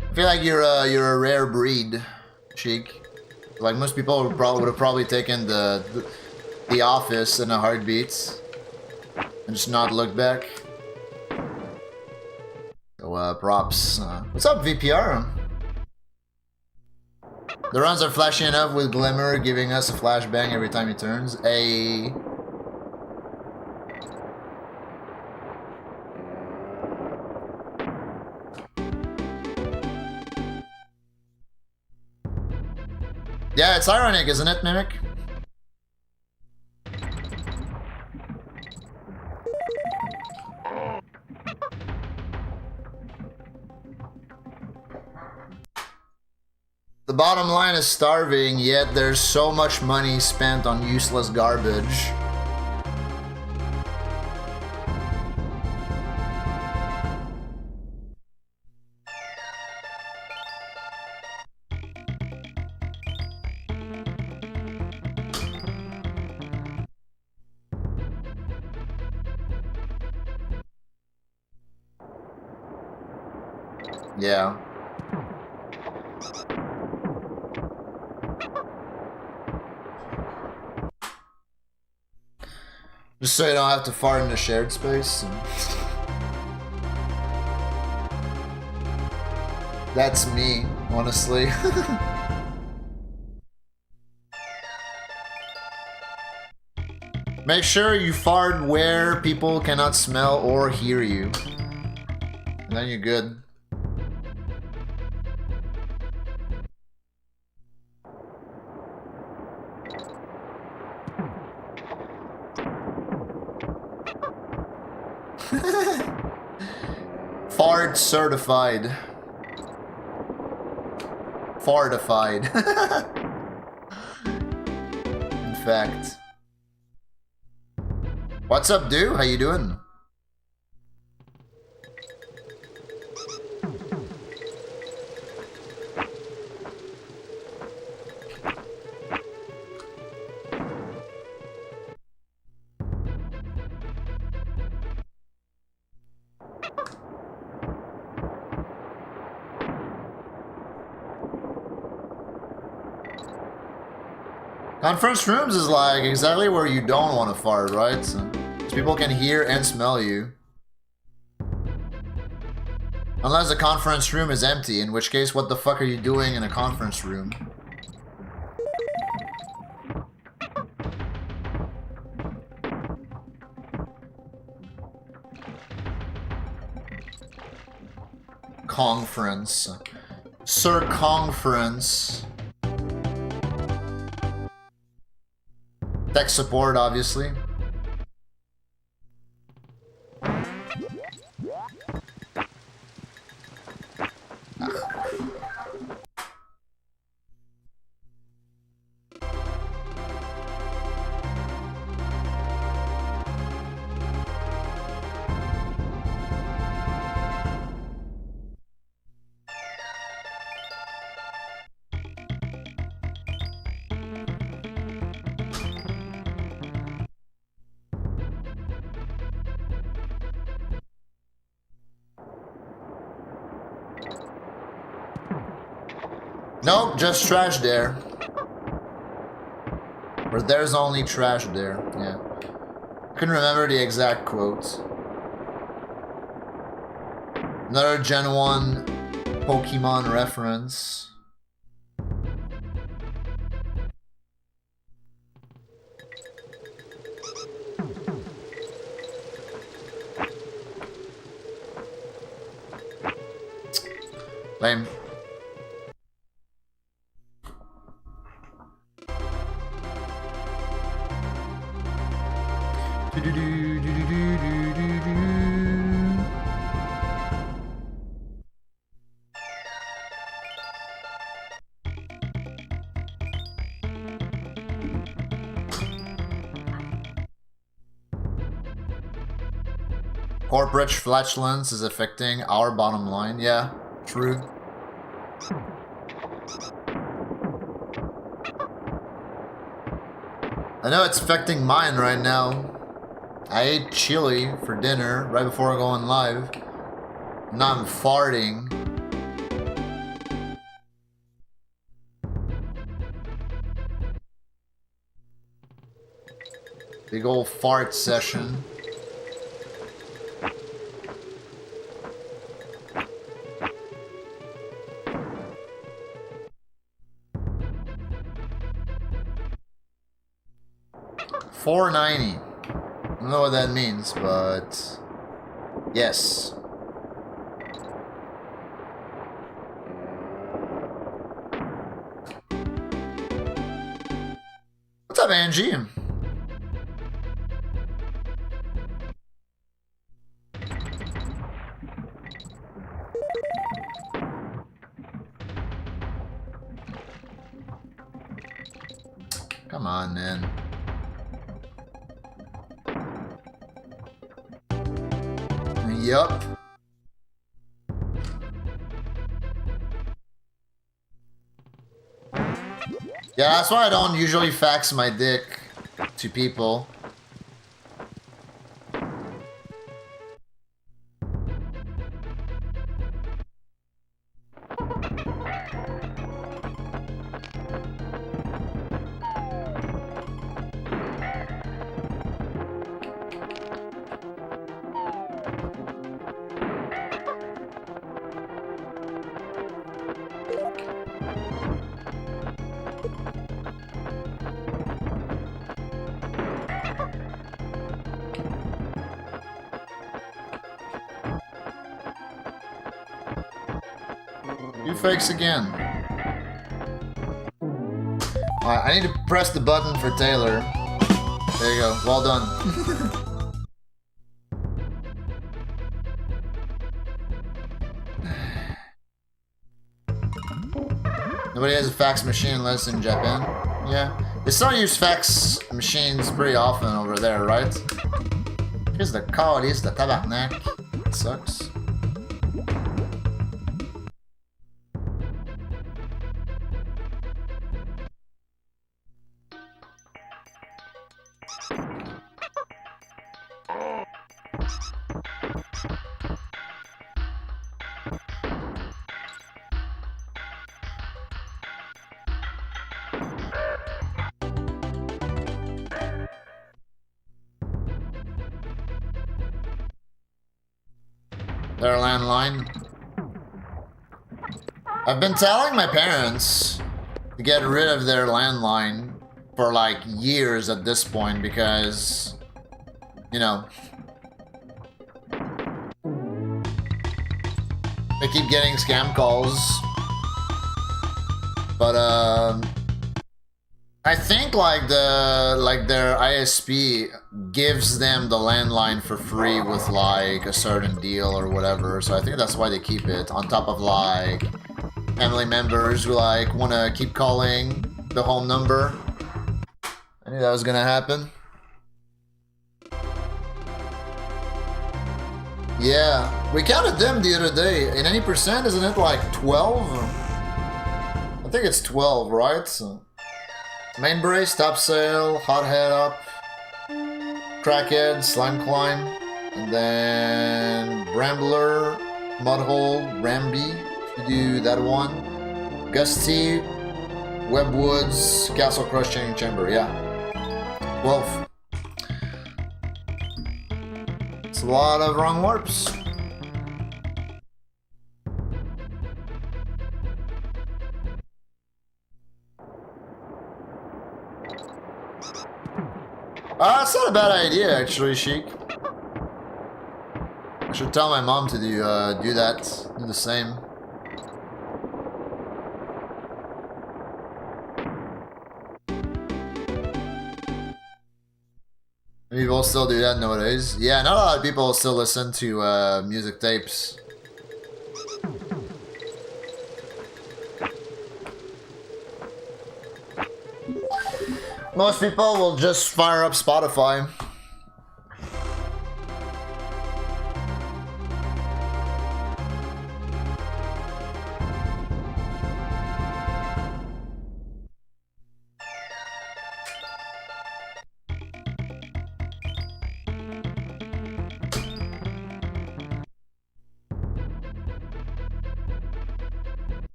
I feel like you're a rare breed, Cheek. Like most people would have probably taken the office in a heartbeat and just not look back. So props. What's up, VPR? The runs are flashy enough with Glimmer giving us a flashbang every time he turns. Yeah, it's ironic, isn't it, Mimic? The bottom line is starving, yet there's so much money spent on useless garbage. Yeah. Just so you don't have to fart in a shared space. That's me, honestly. Make sure you fart where people cannot smell or hear you. And then you're good. Fart certified. Fartified. In fact. What's up, dude? How you doing? Conference rooms is like exactly where you don't want to fart, right? So, people can hear and smell you. Unless the conference room is empty, in which case, what the fuck are you doing in a conference room? Conference. Circumference. Tech support, obviously. Nope, just trash there. Or there's only trash there, yeah. Couldn't remember the exact quote. Another Gen 1 Pokemon reference. Lame. Corporate flatulence is affecting our bottom line. Yeah, true. I know it's affecting mine right now. I ate chili for dinner right before going live. Now I'm farting. Big old fart session. $4.90. I don't know what that means, but yes. What's up, Angie? Come on, man. Yup. Yeah, that's why I don't usually fax my dick to people. You fakes again. Alright, I need to press the button for Taylor. There you go. Well done. Nobody has a fax machine unless in Japan. Yeah. They still use fax machines pretty often over there, right? Here's the calice, the tabarnak. It sucks. their landline. I've been telling my parents to get rid of their landline for like years at this point because, you know, they keep getting scam calls. But I think like their ISP gives them the landline for free with like a certain deal or whatever. So I think that's why they keep it on top of like family members who like want to keep calling the home number. I knew that was gonna happen. Yeah, we counted them the other day. In any percent, isn't it like 12? I think it's 12, right? So, main brace, top sail, hot head up, crackhead, slime climb, and then brambler, mudhole, ramby. If you do that one, gusty, webwoods, castle crush, chaining chamber. Yeah, 12. It's a lot of wrong warps. That's not a bad idea, actually, Sheik. I should tell my mom to do that, do the same. People still do that nowadays. Yeah, not a lot of people still listen to music tapes. Most people will just fire up Spotify.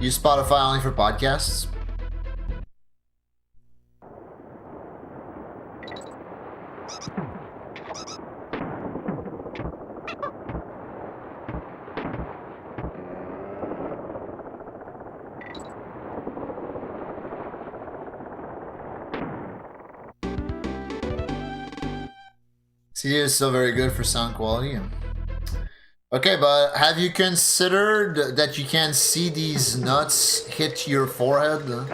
Use Spotify only for podcasts? CD is still very good for sound quality. Okay, but have you considered that you can see these nuts hit your forehead?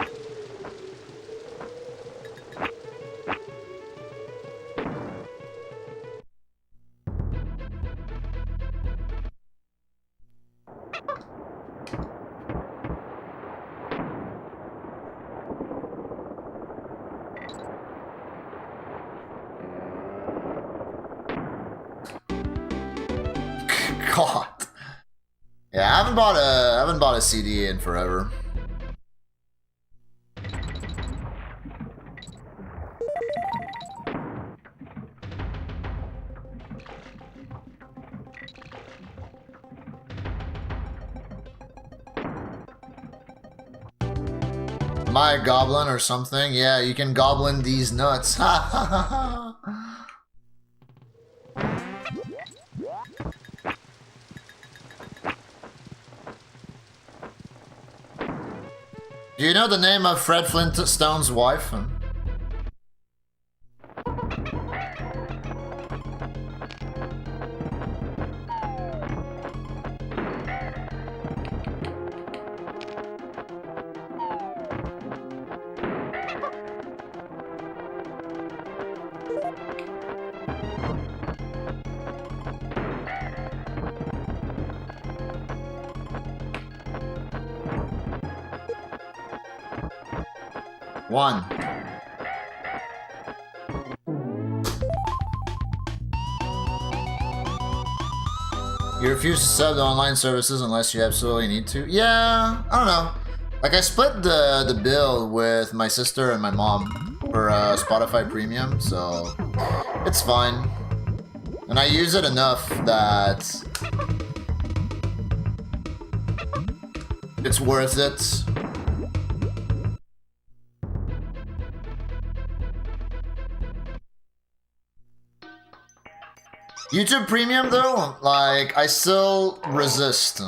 God. Yeah, I haven't bought a CD in forever. Am I a goblin or something? Yeah, you can goblin these nuts. Ha ha ha ha. Do you know the name of Fred Flintstone's wife? 1. You refuse to sub to online services unless you absolutely need to? Yeah, I don't know. Like, I split the bill with my sister and my mom for Spotify Premium, so it's fine. And I use it enough that it's worth it. YouTube Premium though, like, I still resist.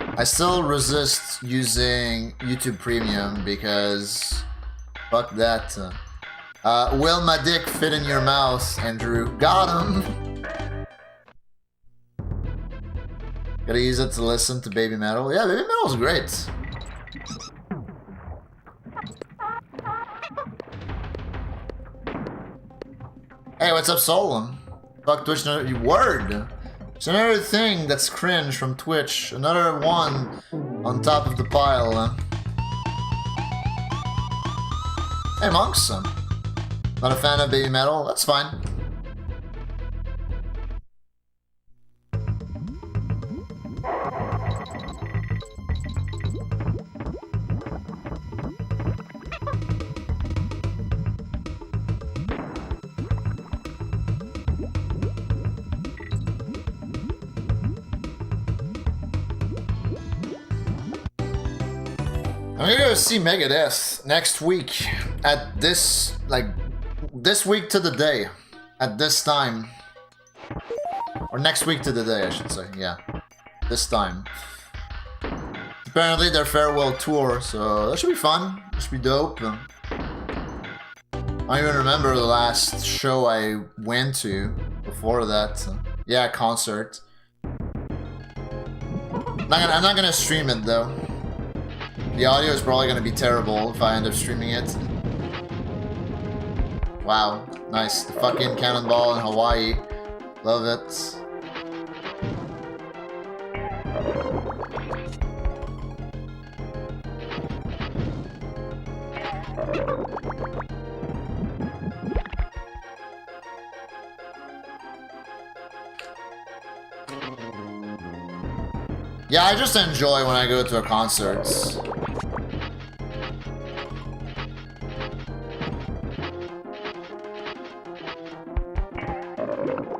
I still resist using YouTube Premium because fuck that. Will my dick fit in your mouth, Andrew? Got him! Gotta use it to listen to Baby Metal. Yeah, Baby Metal's great. Hey, what's up, Solon? Fuck Twitch, you word! It's another thing that's cringe from Twitch. Another one on top of the pile. Hey, Monks. Not a fan of Baby Metal? That's fine. I'm gonna go see Megadeth next week at this, like, this week to the day, at this time. Or next week to the day, I should say, yeah. This time. Apparently their farewell tour, so that should be fun. That should be dope. I don't even remember the last show I went to before that. Yeah, concert. I'm not gonna stream it though. The audio is probably going to be terrible if I end up streaming it. Wow, nice. The fucking cannonball in Hawaii. Love it. Yeah, I just enjoy when I go to a concert.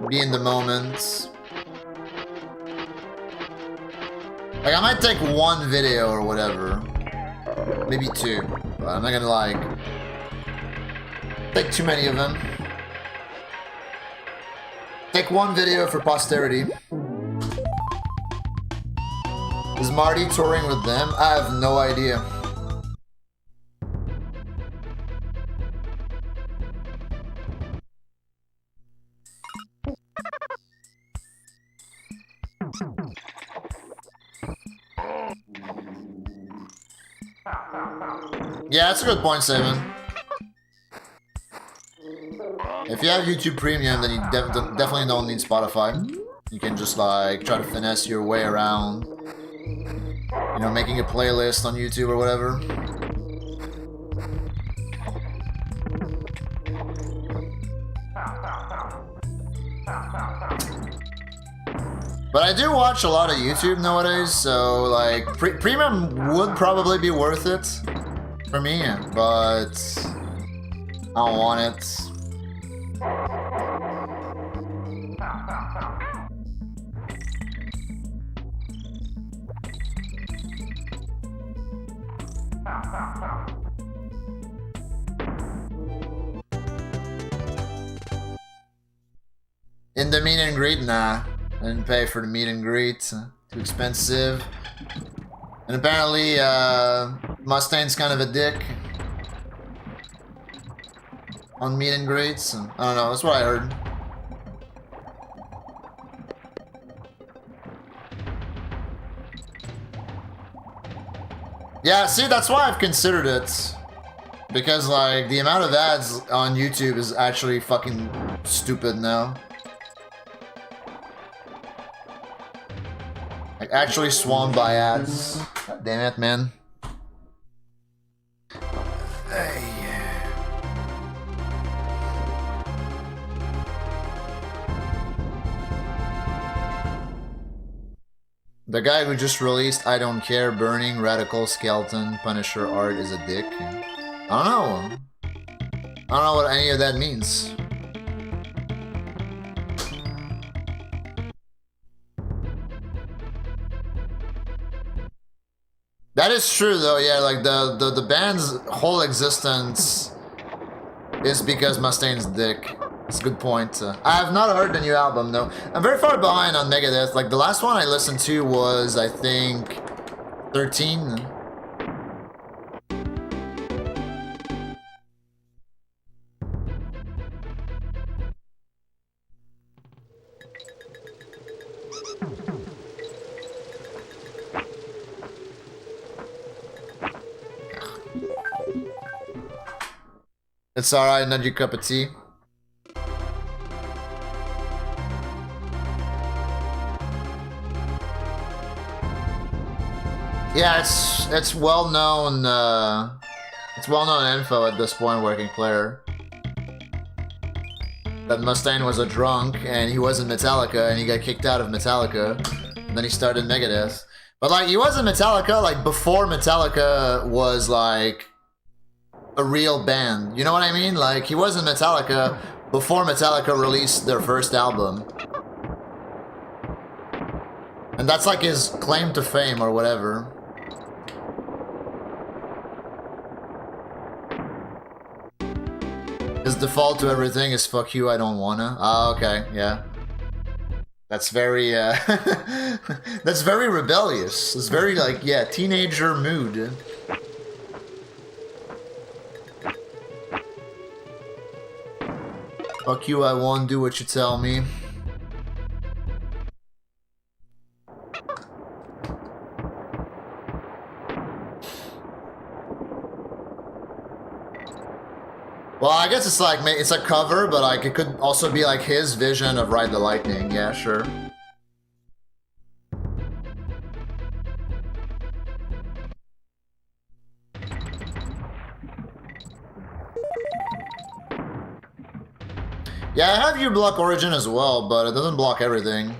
Be in the moment. Like, I might take one video or whatever. Maybe 2. But I'm not gonna, like, take too many of them. Take one video for posterity. Is Marty touring with them? I have no idea. Yeah, that's a good point, Simon. If you have YouTube Premium, then you definitely don't need Spotify. You can just, like, try to finesse your way around. You know, making a playlist on YouTube or whatever. But I do watch a lot of YouTube nowadays, so, like, Premium would probably be worth it for me, but I don't want it. In the meet and greet, nah. I didn't pay for the meet and greet. Too expensive. And apparently, Mustang's kind of a dick on meet and greets. I don't know, that's what I heard. Yeah, see, that's why I've considered it. Because, like, the amount of ads on YouTube is actually fucking stupid now. Like, actually swamped by ads. God damn it, man. Hey. The guy who just released I Don't Care, Burning, Radical, Skeleton, Punisher Art is a dick. I don't know. I don't know what any of that means. That is true though, yeah, like the band's whole existence is because Mustaine's dick. It's a good point. I have not heard the new album though. I'm very far behind on Megadeth. Like the last one I listened to was, I think, 13. It's alright, not your cup of tea. Yeah, it's well known. It's well known info at this point, working player, that Mustaine was a drunk and he was in Metallica and he got kicked out of Metallica. And then he started Megadeth. But like, he was in Metallica like before Metallica was like a real band. You know what I mean? Like, he was in Metallica before Metallica released their first album. And that's like his claim to fame or whatever. His default to everything is fuck you, I don't wanna. Ah, okay, yeah. That's very, that's very rebellious. It's very, like, yeah, teenager mood. Fuck you, I won't do what you tell me. Well, I guess it's like, it's a cover, but like it could also be like his vision of Ride the Lightning. Yeah, sure. Yeah, I have you block Origin as well, but it doesn't block everything.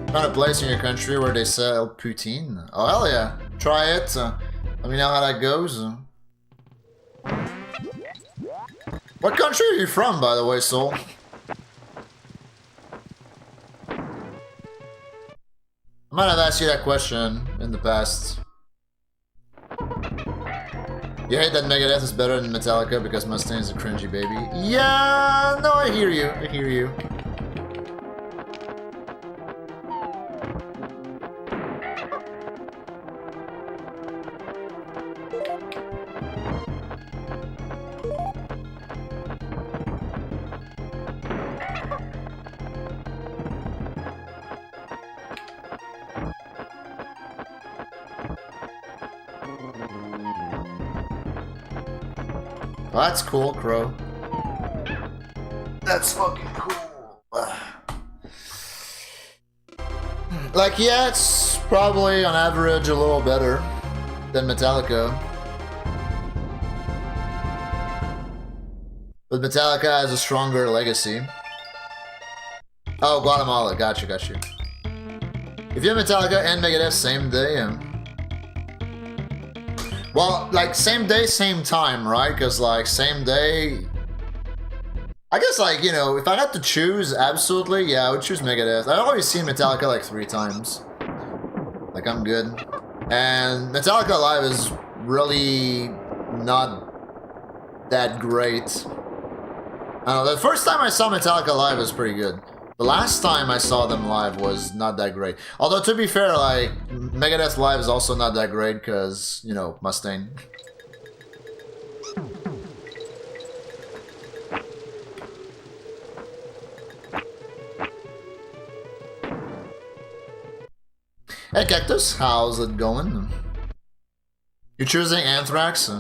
Find a place in your country where they sell poutine. Oh, hell yeah. Try it. Let me know how that goes. What country are you from, by the way, Soul? I might have asked you that question in the past. You hate that Megadeth is better than Metallica because Mustaine's a cringy baby. Yeah, no, I hear you. I hear you. Well, that's cool, Crow. That's fucking cool. Like, yeah, it's probably on average a little better than Metallica. But Metallica has a stronger legacy. Oh, Guatemala. Gotcha, gotcha. If you have Metallica and Megadeth same day, well, like, same day, same time, right? Because, like, same day... I guess, like, you know, if I had to choose, absolutely, yeah, I would choose Megadeth. I've already seen Metallica, like, 3 times. Like, I'm good. And Metallica Live is really not that great. I don't know, the first time I saw Metallica Live was pretty good. The last time I saw them live was not that great. Although, to be fair, like, Megadeth Live is also not that great because, you know, Mustaine. Hey, Cactus, how's it going? You're choosing Anthrax?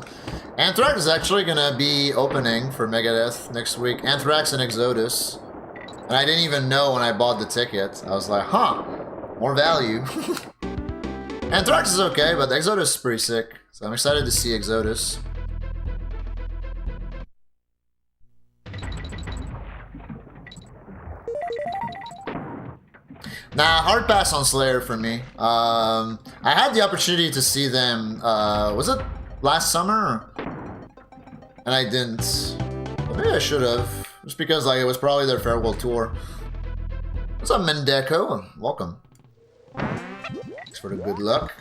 Anthrax is actually gonna be opening for Megadeth next week. Anthrax and Exodus. And I didn't even know when I bought the ticket. I was like, huh, more value. Anthrax is okay, but Exodus is pretty sick. So I'm excited to see Exodus. Nah, hard pass on Slayer for me. I had the opportunity to see them, was it last summer? And I didn't. But maybe I should have. Just because like it was probably their farewell tour. What's up, Mendeco? Welcome. Thanks for the good luck.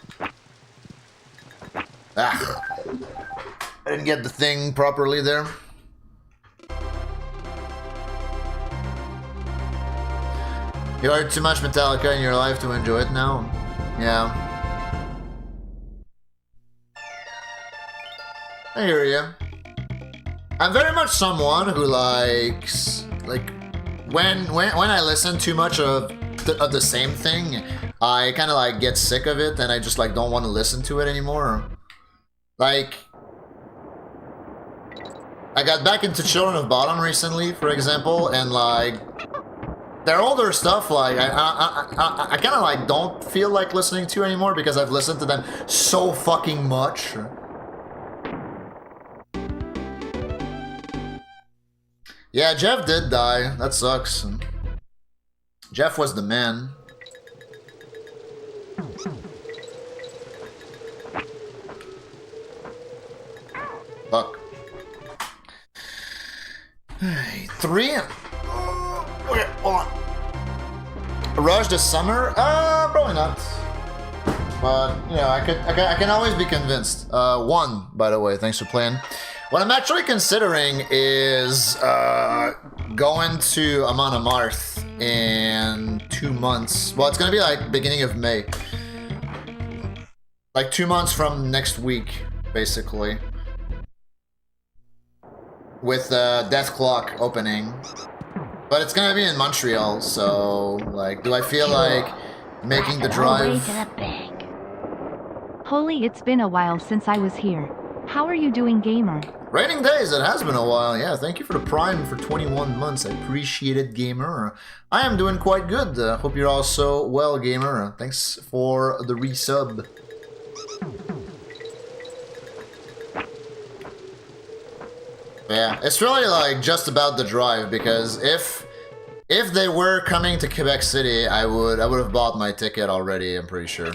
Ah. I didn't get the thing properly there. You heard too much Metallica in your life to enjoy it now? Yeah. I hear you. I'm very much someone who likes, like, when I listen too much of the same thing, I kind of like get sick of it and I just like don't want to listen to it anymore. Like, I got back into Children of Bottom recently, for example, and like their older stuff, like I kind of like don't feel like listening to anymore because I've listened to them so fucking much. Yeah, Jeff did die. That sucks. Jeff was the man. Fuck. 3. Okay, hold on. Rush this summer? Probably not. But you know, I can always be convinced. 1, by the way. Thanks for playing. What I'm actually considering is going to Amon Amarth in 2 months. Well, it's gonna be like beginning of May. Like 2 months from next week, basically. With Death Clock opening. But it's gonna be in Montreal, so like, do I feel like making the drive? To the bank. Holy, it's been a while since I was here. How are you doing, gamer? Raining days, it has been a while. Yeah, thank you for the Prime for 21 months. I appreciate it, gamer. I am doing quite good. Hope you're also well, gamer. Thanks for the resub. Yeah, it's really like just about the drive because if they were coming to Quebec City, I would have bought my ticket already. I'm pretty sure.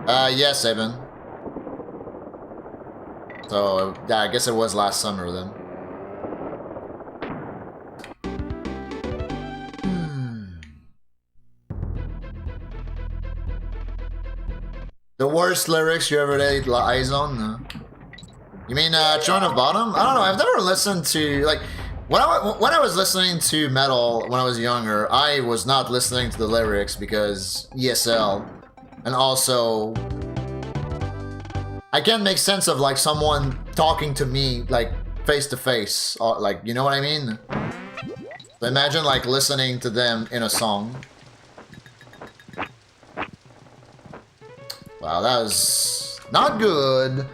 Yes, Evan. So, yeah, I guess it was last summer then. The worst lyrics you ever laid eyes on? No. You mean Children of Bottom? I don't know, I've never listened to, like, when I was listening to metal when I was younger, I was not listening to the lyrics because ESL. And also, I can't make sense of like someone talking to me like face to face, like, you know what I mean? So imagine like listening to them in a song. Wow, that was not good.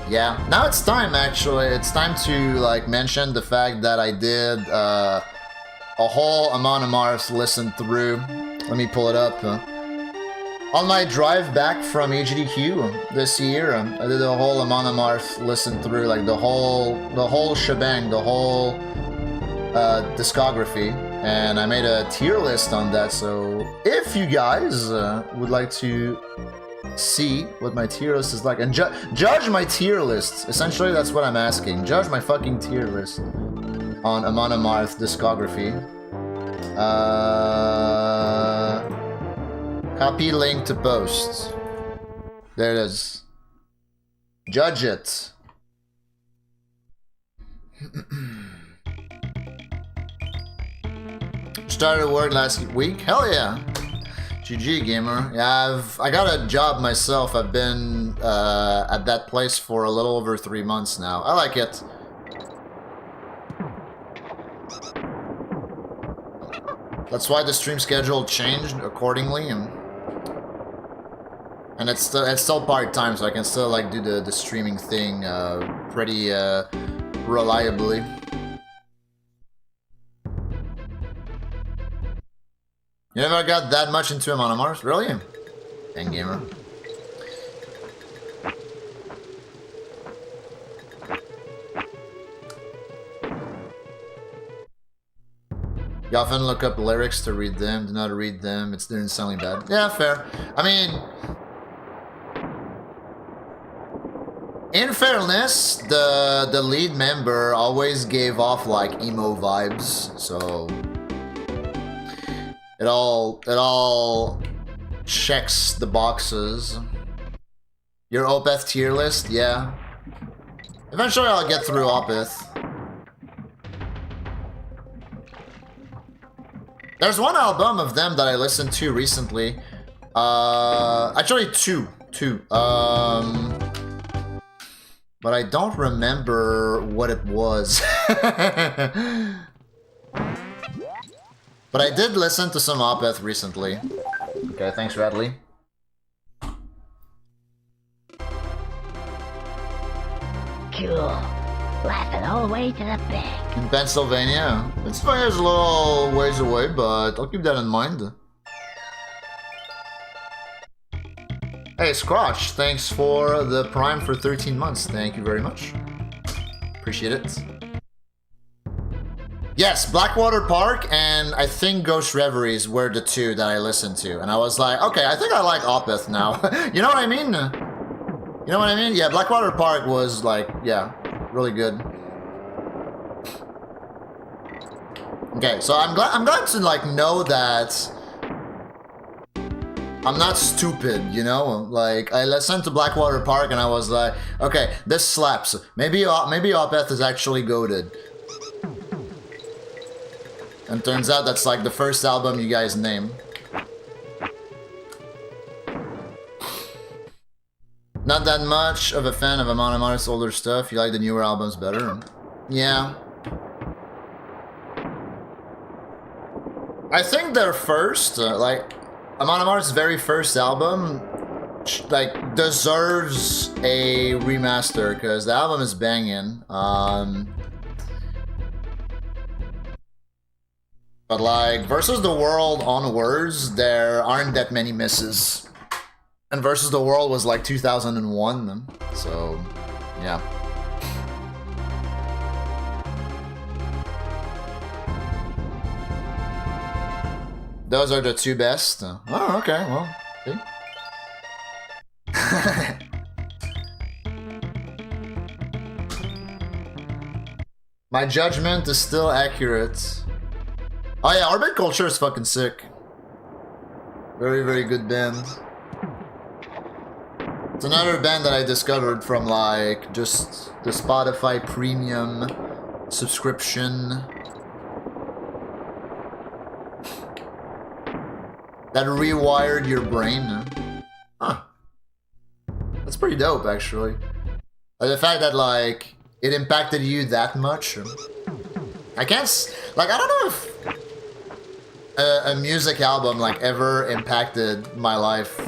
Yeah, now it's time actually. It's time to like mention the fact that I did a whole Amon Amarth listen through. Let me pull it up. On my drive back from HDQ this year, I did a whole Amon Amarth listen through, like the whole shebang, the whole discography, and I made a tier list on that. So if you guys would like to see what my tier list is like and judge my tier list, essentially that's what I'm asking. Judge my fucking tier list on Amon Amarth discography. Copy link to post. There it is. Judge it. Started work last week? Hell yeah. GG, gamer. Yeah, I got a job myself. I've been at that place for a little over 3 months now. I like it. That's why the stream schedule changed accordingly, and it's still part-time, so I can still like do the streaming thing pretty reliably. You never got that much into Amon Amarth? Really? Dang, gamer. often look up lyrics to read them. Do not read them. It's insanely bad. Yeah, fair. I mean, in fairness, the lead member always gave off like emo vibes, so it all checks the boxes. Your Opeth tier list, yeah. Eventually, I'll get through Opeth. There's one album of them that I listened to recently. Actually two. But I don't remember what it was. But I did listen to some Opeth recently. Okay, thanks, Radley. Cool. Laughing all the way to the bank. In Pennsylvania. Pennsylvania's a little ways away, but I'll keep that in mind. Hey, Scrotch, thanks for the Prime for 13 months. Thank you very much. Appreciate it. Yes, Blackwater Park and I think Ghost Reveries were the two that I listened to. And I was like, okay, I think I like Opeth now. You know what I mean? You know what I mean? Yeah, Blackwater Park was like, yeah, really good. Okay, so I'm glad to like know that I'm not stupid, you know? Like, I listened to Blackwater Park and I was like, okay, this slaps. Maybe Opeth is actually goated. And turns out that's like the first album you guys name. Not that much of a fan of Amon Amarth's older stuff. You like the newer albums better? Yeah. I think their first, like, Amon Amarth's very first album, like, deserves a remaster, because the album is banging. But, like, Versus the World onwards, there aren't that many misses. And Versus the World was, like, 2001, so, yeah. Those are the two best. Oh, okay, well, see? My judgment is still accurate. Oh yeah, Orbit Culture is fucking sick. Very, very good band. It's another band that I discovered from like just the Spotify premium subscription. That rewired your brain. Huh. That's pretty dope, actually. The fact that, like, it impacted you that much. I can't... Like, I don't know if a music album, like, ever impacted my life,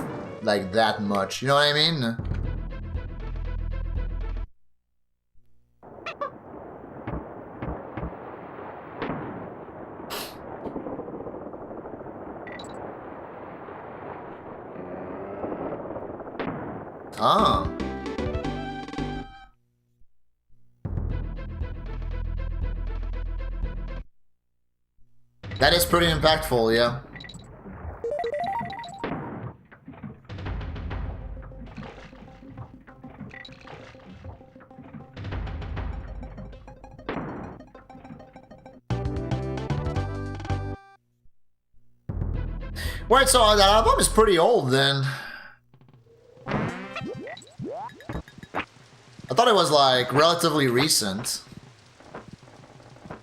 like, that much. You know what I mean? Ah. That is pretty impactful, yeah. Wait, so that album is pretty old then. I thought it was like relatively recent.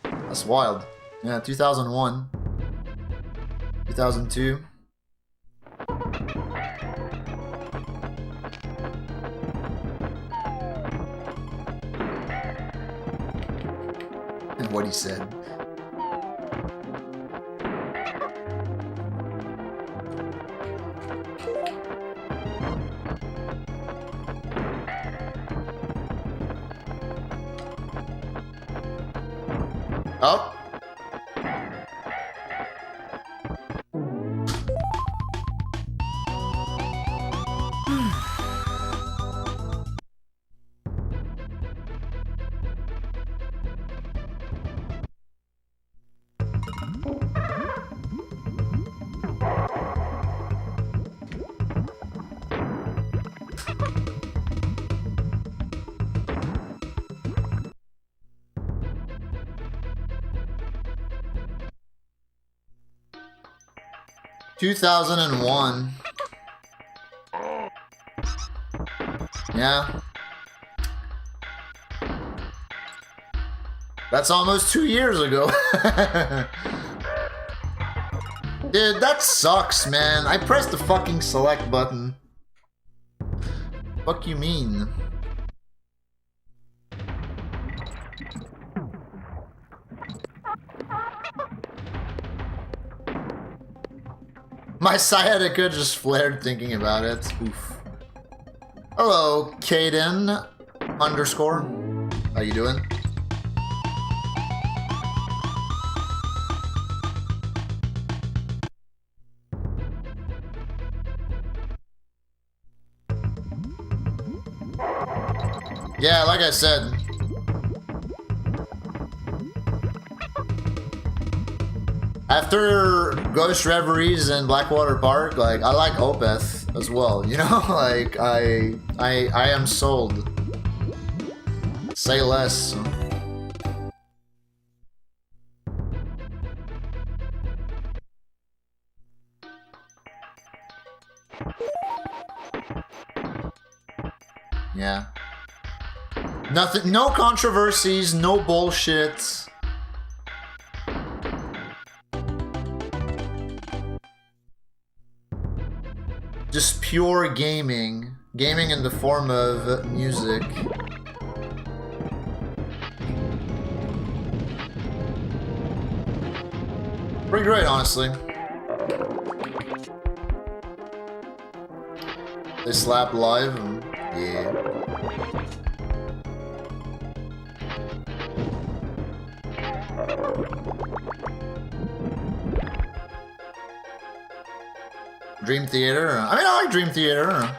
That's wild. Yeah, 2001. 2002. And what he said. Oh. 2001. Yeah. That's almost 2 years ago. Dude, that sucks, man. I pressed the fucking select button. Fuck you mean? My sciatica just flared thinking about it. Oof. Hello, Kaden underscore. How you doing? Yeah, like I said. After Ghost Reveries and Blackwater Park, like, I like Opeth as well, you know? Like, I am sold. Say less. Yeah. Nothing, no controversies, no bullshit. Just pure gaming. Gaming in the form of music. Pretty great, honestly. They slap live and yeah. Dream Theater? I mean, I like Dream Theater.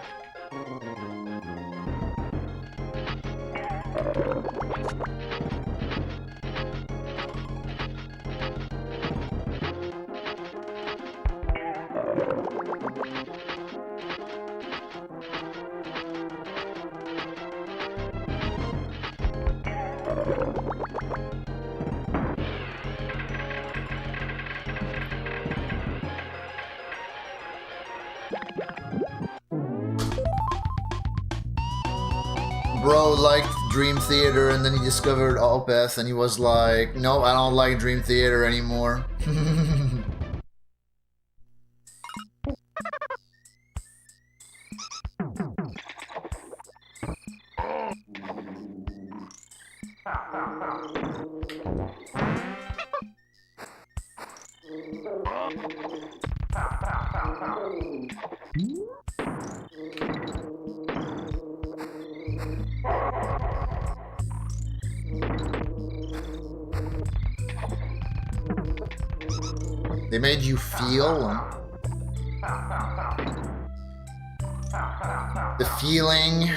Bro liked Dream Theater and then he discovered Opeth and he was like, no, I don't like Dream Theater anymore. They made you feel the feeling.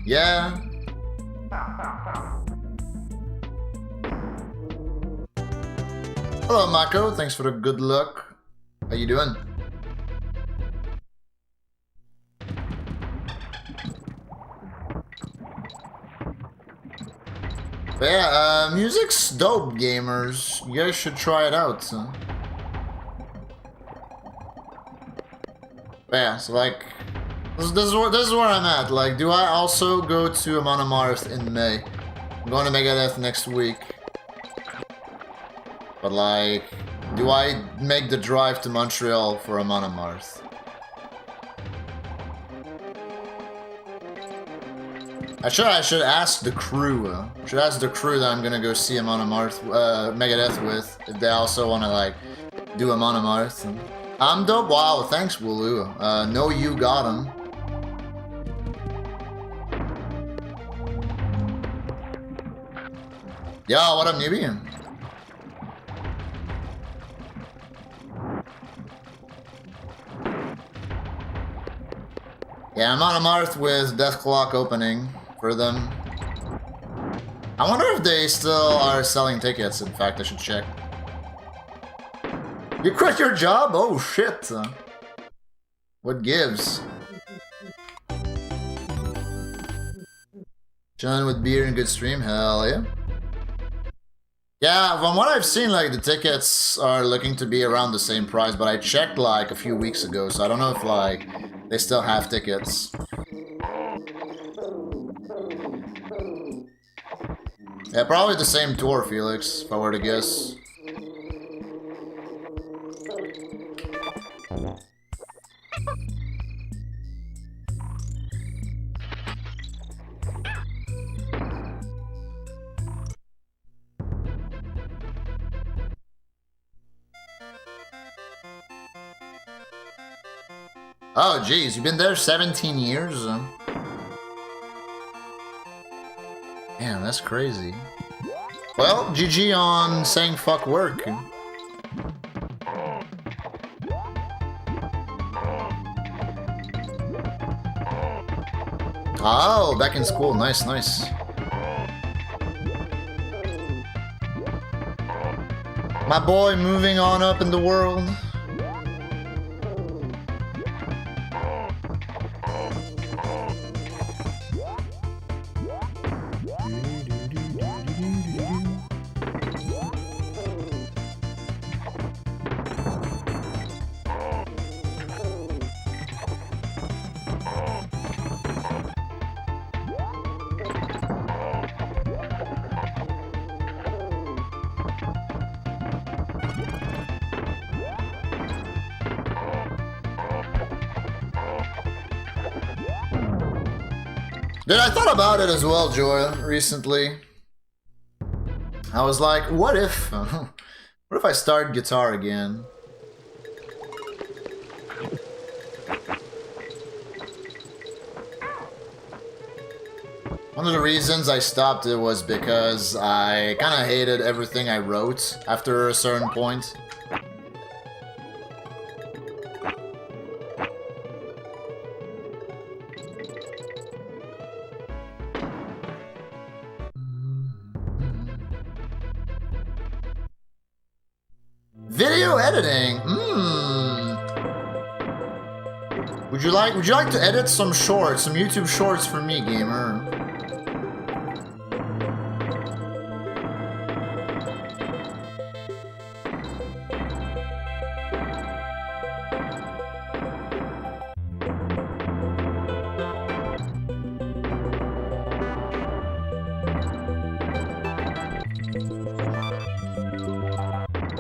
Yeah. Hello, Mako. Thanks for the good luck. How you doing? But yeah, music's dope, gamers. You guys should try it out. So. But yeah, so like, this is where I'm at. Like, do I also go to Amon Amarth in May? I'm going to Megadeth next week. But like, do I make the drive to Montreal for Amon Amarth? I should ask the crew. Should ask the crew that I'm gonna go see Amon Amarth, Megadeth with, if they also wanna like do Amon Amarth. I'm dope. Wow, thanks, Wooloo. No, you got him. Yo, what up, newbie? Yeah, I'm on a Amarth with Death Clock opening for them. I wonder if they still are selling tickets. In fact, I should check. You quit your job? Oh shit. What gives? Chilling with beer and good stream? Hell yeah. Yeah, from what I've seen, like, the tickets are looking to be around the same price, but I checked, like, a few weeks ago, so I don't know if, like, they still have tickets. Yeah, probably the same tour, Felix, if I were to guess. Oh, geez, you've been there 17 years? Damn, that's crazy. Well, GG on saying fuck work. Oh, back in school. Nice, nice. My boy moving on up in the world. Dude, I thought about it as well, Joy, recently. I was like, what if I start guitar again? One of the reasons I stopped it was because I kind of hated everything I wrote after a certain point. Video editing. Would you like to edit some shorts, some YouTube shorts for me, gamer?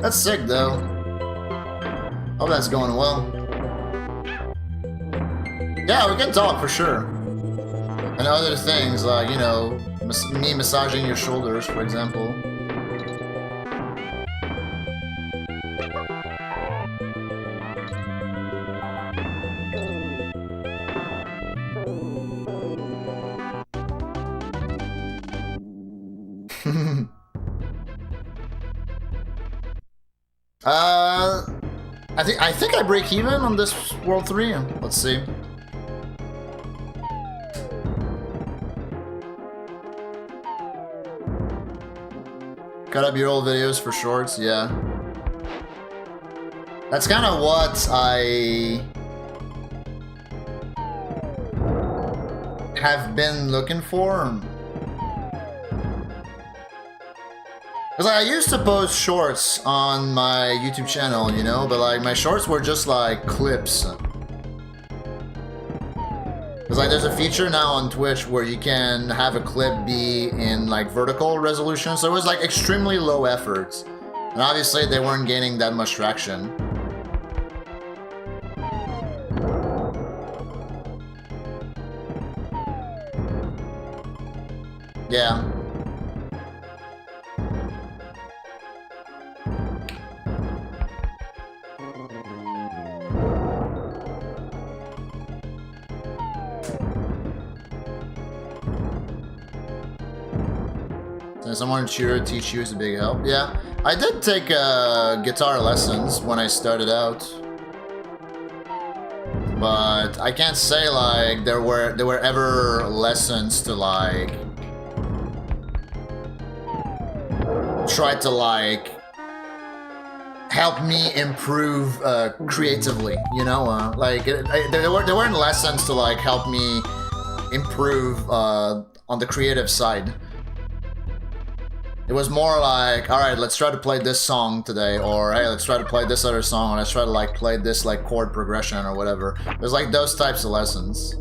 That's sick, though. Hope that's going well. Yeah, we can talk for sure. And other things, like, you know, me massaging your shoulders, for example. I think I break even on this World 3. Let's see. Cut up your old videos for shorts, yeah. That's kind of what I have been looking for. Because I used to post shorts on my YouTube channel, you know, but like my shorts were just like clips. Because like there's a feature now on Twitch where you can have a clip be in like vertical resolution, so it was like extremely low effort. And obviously they weren't gaining that much traction. Yeah. Someone to teach you is a big help. Yeah, I did take guitar lessons when I started out, but I can't say like there were ever lessons to like try to like helped me improve creatively, you know? Like, there weren't lessons to, like, help me improve on the creative side. It was more like, alright, let's try to play this song today, or hey, let's try to play this other song, or let's try to, like, play this, like, chord progression or whatever. It was like those types of lessons.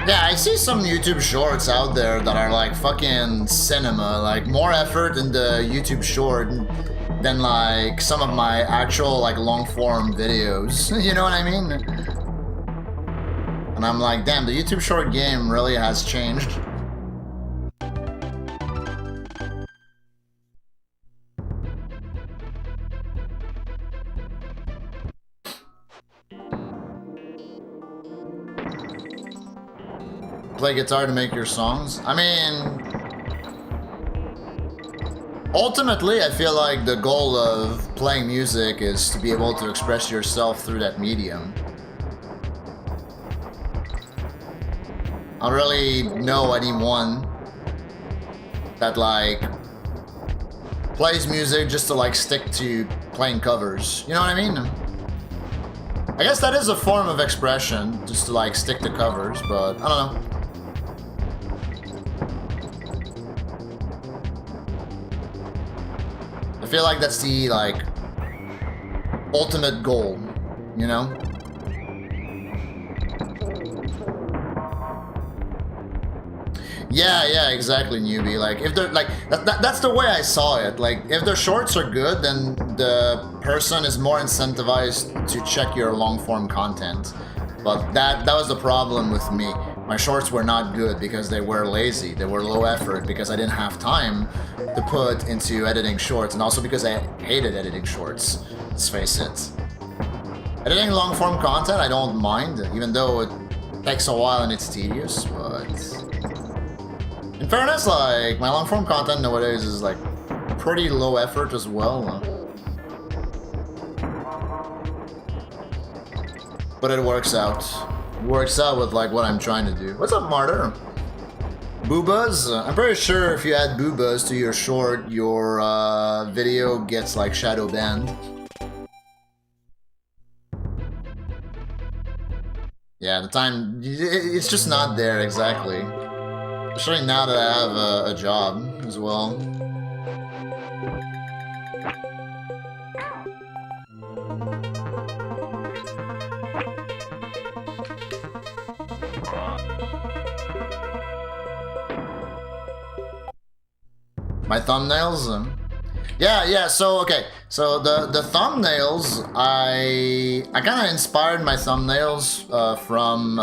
Yeah, I see some YouTube shorts out there that are like fucking cinema, like more effort in the YouTube short than like some of my actual like long form videos. You know what I mean? And I'm like, damn, the YouTube short game really has changed. Play guitar to make your songs? I mean, ultimately, I feel like the goal of playing music is to be able to express yourself through that medium. I don't really know anyone that, like, plays music just to, like, stick to playing covers. You know what I mean? I guess that is a form of expression, just to, like, stick to covers, but I don't know. I feel like that's the, like, ultimate goal, you know? Yeah, exactly, newbie. Like, if they're, like, that's the way I saw it. Like, if the shorts are good, then the person is more incentivized to check your long-form content. But that was the problem with me. My shorts were not good because they were lazy. They were low effort because I didn't have time to put into editing shorts, and also because I hated editing shorts, let's face it. Editing long-form content, I don't mind, even though it takes a while and it's tedious, but... in fairness, like, my long-form content nowadays is, like, pretty low effort as well. But it works out. It works out with, like, what I'm trying to do. What's up, Martyr? Boobas? I'm pretty sure if you add boobas to your short, your video gets, like, shadow banned. Yeah, the time... it's just not there, exactly. Especially now that I have a job as well. My thumbnails? Yeah, so, okay. So, the thumbnails, I kind of inspired my thumbnails from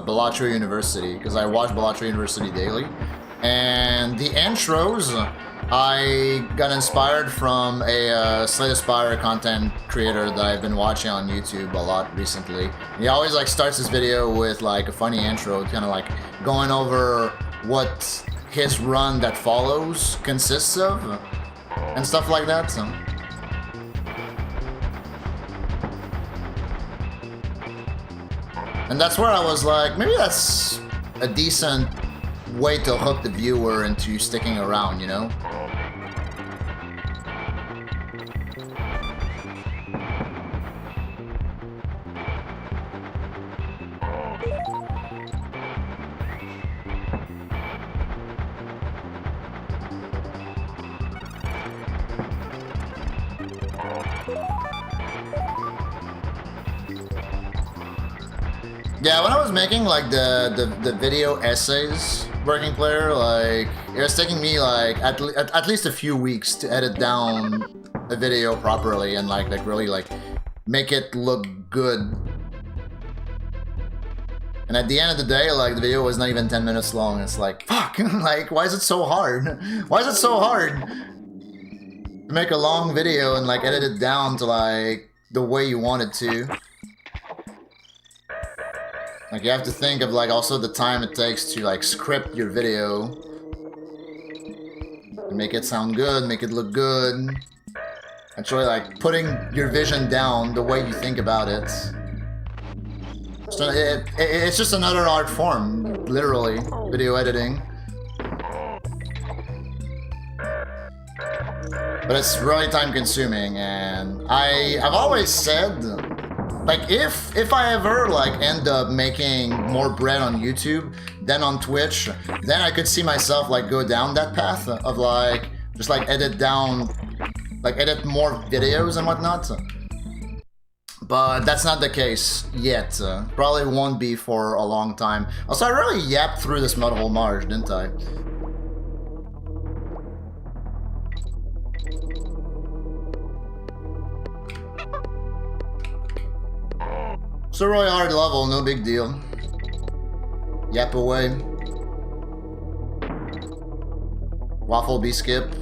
Bellatrix University, because I watch Bellatrix University daily. And the intros, I got inspired from a Slay the Spire content creator that I've been watching on YouTube a lot recently. He always, like, starts his video with, like, a funny intro, kind of, like, going over what his run that follows consists of, and stuff like that, so. And that's where I was like, maybe that's a decent way to hook the viewer into sticking around, you know? Yeah, when I was making, like, the video essays, Working Player, like, it was taking me, like, at least a few weeks to edit down a video properly and, like really, like, make it look good. And at the end of the day, like, the video was not even 10 minutes long. It's like, fuck, like, why is it so hard? Why is it so hard to make a long video and, like, edit it down to, like, the way you want it to? Like, you have to think of, like, also the time it takes to, like, script your video. Make it sound good, make it look good. Actually, like, putting your vision down the way you think about it. So it's just another art form, literally, video editing. But it's really time consuming, and I've always said, like, if I ever, like, end up making more bread on YouTube than on Twitch, then I could see myself, like, go down that path of, like, just, like, edit more videos and whatnot. But that's not the case yet. Probably won't be for a long time. Also, I really yapped through this mud hole marsh, didn't I? It's a really hard level, no big deal. Yap away. Waffle B skip.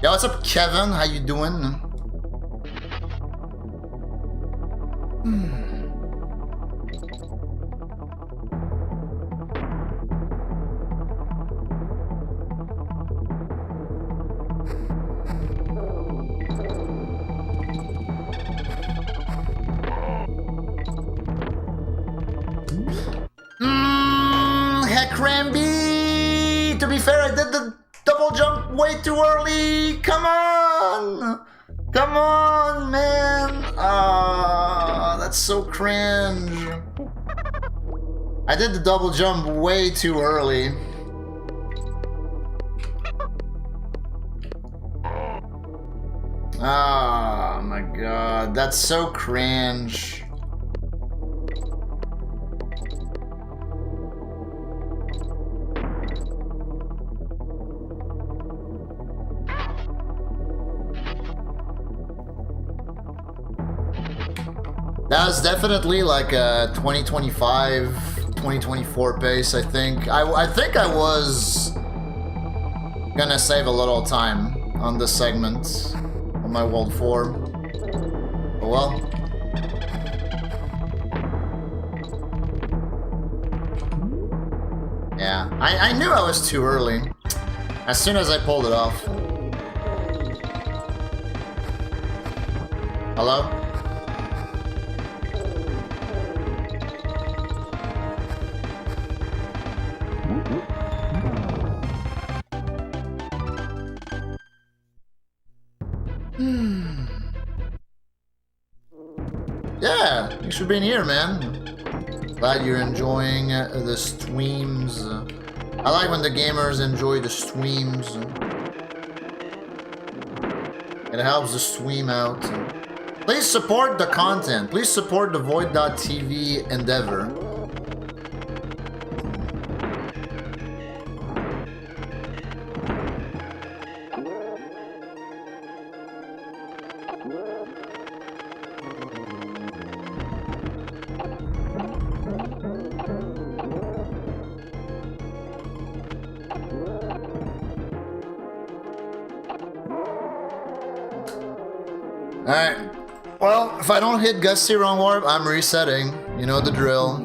Yo, what's up, Kevin? How you doing? Heckramby! To be fair, I did the double jump way too early! Come on! Come on, man! Ah, that's so cringe. I did the double jump way too early. Oh my god, that's so cringe. That was definitely like a 2025, 2024 pace, I think. I think I was gonna save a little time on this segment on my World 4. Oh well. Yeah, I knew I was too early as soon as I pulled it off. Hello? Yeah, thanks for being here, man. Glad you're enjoying the streams. I like when the gamers enjoy the streams. It helps the stream out. Please support the content. Please support the Void.tv endeavor. Alright, well, if I don't hit Gusty wrong warp, I'm resetting. You know the drill.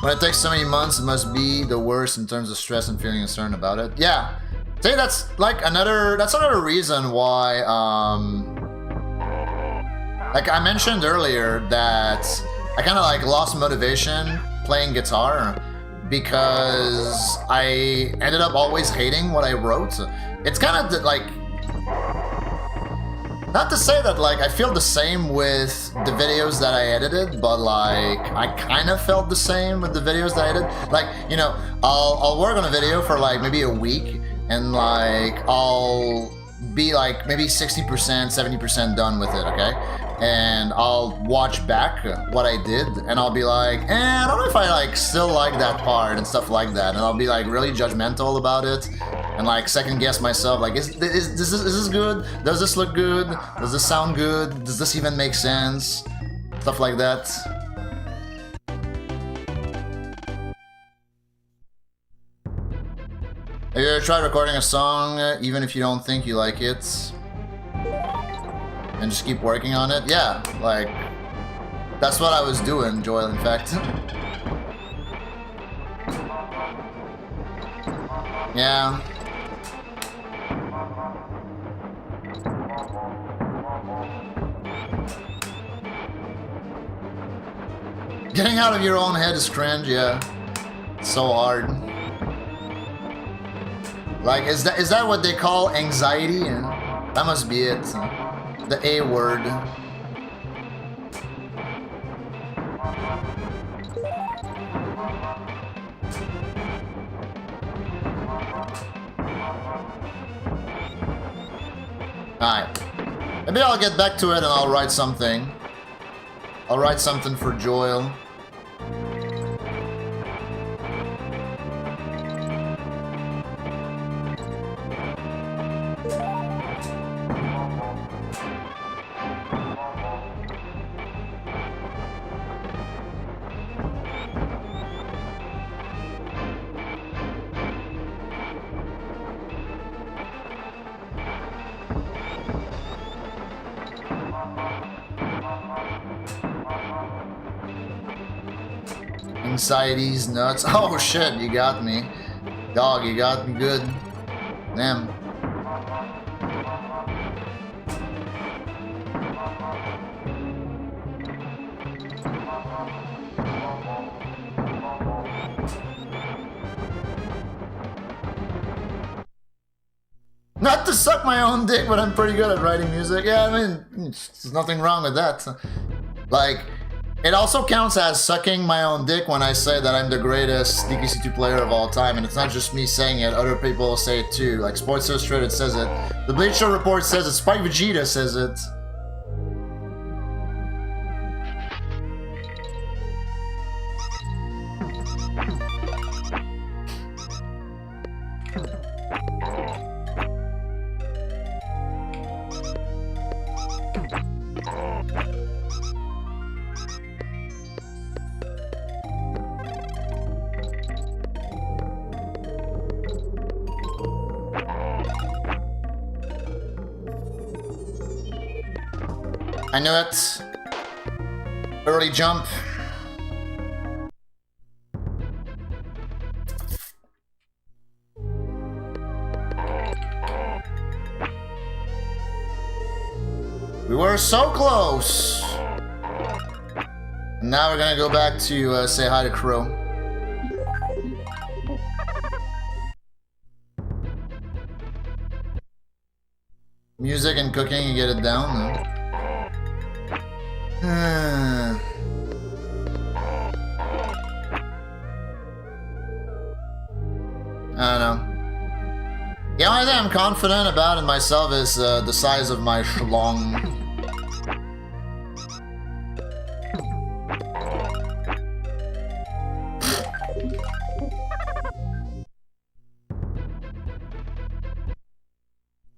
When it takes so many months, it must be the worst in terms of stress and feeling concerned about it. Yeah, I think that's like another reason why, like I mentioned earlier that I kind of like lost motivation playing guitar because I ended up always hating what I wrote. It's kind of like, not to say that like I feel the same with the videos that I edited, but like I kind of felt the same with the videos that I did. Like, you know, I'll work on a video for like maybe a week and like I'll be like maybe 60%, 70% done with it, okay? And I'll watch back what I did and I'll be like, I don't know if I like still like that part and stuff like that. And I'll be like really judgmental about it. and like second guess myself, like is this good? Does this look good? Does this sound good? Does this even make sense? Stuff like that. Have you ever tried recording a song even if you don't think you like it? And just keep working on it? Yeah, like that's what I was doing, Joel, in fact. Yeah. Getting out of your own head is cringe, yeah. It's so hard. Like, is that what they call anxiety? That must be it. The A word. Alright. Maybe I'll get back to it and I'll write something. I'll write something for Joel. Anxiety's nuts. Oh shit, you got me. Dog, you got me good. Damn. Not to suck my own dick, but I'm pretty good at writing music. Yeah, I mean, there's nothing wrong with that. Like, it also counts as sucking my own dick when I say that I'm the greatest DKC2 player of all time, and it's not just me saying it, other people say it too. Like Sports Illustrated says it, the Bleach Show Report says it, Spike Vegeta says it. I knew it. Early jump. We were so close. Now we're gonna go back to say hi to Crow. Music and cooking, you get it down though. I don't know. The only thing I'm confident about in myself is the size of my schlong.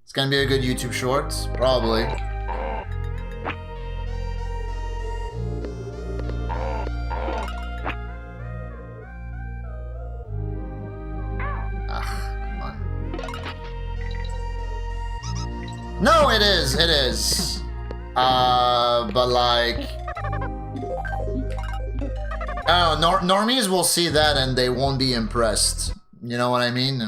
It's gonna be a good YouTube short, probably. No, it is. But like... Oh, normies will see that and they won't be impressed. You know what I mean?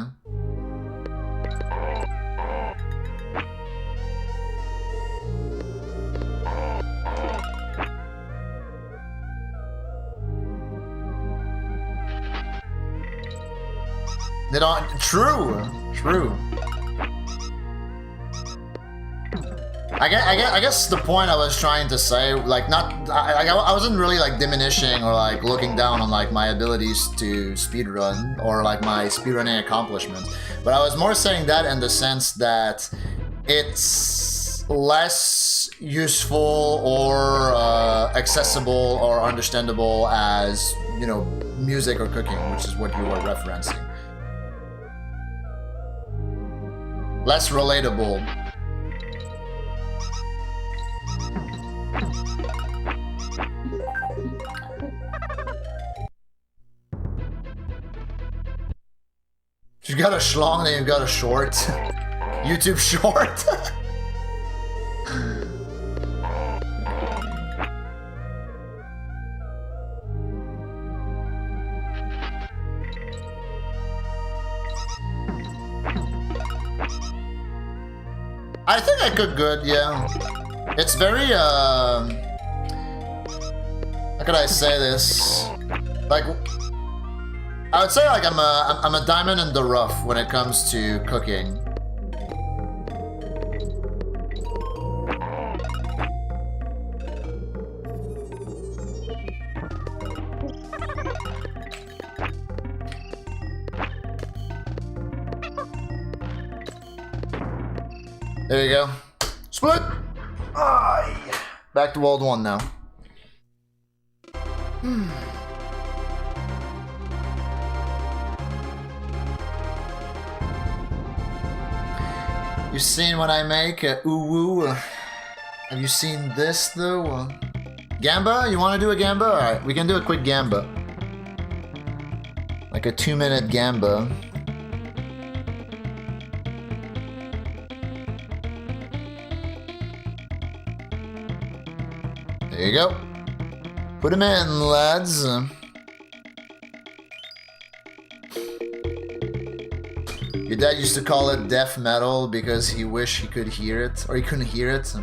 They don't... True. I guess the point I was trying to say, like, not, I wasn't really like diminishing or like looking down on like my abilities to speedrun or like my speedrunning accomplishments, but I was more saying that in the sense that it's less useful or accessible or understandable as, you know, music or cooking, which is what you were referencing. Less relatable. You got a schlong, then you got a short. YouTube short. I think I cook good, yeah. It's very, how could I say this? Like, I would say like I'm a diamond in the rough when it comes to cooking. There you go. Split! Aye. Back to World 1 now. You seen what I make? Ooh woo. Have you seen this though? Gamba? You want to do a gamba? Alright, we can do a quick gamba. Like a 2-minute gamba. There you go. Put him in, lads. Your dad used to call it death metal because he wished he could hear it, or he couldn't hear it.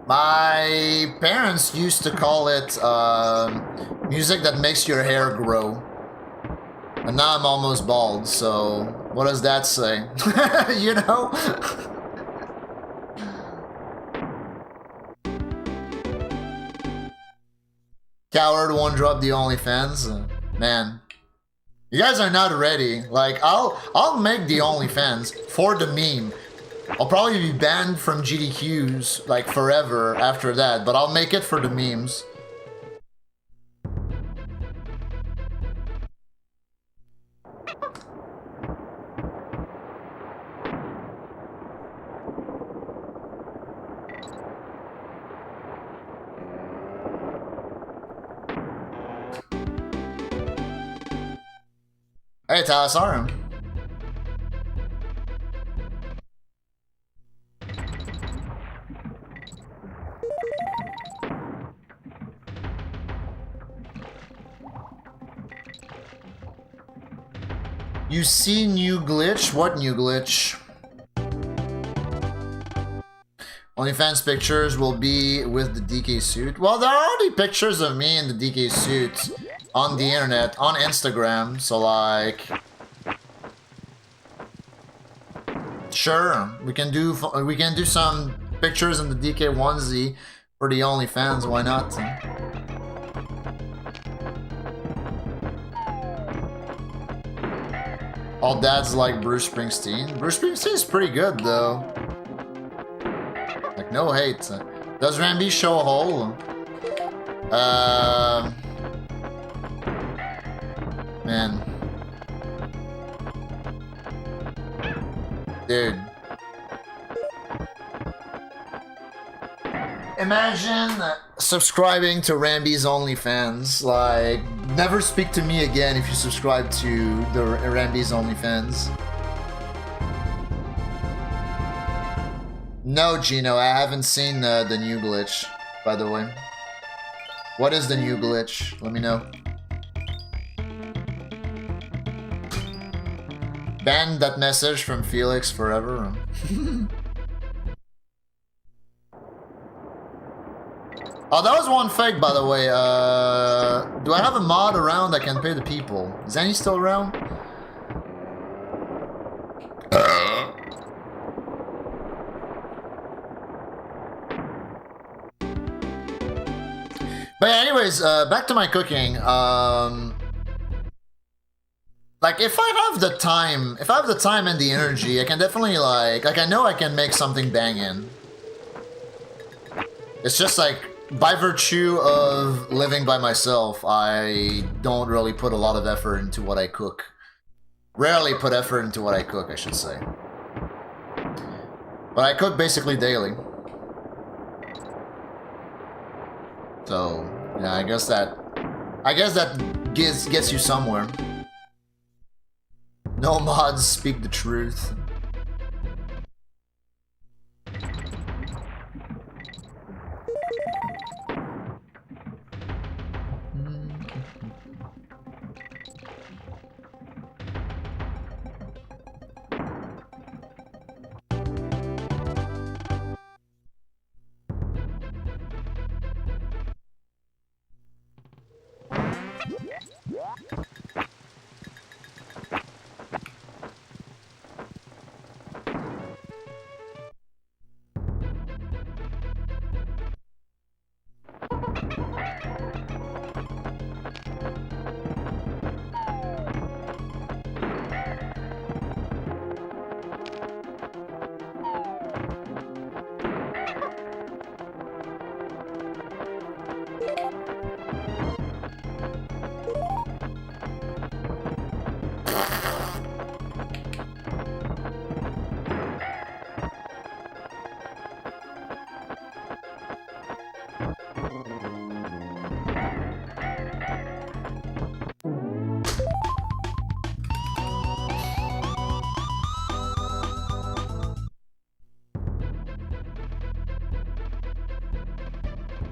My parents used to call it music that makes your hair grow. And now I'm almost bald, so what does that say? You know? Coward won't drop the OnlyFans. Man, you guys are not ready. Like, I'll make the OnlyFans for the meme. I'll probably be banned from GDQs like forever after that, but I'll make it for the memes. Hey, Talasarum. You see new glitch? What new glitch? OnlyFans pictures will be with the DK suit. Well, there are already pictures of me in the DK suit on the internet, on Instagram, so like... Sure, we can do some pictures in the DK onesie for the OnlyFans, why not? All dads like Bruce Springsteen. Bruce Springsteen's pretty good though. Like, no hate. Does Rambi show a hole? Man. Dude. Imagine subscribing to Rambi's OnlyFans. Like, never speak to me again if you subscribe to the Rambi's OnlyFans. No, Gino, I haven't seen the new glitch, by the way. What is the new glitch? Let me know. Ban that message from Felix forever. Oh, that was one fake, by the way. Do I have a mod around that can pay the people? Is any still around? But anyways, back to my cooking. Like, if I have the time and the energy, I can definitely like I know I can make something banging. It's just like, by virtue of living by myself, I don't really put a lot of effort into what I cook. rarely put effort into what I cook, I should say. But I cook basically daily. So, yeah, I guess that gets you somewhere. No mods speak the truth.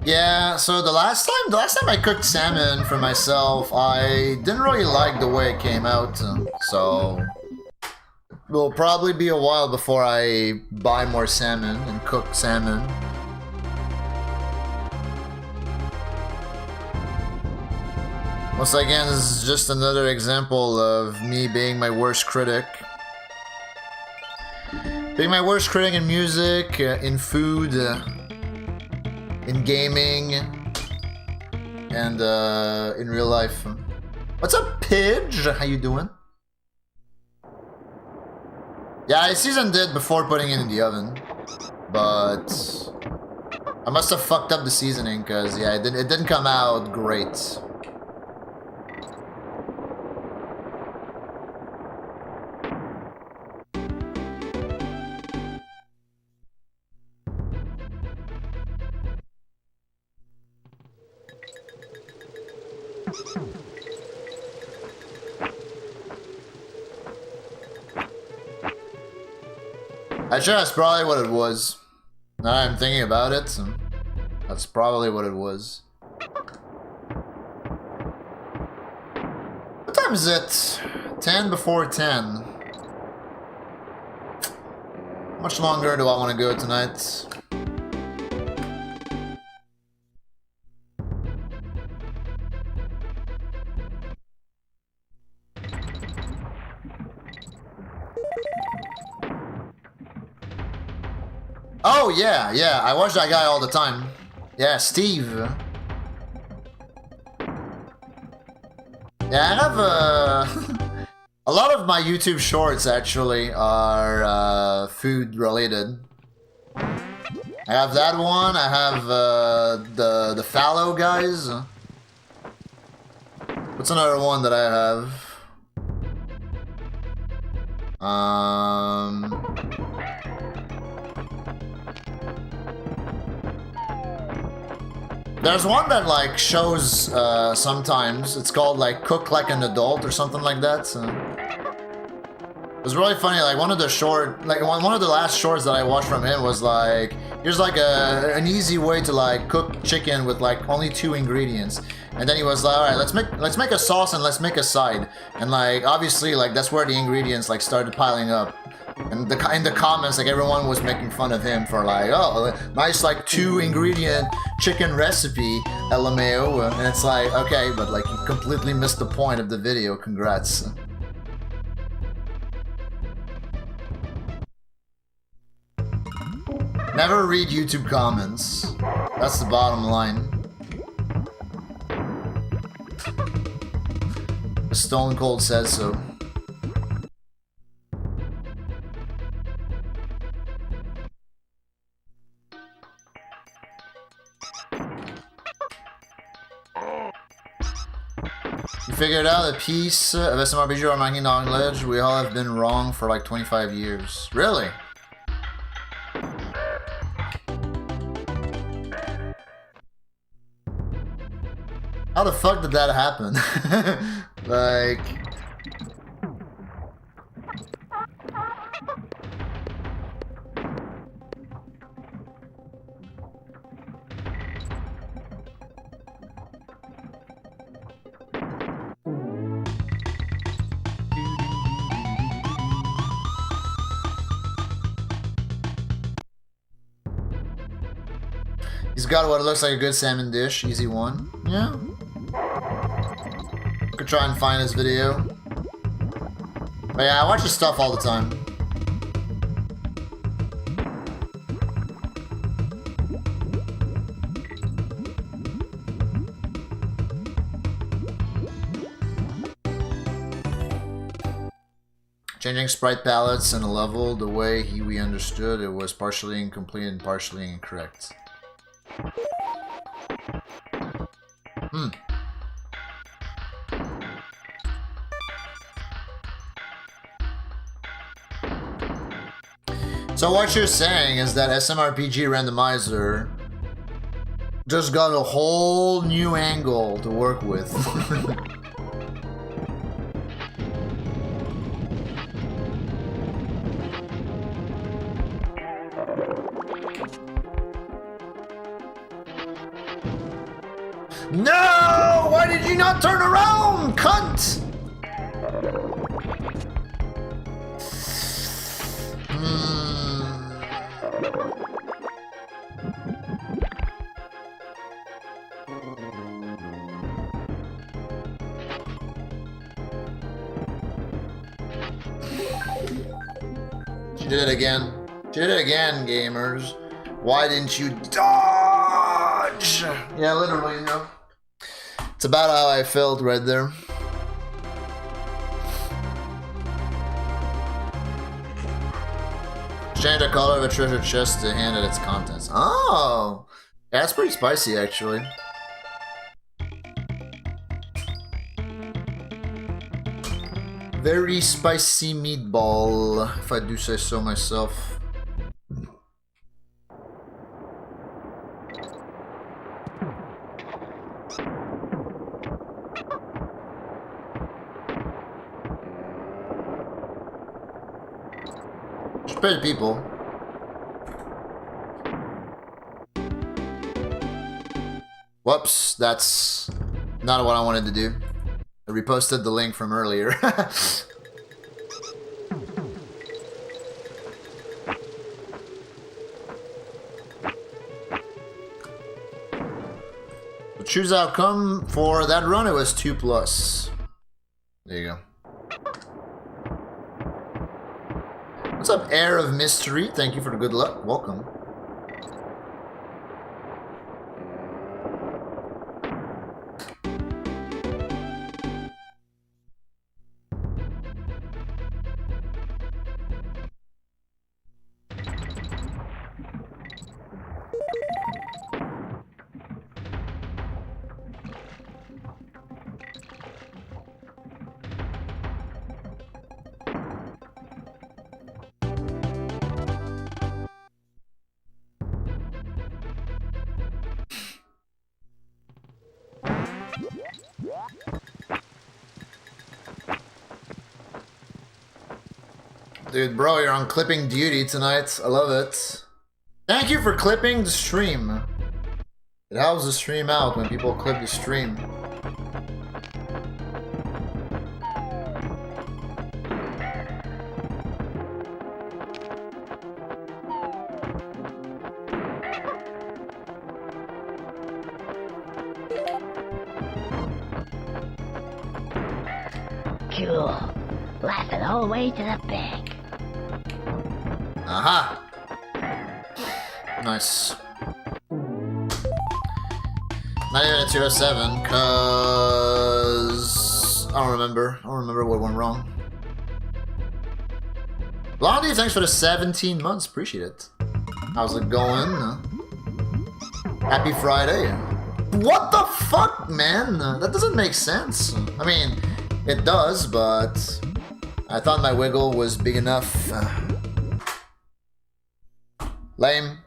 Yeah, so the last time I cooked salmon for myself, I didn't really like the way it came out, so it'll probably be a while before I buy more salmon and cook salmon. Once again, this is just another example of me being my worst critic. Being my worst critic in music, in food, in gaming, and in real life. What's up, Pidge? How you doing? Yeah, I seasoned it before putting it in the oven, but I must have fucked up the seasoning because yeah, it didn't come out great. Actually, that's probably what it was. Now I'm thinking about it, that's probably what it was. What time is it? 10 before 10. How much longer do I want to go tonight? Oh yeah, yeah, I watch that guy all the time. Yeah, Steve. Yeah, I have a lot of my YouTube shorts actually are food related. I have that one, I have the fallow guys. What's another one that I have? There's one that like shows sometimes. It's called like Cook Like an Adult or something like that. So it was really funny. Like one of the one of the last shorts that I watched from him was like, here's like an easy way to like cook chicken with like only 2 ingredients. And then he was like, all right, let's make a sauce and let's make a side. And like obviously like that's where the ingredients like started piling up. And in the comments, like everyone was making fun of him for like, oh, nice like 2 ingredient chicken recipe, LMAO. And it's like, okay, but like you completely missed the point of the video. Congrats. Never read YouTube comments. That's the bottom line. Stone Cold says so. You figured out a piece of SMRPG or Knocking Down Ledge. We all have been wrong for like 25 years. Really? How the fuck did that happen? Like... He's got what looks like a good salmon dish. Easy one. Yeah. Could try and find his video. But yeah, I watch his stuff all the time. Changing sprite palettes and a level the way we understood it was partially incomplete and partially incorrect. So what you're saying is that SMRPG Randomizer just got a whole new angle to work with. No! Why did you not turn around, cunt? She did it again. She did it again, gamers. Why didn't you dodge? Yeah, literally, you know. It's about how I felt right there. Change the color of a treasure chest to hand at its contents. Oh! Yeah, that's pretty spicy, actually. Very spicy meatball, if I do say so myself. Pretty people. Whoops, that's not what I wanted to do. I reposted the link from earlier. The choose outcome for that run, it was 2+. There you go. What's up, Air of Mystery? Thank you for the good luck. Welcome. Dude, bro, you're on clipping duty tonight. I love it. Thank you for clipping the stream. It helps the stream out when people clip the stream. Cool. Lasted all the way to the bank. Aha! Nice. Not even a 207, cause I don't remember. I don't remember what went wrong. Blondie, thanks for the 17 months. Appreciate it. How's it going? Happy Friday. What the fuck, man? That doesn't make sense. I mean, it does, but I thought my wiggle was big enough. Lame.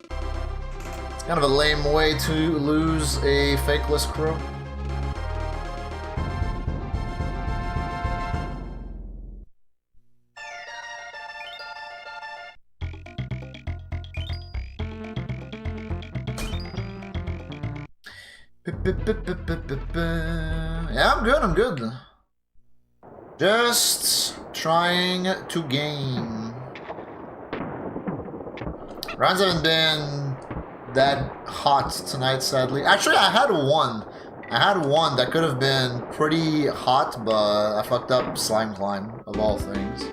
It's kind of a lame way to lose a fakeless crow. Yeah, I'm good. Just trying to game. Rounds haven't been that hot tonight, sadly. Actually, I had one. That could have been pretty hot, but I fucked up Slime Climb, of all things.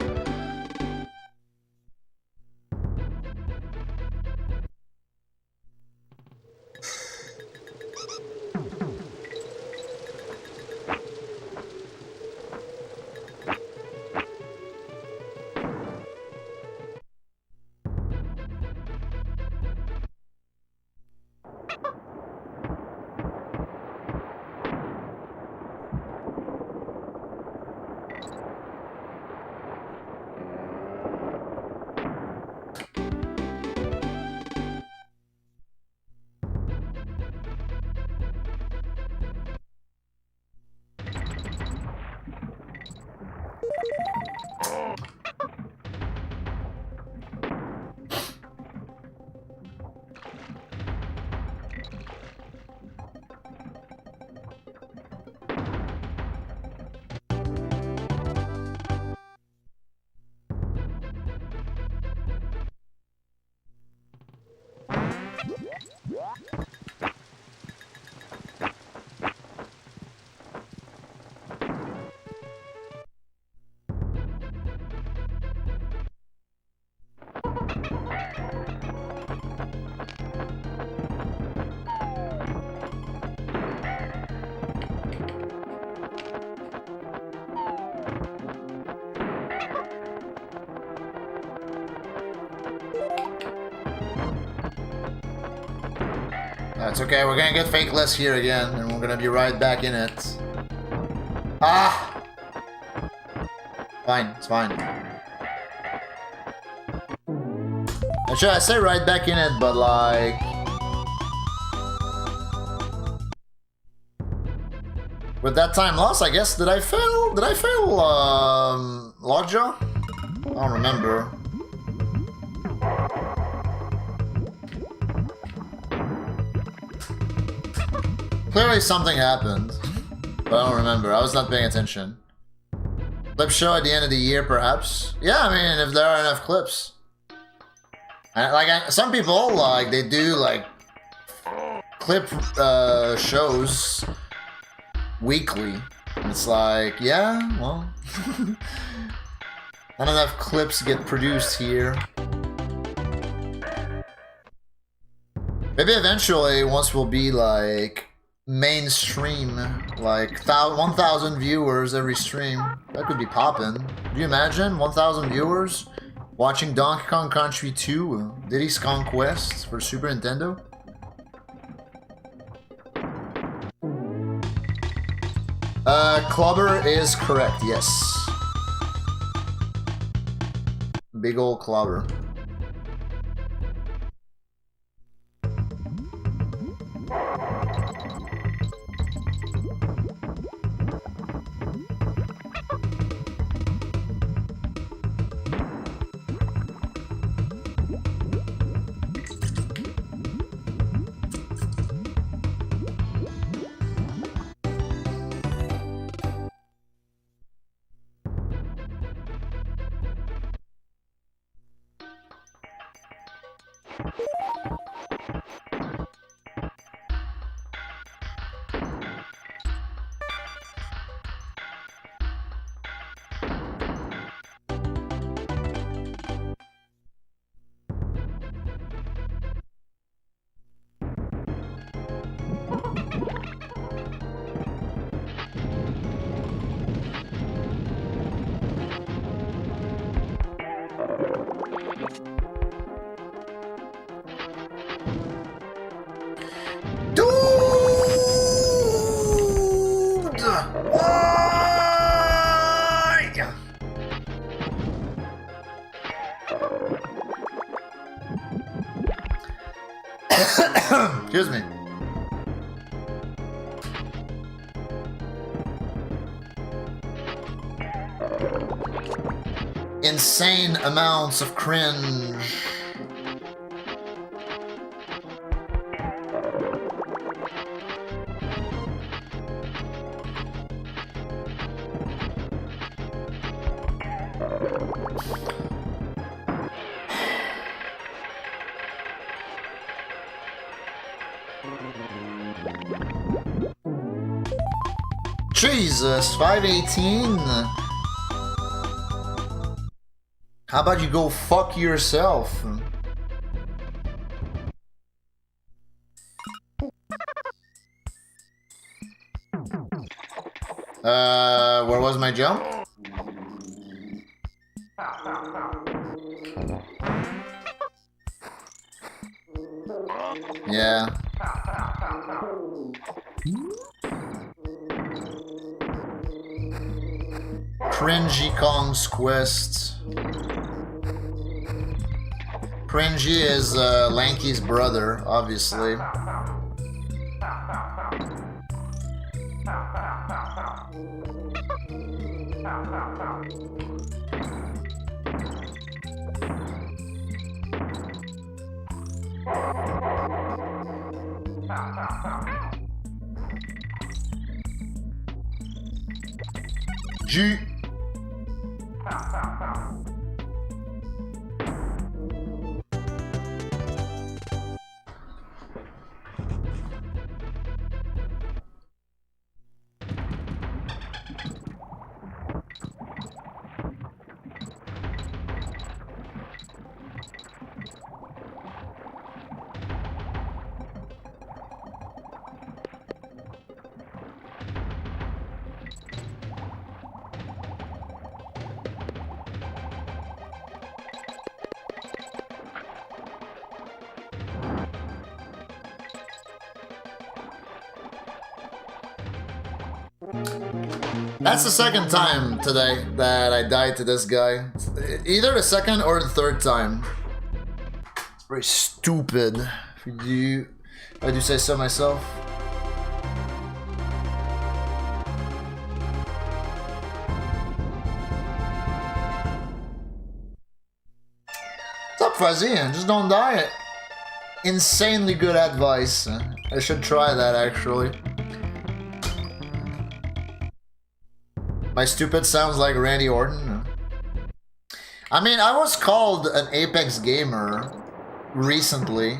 That's okay, we're gonna get fakeless here again, and we're gonna be right back in it. Ah! Fine, it's fine. Actually, I say right back in it, but like... with that time loss, I guess, did I fail? Did I fail, Lockjaw? I don't remember. Clearly something happened, but I don't remember. I was not paying attention. Clip show at the end of the year, perhaps? Yeah, I mean, if there are enough clips. And, some people, like, they do, like, clip shows weekly. And it's like, yeah, well... not enough clips get produced here. Maybe eventually, once we'll be, like... mainstream, like 1,000 viewers every stream. That could be poppin'. Do you imagine 1,000 viewers watching Donkey Kong Country 2, Diddy's Conquest for Super Nintendo? Clobber is correct, yes. Big ol' clobber. Excuse me. Insane amounts of cringe. Jesus, 518. How about you go fuck yourself? Where was my jump? Yeah. Cringy Kong's Quest. Cringy is Lanky's brother, obviously. G. That's the second time today that I died to this guy. Either the second or the third time. It's very stupid. If I do say so myself. What's up, Fuzzy? Just don't die. Insanely good advice. I should try that, actually. My stupid sounds like Randy Orton. I mean, I was called an Apex gamer recently.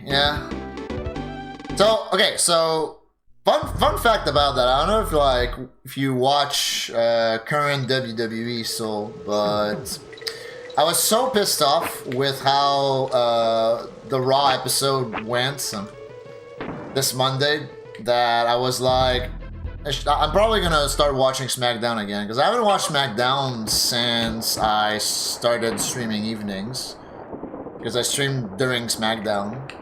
Yeah. So, okay, so fun fact about that. I don't know if you watch current WWE still, but I was so pissed off with how the Raw episode went this Monday that I was like, I'm probably gonna start watching SmackDown again, because I haven't watched SmackDown since I started streaming evenings, because I streamed during SmackDown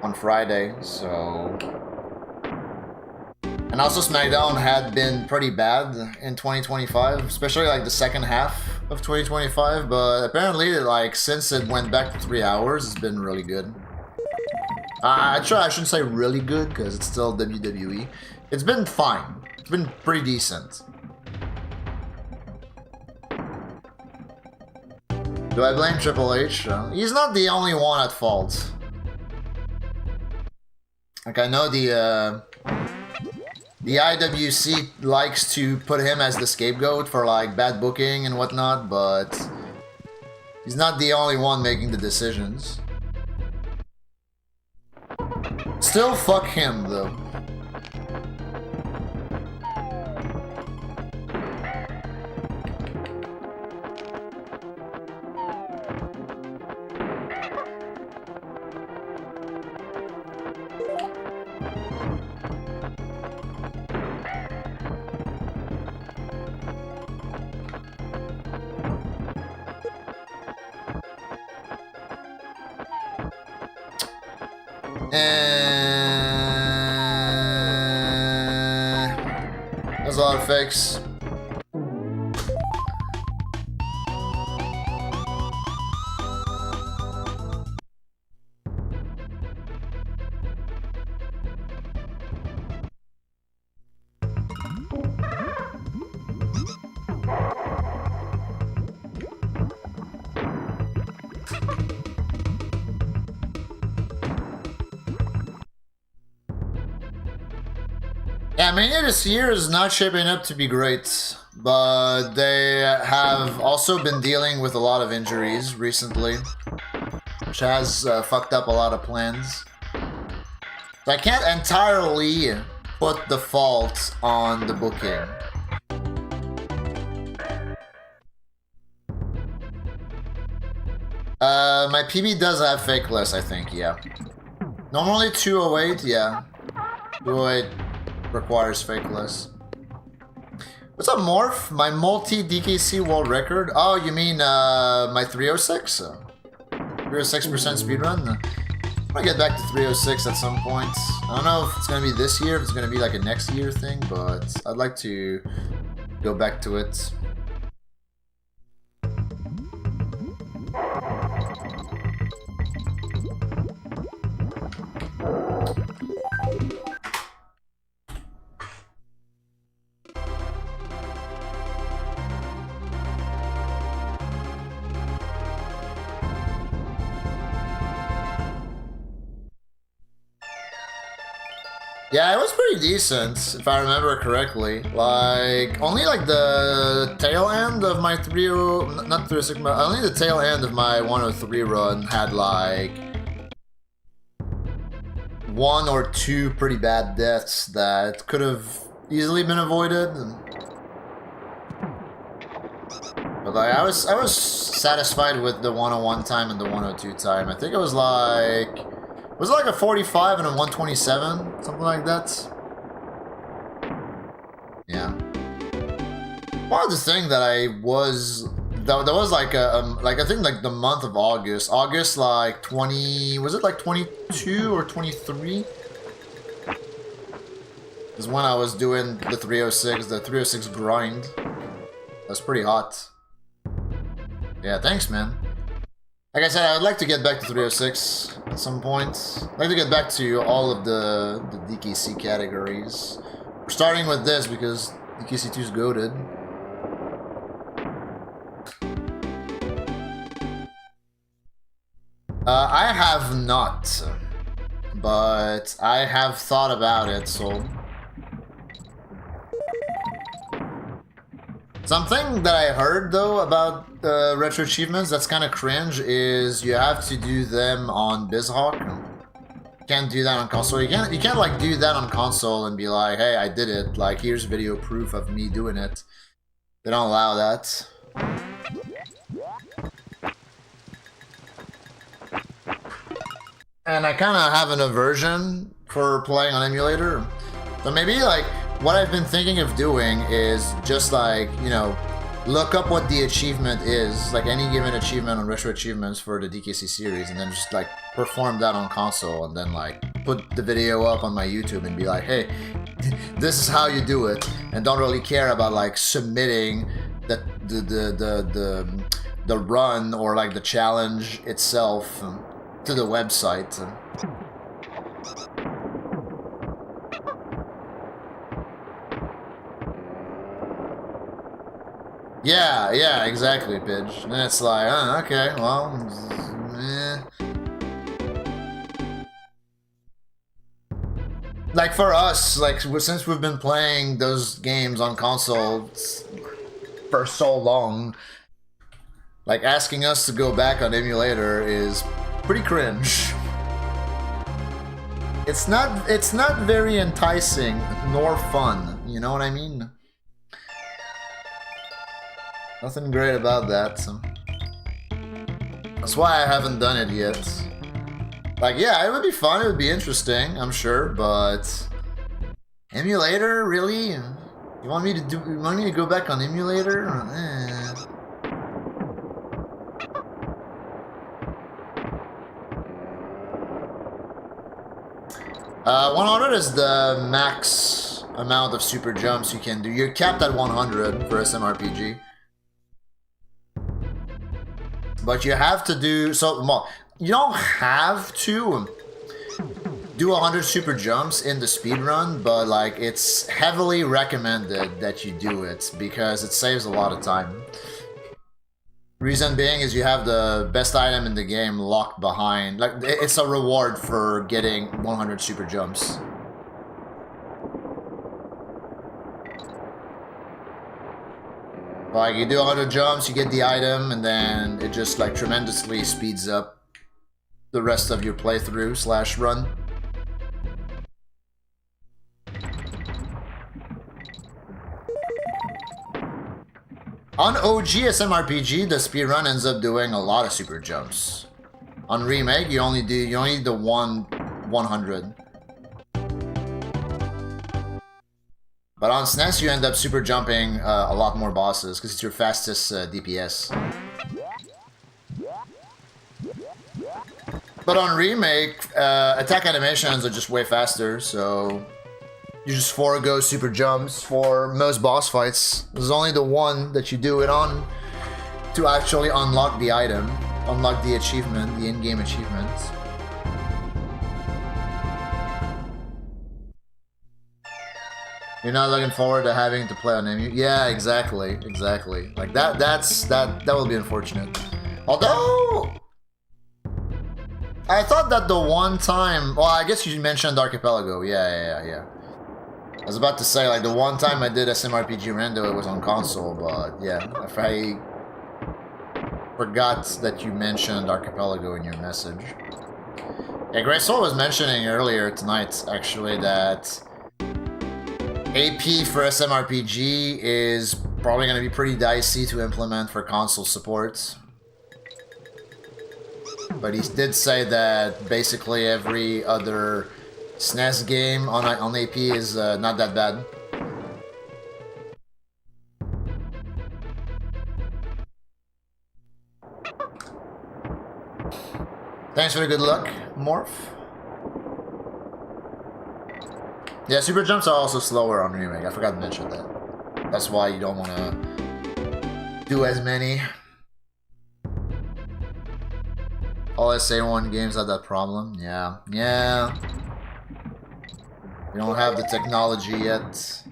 on Friday, so... And also SmackDown had been pretty bad in 2025, especially like the second half of 2025, but apparently like since it went back to 3 hours, it's been really good. I shouldn't say really good because it's still WWE. It's been fine. It's been pretty decent. Do I blame Triple H? He's not the only one at fault. Like, I know the IWC likes to put him as the scapegoat for like bad booking and whatnot, but he's not the only one making the decisions. Still fuck him though. And there's a lot of fakes. Yeah, Mania this year is not shaping up to be great, but they have also been dealing with a lot of injuries recently, which has fucked up a lot of plans. So I can't entirely put the fault on the booking. My PB does have fake lists, I think, yeah. Normally 208, yeah. 208 requires fake lists. What's up, Morph? My multi-DKC world record? Oh, you mean my 306? 306% speedrun? I'm gonna get back to 306 at some point. I don't know if it's gonna be this year, if it's gonna be like a next year thing, but I'd like to go back to it. Yeah, it was pretty decent, if I remember correctly. Like, only like the tail end of my not 306, but only the tail end of my 103 run had like 1 or 2 pretty bad deaths that could have easily been avoided. But like, I was satisfied with the 101 time and the 102 time. I think it was like... Was it like a 45 and a 127? Something like that? Yeah. One of the things that I was... That was like I think like the month of August. August like 20... Was it like 22 or 23? Is when I was doing the 306 grind. That's pretty hot. Yeah, thanks, man. Like I said, I'd like to get back to 306 at some point. I'd like to get back to all of the DKC categories. We're starting with this because DKC2 is goated. I have not, but I have thought about it, so... Something that I heard, though, about retro achievements that's kind of cringe is you have to do them on BizHawk. You can't do that on console. You can't like do that on console and be like, hey, I did it. Like, here's video proof of me doing it. They don't allow that. And I kind of have an aversion for playing on emulator. So maybe like what I've been thinking of doing is just like, you know, look up what the achievement is, like any given achievement on retro achievements for the DKC series, and then just like perform that on console, and then like put the video up on my YouTube and be like, hey, this is how you do it, and don't really care about like submitting the run or like the challenge itself to the website. Yeah, exactly, Pidge. And it's like, oh, okay, well, Like for us, like since we've been playing those games on consoles for so long, like asking us to go back on emulator is pretty cringe. It's not very enticing nor fun, you know what I mean? Nothing great about that, so. That's why I haven't done it yet. Like, yeah, it would be fun, it would be interesting, I'm sure, but... Emulator? Really? You want me to go back on emulator? 100 is the max amount of super jumps you can do. You're capped at 100 for SMRPG. But you have to do... So, well, you don't have to do 100 super jumps in the speedrun, but like it's heavily recommended that you do it because it saves a lot of time. Reason being is you have the best item in the game locked behind. Like, it's a reward for getting 100 super jumps. Like, you do 100 jumps, you get the item, and then it just like tremendously speeds up the rest of your playthrough slash run. On OG SMRPG, the speedrun ends up doing a lot of super jumps. On remake, you only need the 100. But on SNES, you end up super jumping a lot more bosses because it's your fastest DPS. But on remake, attack animations are just way faster, so you just forego super jumps for most boss fights. There's only the one that you do it on to actually unlock the item, unlock the achievement, the in-game achievement. You're not looking forward to having to play on MU? Yeah, exactly. Like that will be unfortunate. Although I thought that the one time, well, I guess you mentioned Archipelago. Yeah. I was about to say, like, the one time I did SMRPG Rando, it was on console, but yeah, if I forgot that you mentioned Archipelago in your message. Yeah, Graysoul was mentioning earlier tonight, actually, that AP for SMRPG is probably going to be pretty dicey to implement for console support. But he did say that basically every other SNES game on AP is not that bad. Thanks for the good luck, Morph. Yeah, super jumps are also slower on remake. I forgot to mention that. That's why you don't want to do as many. All SA1 games have that problem. Yeah. We don't have the technology yet.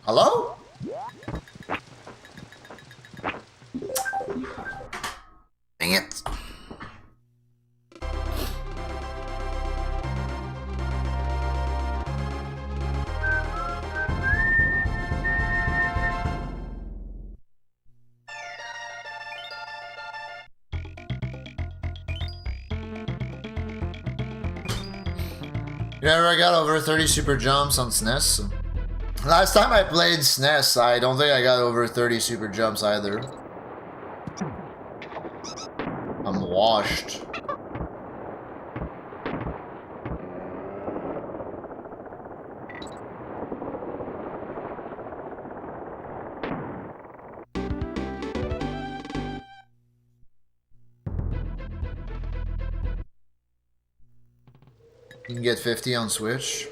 Hello? Dang it. You never got over 30 super jumps on SNES? Last time I played SNES, I don't think I got over 30 super jumps either. I'm washed. You can get 50 on Switch.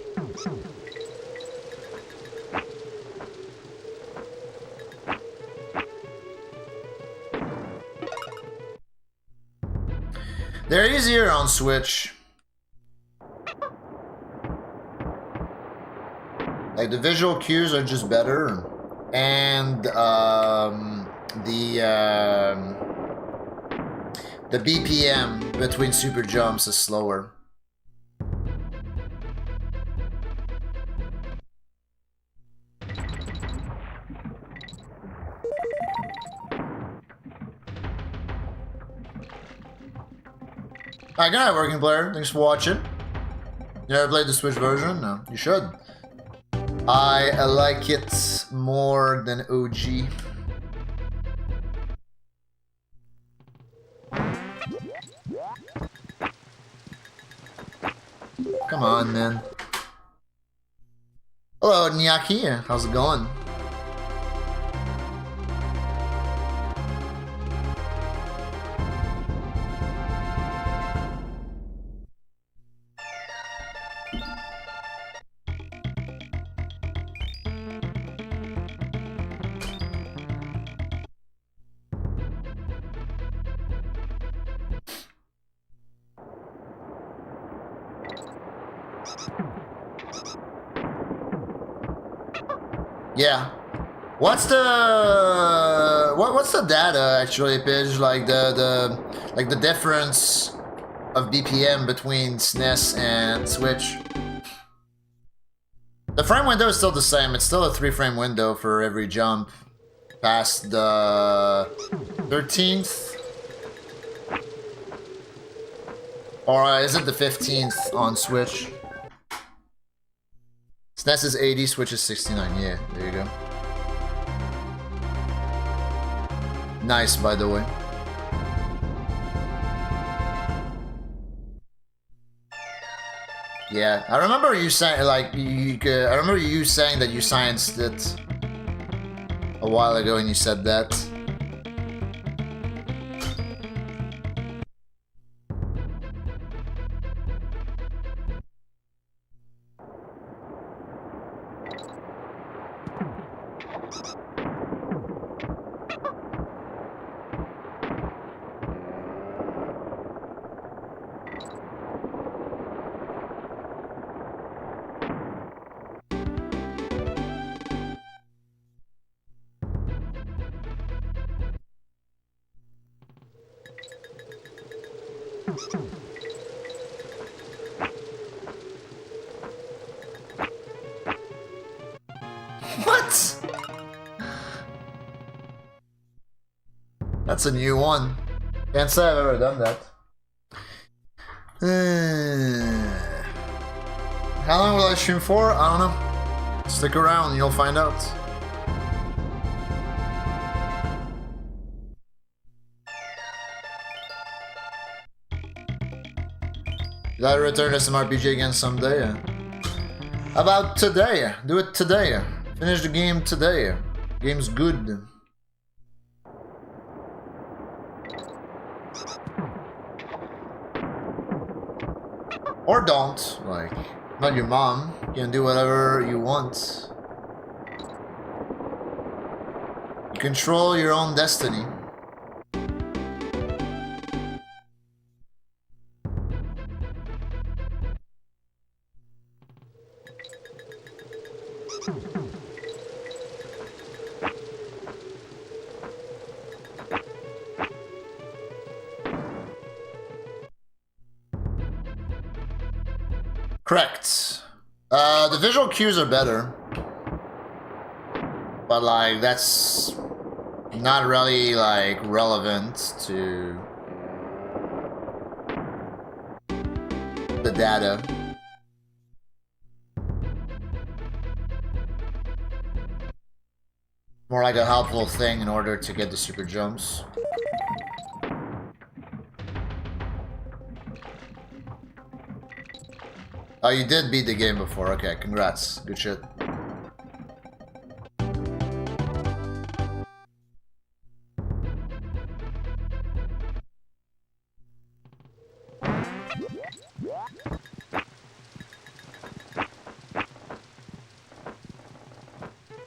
They're easier on Switch. Like, the visual cues are just better, and the BPM between super jumps is slower. Hi, good night, working player. Thanks for watching. You ever played the Switch version? No, you should. I like it more than OG. Come on, man. Hello, Nyaki. How's it going? Yeah. What's the data actually, Pidge? Like the difference of BPM between SNES and Switch? The frame window is still the same. It's still a 3-frame window for every jump past the 13th. Or is it the 15th on Switch? SNES is 80, Switch is 69. Yeah, there you go. Nice, by the way. Yeah, I remember you saying like I remember you saying that you scienced it a while ago, and you said that. What? That's a new one. Can't say I've ever done that. How long will I stream for? I don't know. Stick around, you'll find out. Did I return SMRPG again someday? How about today? Do it today. Finish the game today. Game's good. Or don't. Like, not your mom. You can do whatever you want. You control your own destiny. Correct. The visual cues are better. But like, that's not really like relevant to the data. More like a helpful thing in order to get the super jumps. Oh, you did beat the game before. Okay, congrats. Good shit.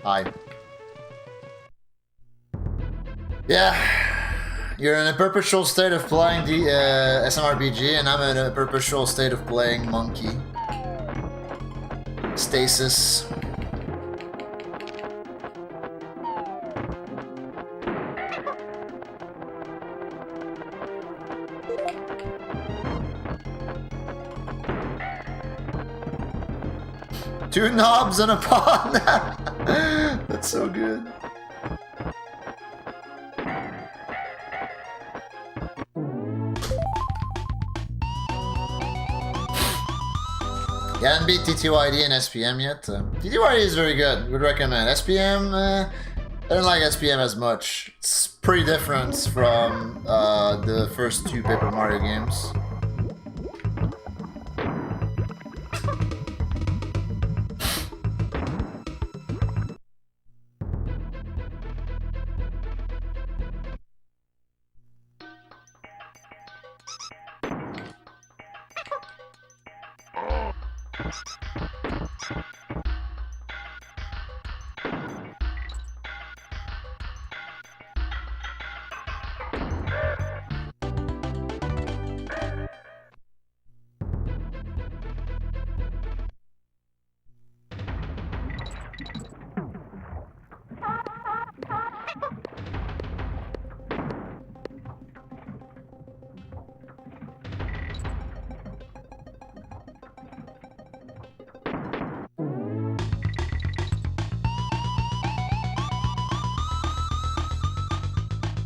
Hi. Yeah. You're in a perpetual state of playing the SMRPG, and I'm in a perpetual state of playing Monkey. Stasis. Two knobs and a pawn. That's so good. You haven't beat TTYD and SPM yet? TTYD is very good, would recommend. SPM, I don't like SPM as much. It's pretty different from the first two Paper Mario games.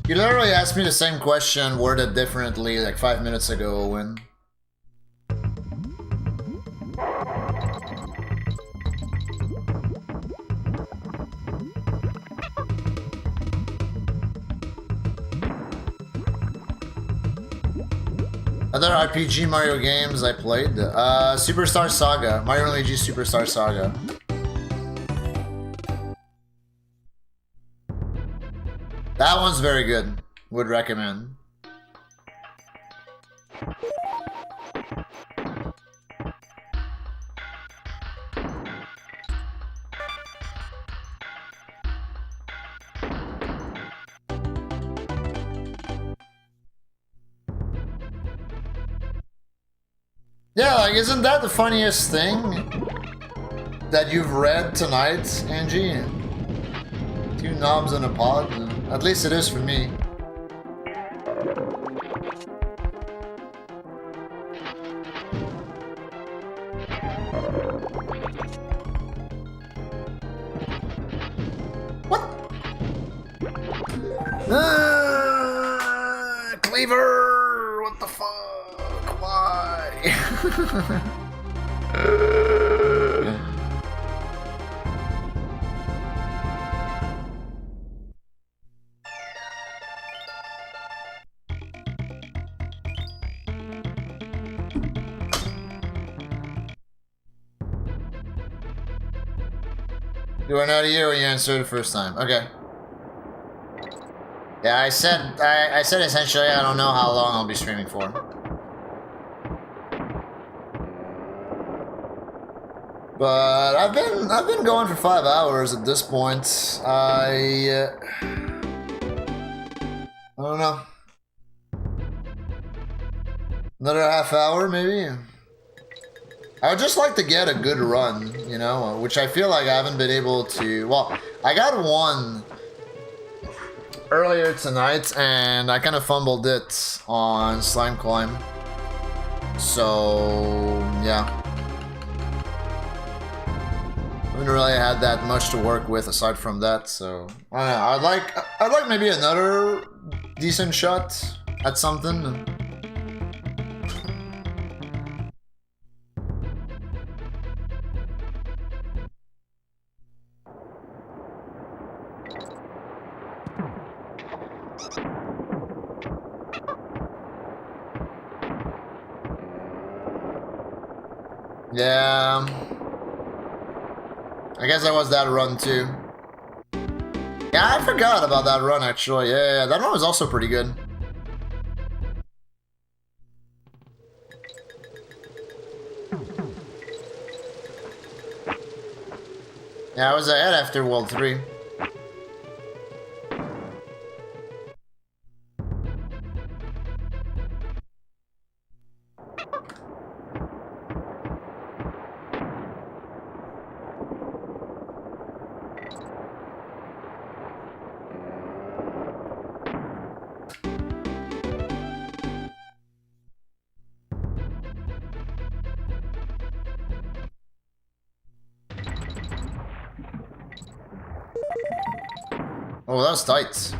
You literally asked me the same question, worded differently, like 5 minutes ago, Owen. Other RPG Mario games I played? Superstar Saga. Mario and Luigi Superstar Saga. That one's very good. Would recommend. Yeah, like, isn't that the funniest thing that you've read tonight, Angie? Two knobs and a pod? At least it is for me. What? Cleaver! What the fuck? Why? You are not here when you answered the first time. Okay. Yeah, I said essentially I don't know how long I'll be streaming for. But I've been going for 5 hours at this point. I don't know. Another half hour maybe? I would just like to get a good run, you know, which I feel like I haven't been able to. Well, I got one earlier tonight, and I kind of fumbled it on Slime Climb. So, yeah. I haven't really had that much to work with aside from that, so I don't know. I'd like maybe another decent shot at something. Yeah, I guess that was that run too. Yeah, I forgot about that run actually. Yeah, that run was also pretty good. Yeah, I was ahead after World 3. Oh, that was tight.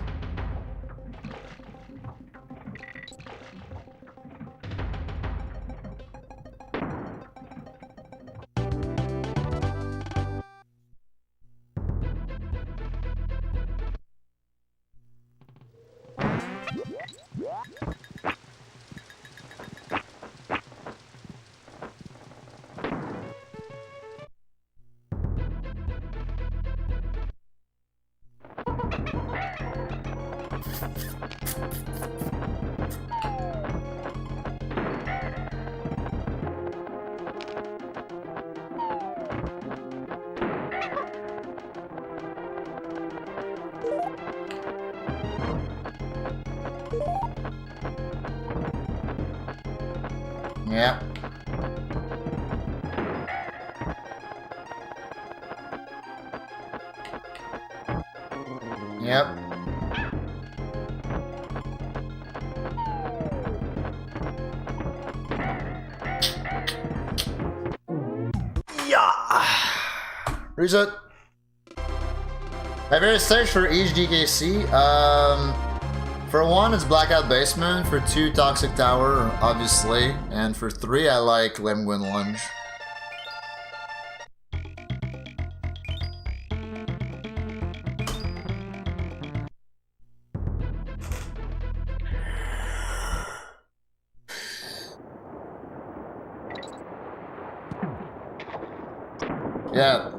Yep. Yep. Yeah. Reset. I very search for each DKC. For 1, it's Blackout Basement. For 2, Toxic Tower, obviously. And for 3, I like Lemguin Lunge. Yeah.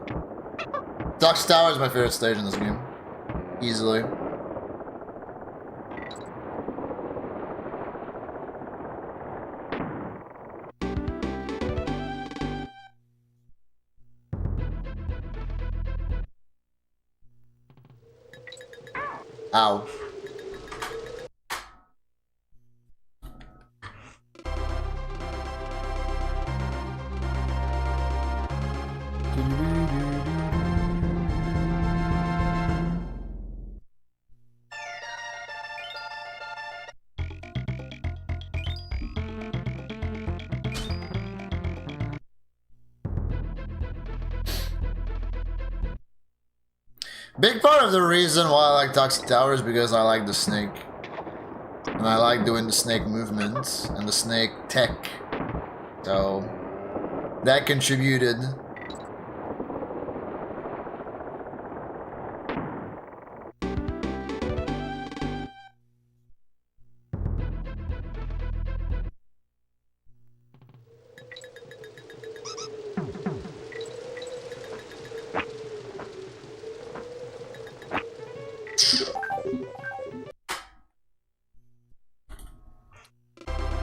Toxic Tower is my favorite stage in this game. Easily. Ow. Big part of the reason why I like Toxic Tower is because I like the snake. And I like doing the snake movements and the snake tech. So that contributed.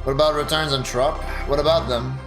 What about returns and Trop? What about them?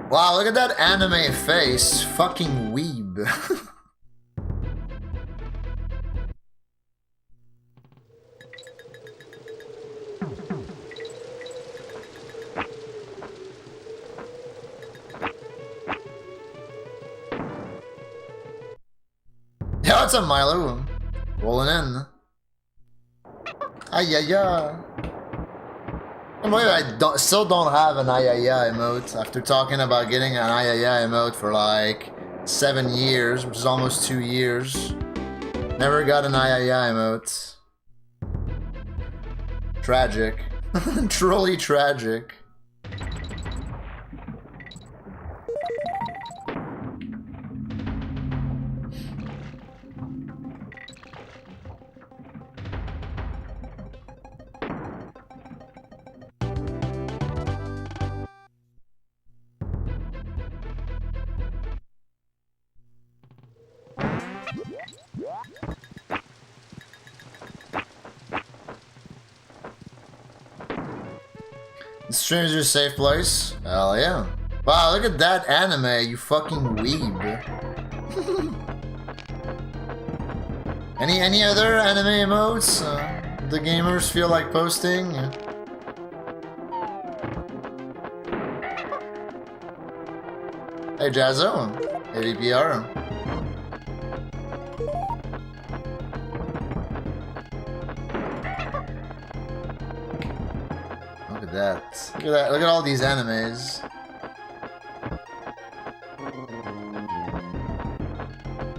Wow, look at that anime face. Fucking weeb. Yeah, what's up, Milo? Rolling in. Ay-ya-ya. I can't believe I still don't have an ay-ya-ya emote after talking about getting an ay-ya-ya emote for like 7 years, which is almost 2 years. Never got an ay-ya-ya emote. Tragic. Truly tragic. The stream is your safe place? Hell yeah. Wow, look at that anime, you fucking weeb. Any other anime emotes the gamers feel like posting? Hey Jazzo, AVPR. Look at that. Look at that. Look at all these animes.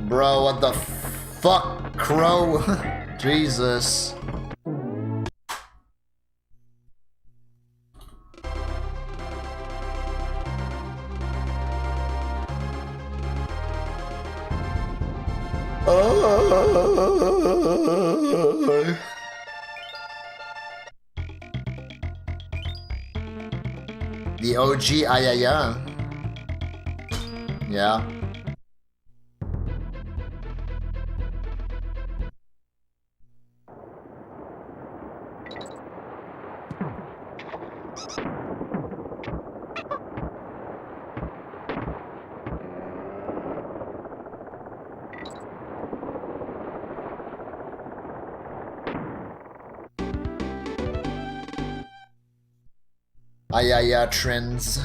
Bro, what the fuck, Crow? Jesus. The OG Ayaya. Yeah. Ayaya trends.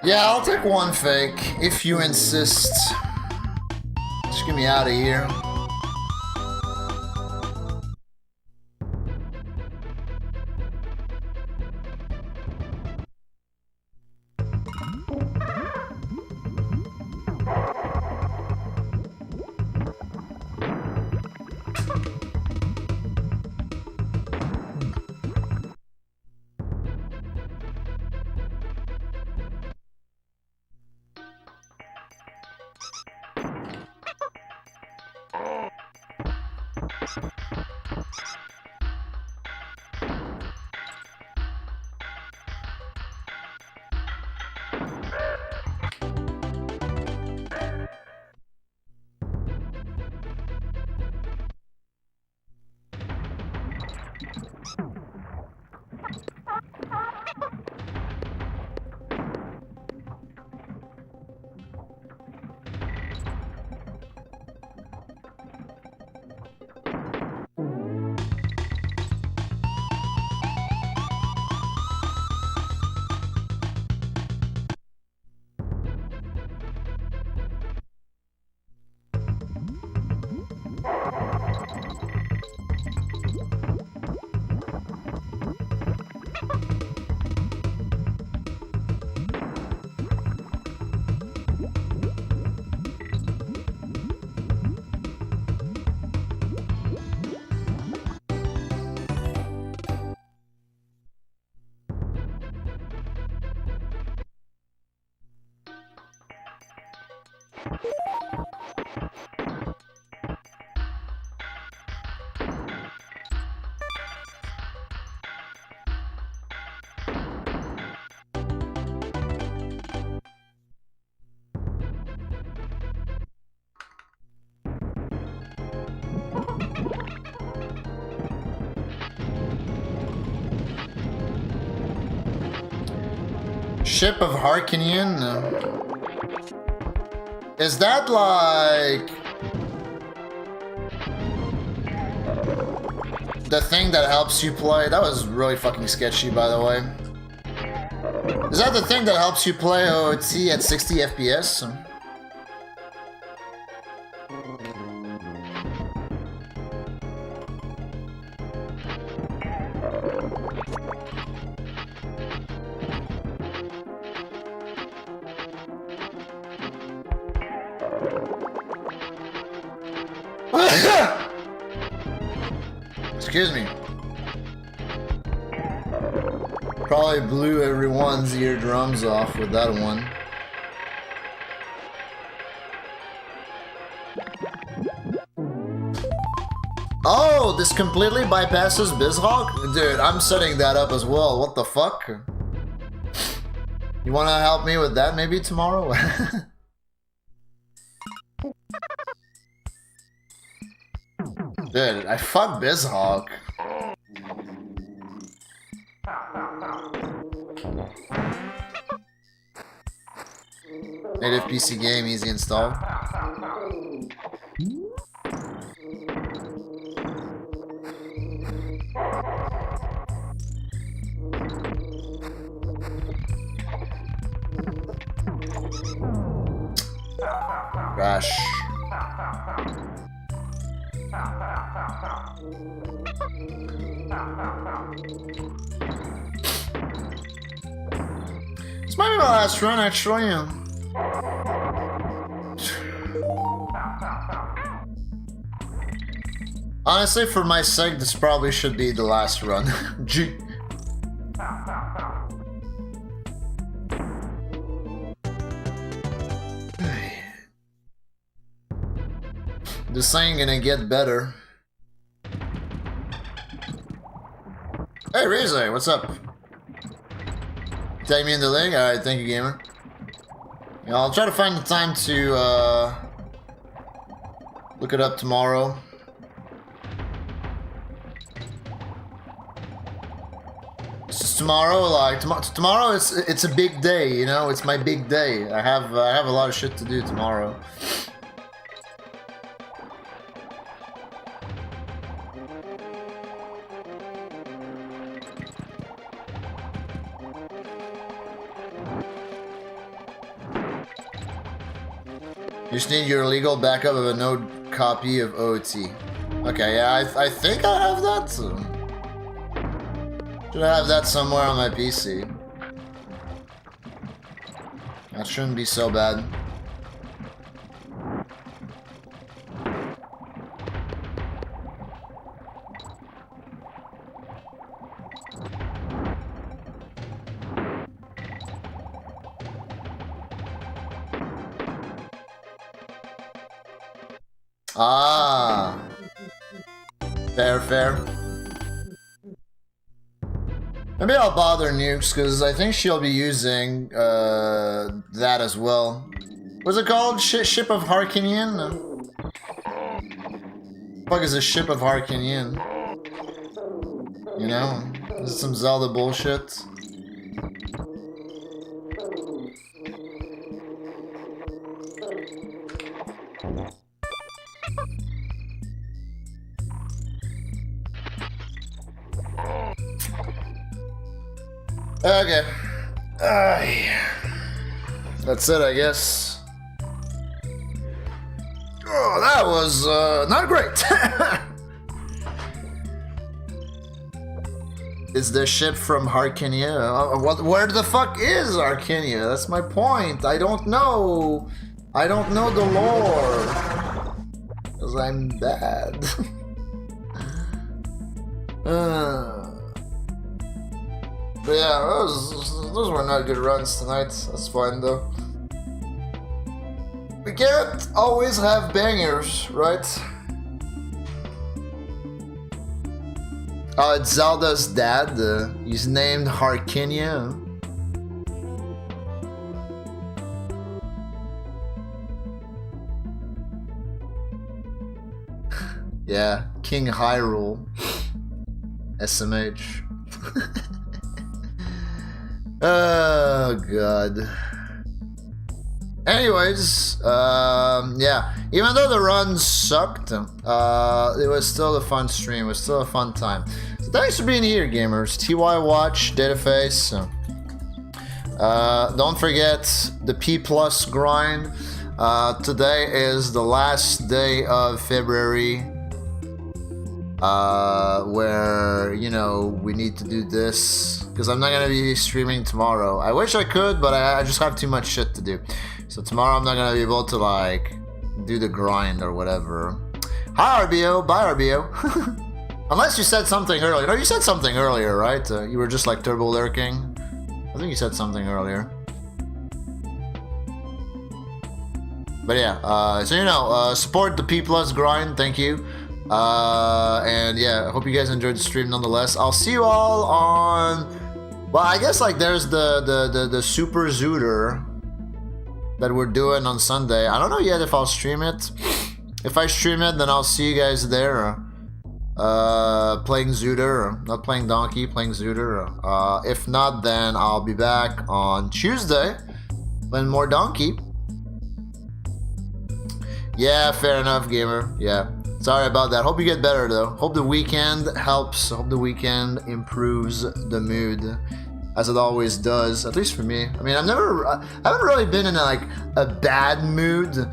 Yeah, I'll take one fake, if you insist. Just get me out of here. Ship of Harkinian? Is that like the thing that helps you play? That was really fucking sketchy, by the way. Is that the thing that helps you play OOT at 60 FPS? Excuse me. Probably blew everyone's eardrums off with that one. Oh, this completely bypasses BizHawk? Dude, I'm setting that up as well. What the fuck? You wanna help me with that maybe tomorrow? Dude, I fucked BizHawk. Native PC game, easy install. Gosh. This might be my last run, actually. Honestly, for my sake, this probably should be the last run. G. This ain't gonna get better. Hey, Rizzo, what's up? Tag me in the link? Alright, thank you, gamer. Yeah, I'll try to find the time to look it up tomorrow. Tomorrow, like tomorrow, it's a big day, you know. It's my big day. I have a lot of shit to do tomorrow. You just need your legal backup of a node copy of OT. Okay, yeah, I think I have that. Should I have that somewhere on my PC? That shouldn't be so bad. Ah. Fair. Maybe I'll bother Nukes, because I think she'll be using that as well. What's it called? Ship of Harkinian? What the fuck is a Ship of Harkinian? You know? This is some Zelda bullshit. Okay. That's it, I guess. Oh, that was not great. Is the ship from Harkinia? Where the fuck is Harkinia? That's my point. I don't know. I don't know the lore. Because I'm bad. But yeah, those were not good runs tonight. That's fine though. We can't always have bangers, right? Oh, it's Zelda's dad. He's named Harkinia. Yeah, King Hyrule. SMH. Oh god. Anyways, yeah. Even though the run sucked, it was still a fun stream. It was still a fun time. So thanks for being here, gamers. TY Watch, Dataface. Don't forget the P+ grind. Today is the last day of February. Where, you know, we need to do this because I'm not gonna be streaming tomorrow. I wish I could, but I just have too much shit to do. So tomorrow I'm not gonna be able to like do the grind or whatever. Hi RBO, bye RBO. Unless you said something earlier. No, you said something earlier, right? You were just like turbo lurking. I think you said something earlier. But yeah, so you know, support the P+ grind. Thank you. And yeah, I hope you guys enjoyed the stream nonetheless. I'll see you all on, well, I guess like there's the Super Zooter that we're doing on Sunday. I don't know yet if I'll stream it. If I stream it, then I'll see you guys there. Playing Zooter, not playing Donkey, playing Zooter. If not, then I'll be back on Tuesday playing more Donkey. Yeah, fair enough, gamer. Yeah. Sorry about that. Hope you get better though. Hope the weekend helps. Hope the weekend improves the mood, as it always does. At least for me. I mean, I haven't really been in a bad mood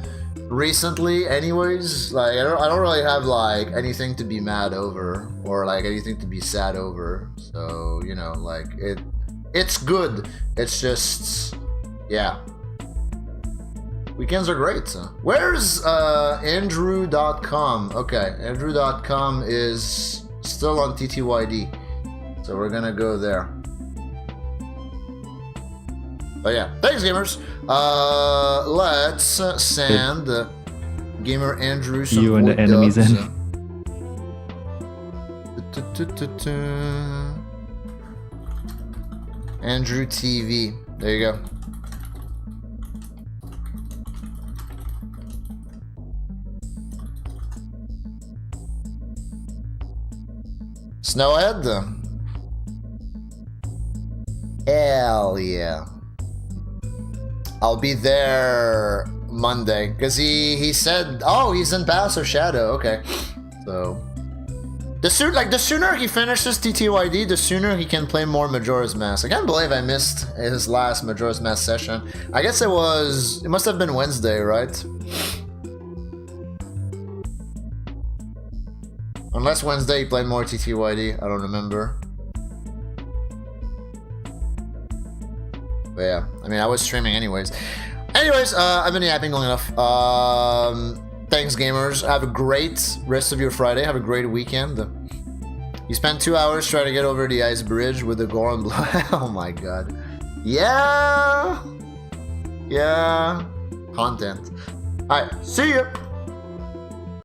recently. Anyways, like I don't really have like anything to be mad over or like anything to be sad over. So you know, like it's good. It's just, yeah. Weekends are great. Where's Andrew.com? Okay, Andrew.com is still on TTYD. So we're gonna go there. But yeah, thanks gamers. Let's send gamer Andrew some you and the enemies dubs. Andrew TV. There you go. Snowhead? Hell yeah. I'll be there Monday. Because he said, oh, he's in Pass or Shadow. Okay. So the sooner he finishes TTYD, the sooner he can play more Majora's Mask. I can't believe I missed his last Majora's Mask session. I guess it must have been Wednesday, right? Unless Wednesday he played more TTYD, I don't remember. But yeah, I mean, I was streaming anyways. Anyways, I've been yapping long enough. Thanks, gamers. Have a great rest of your Friday. Have a great weekend. You spent 2 hours trying to get over the ice bridge with the Goron blood. Oh my god. Yeah. Yeah. Content. Alright, see ya.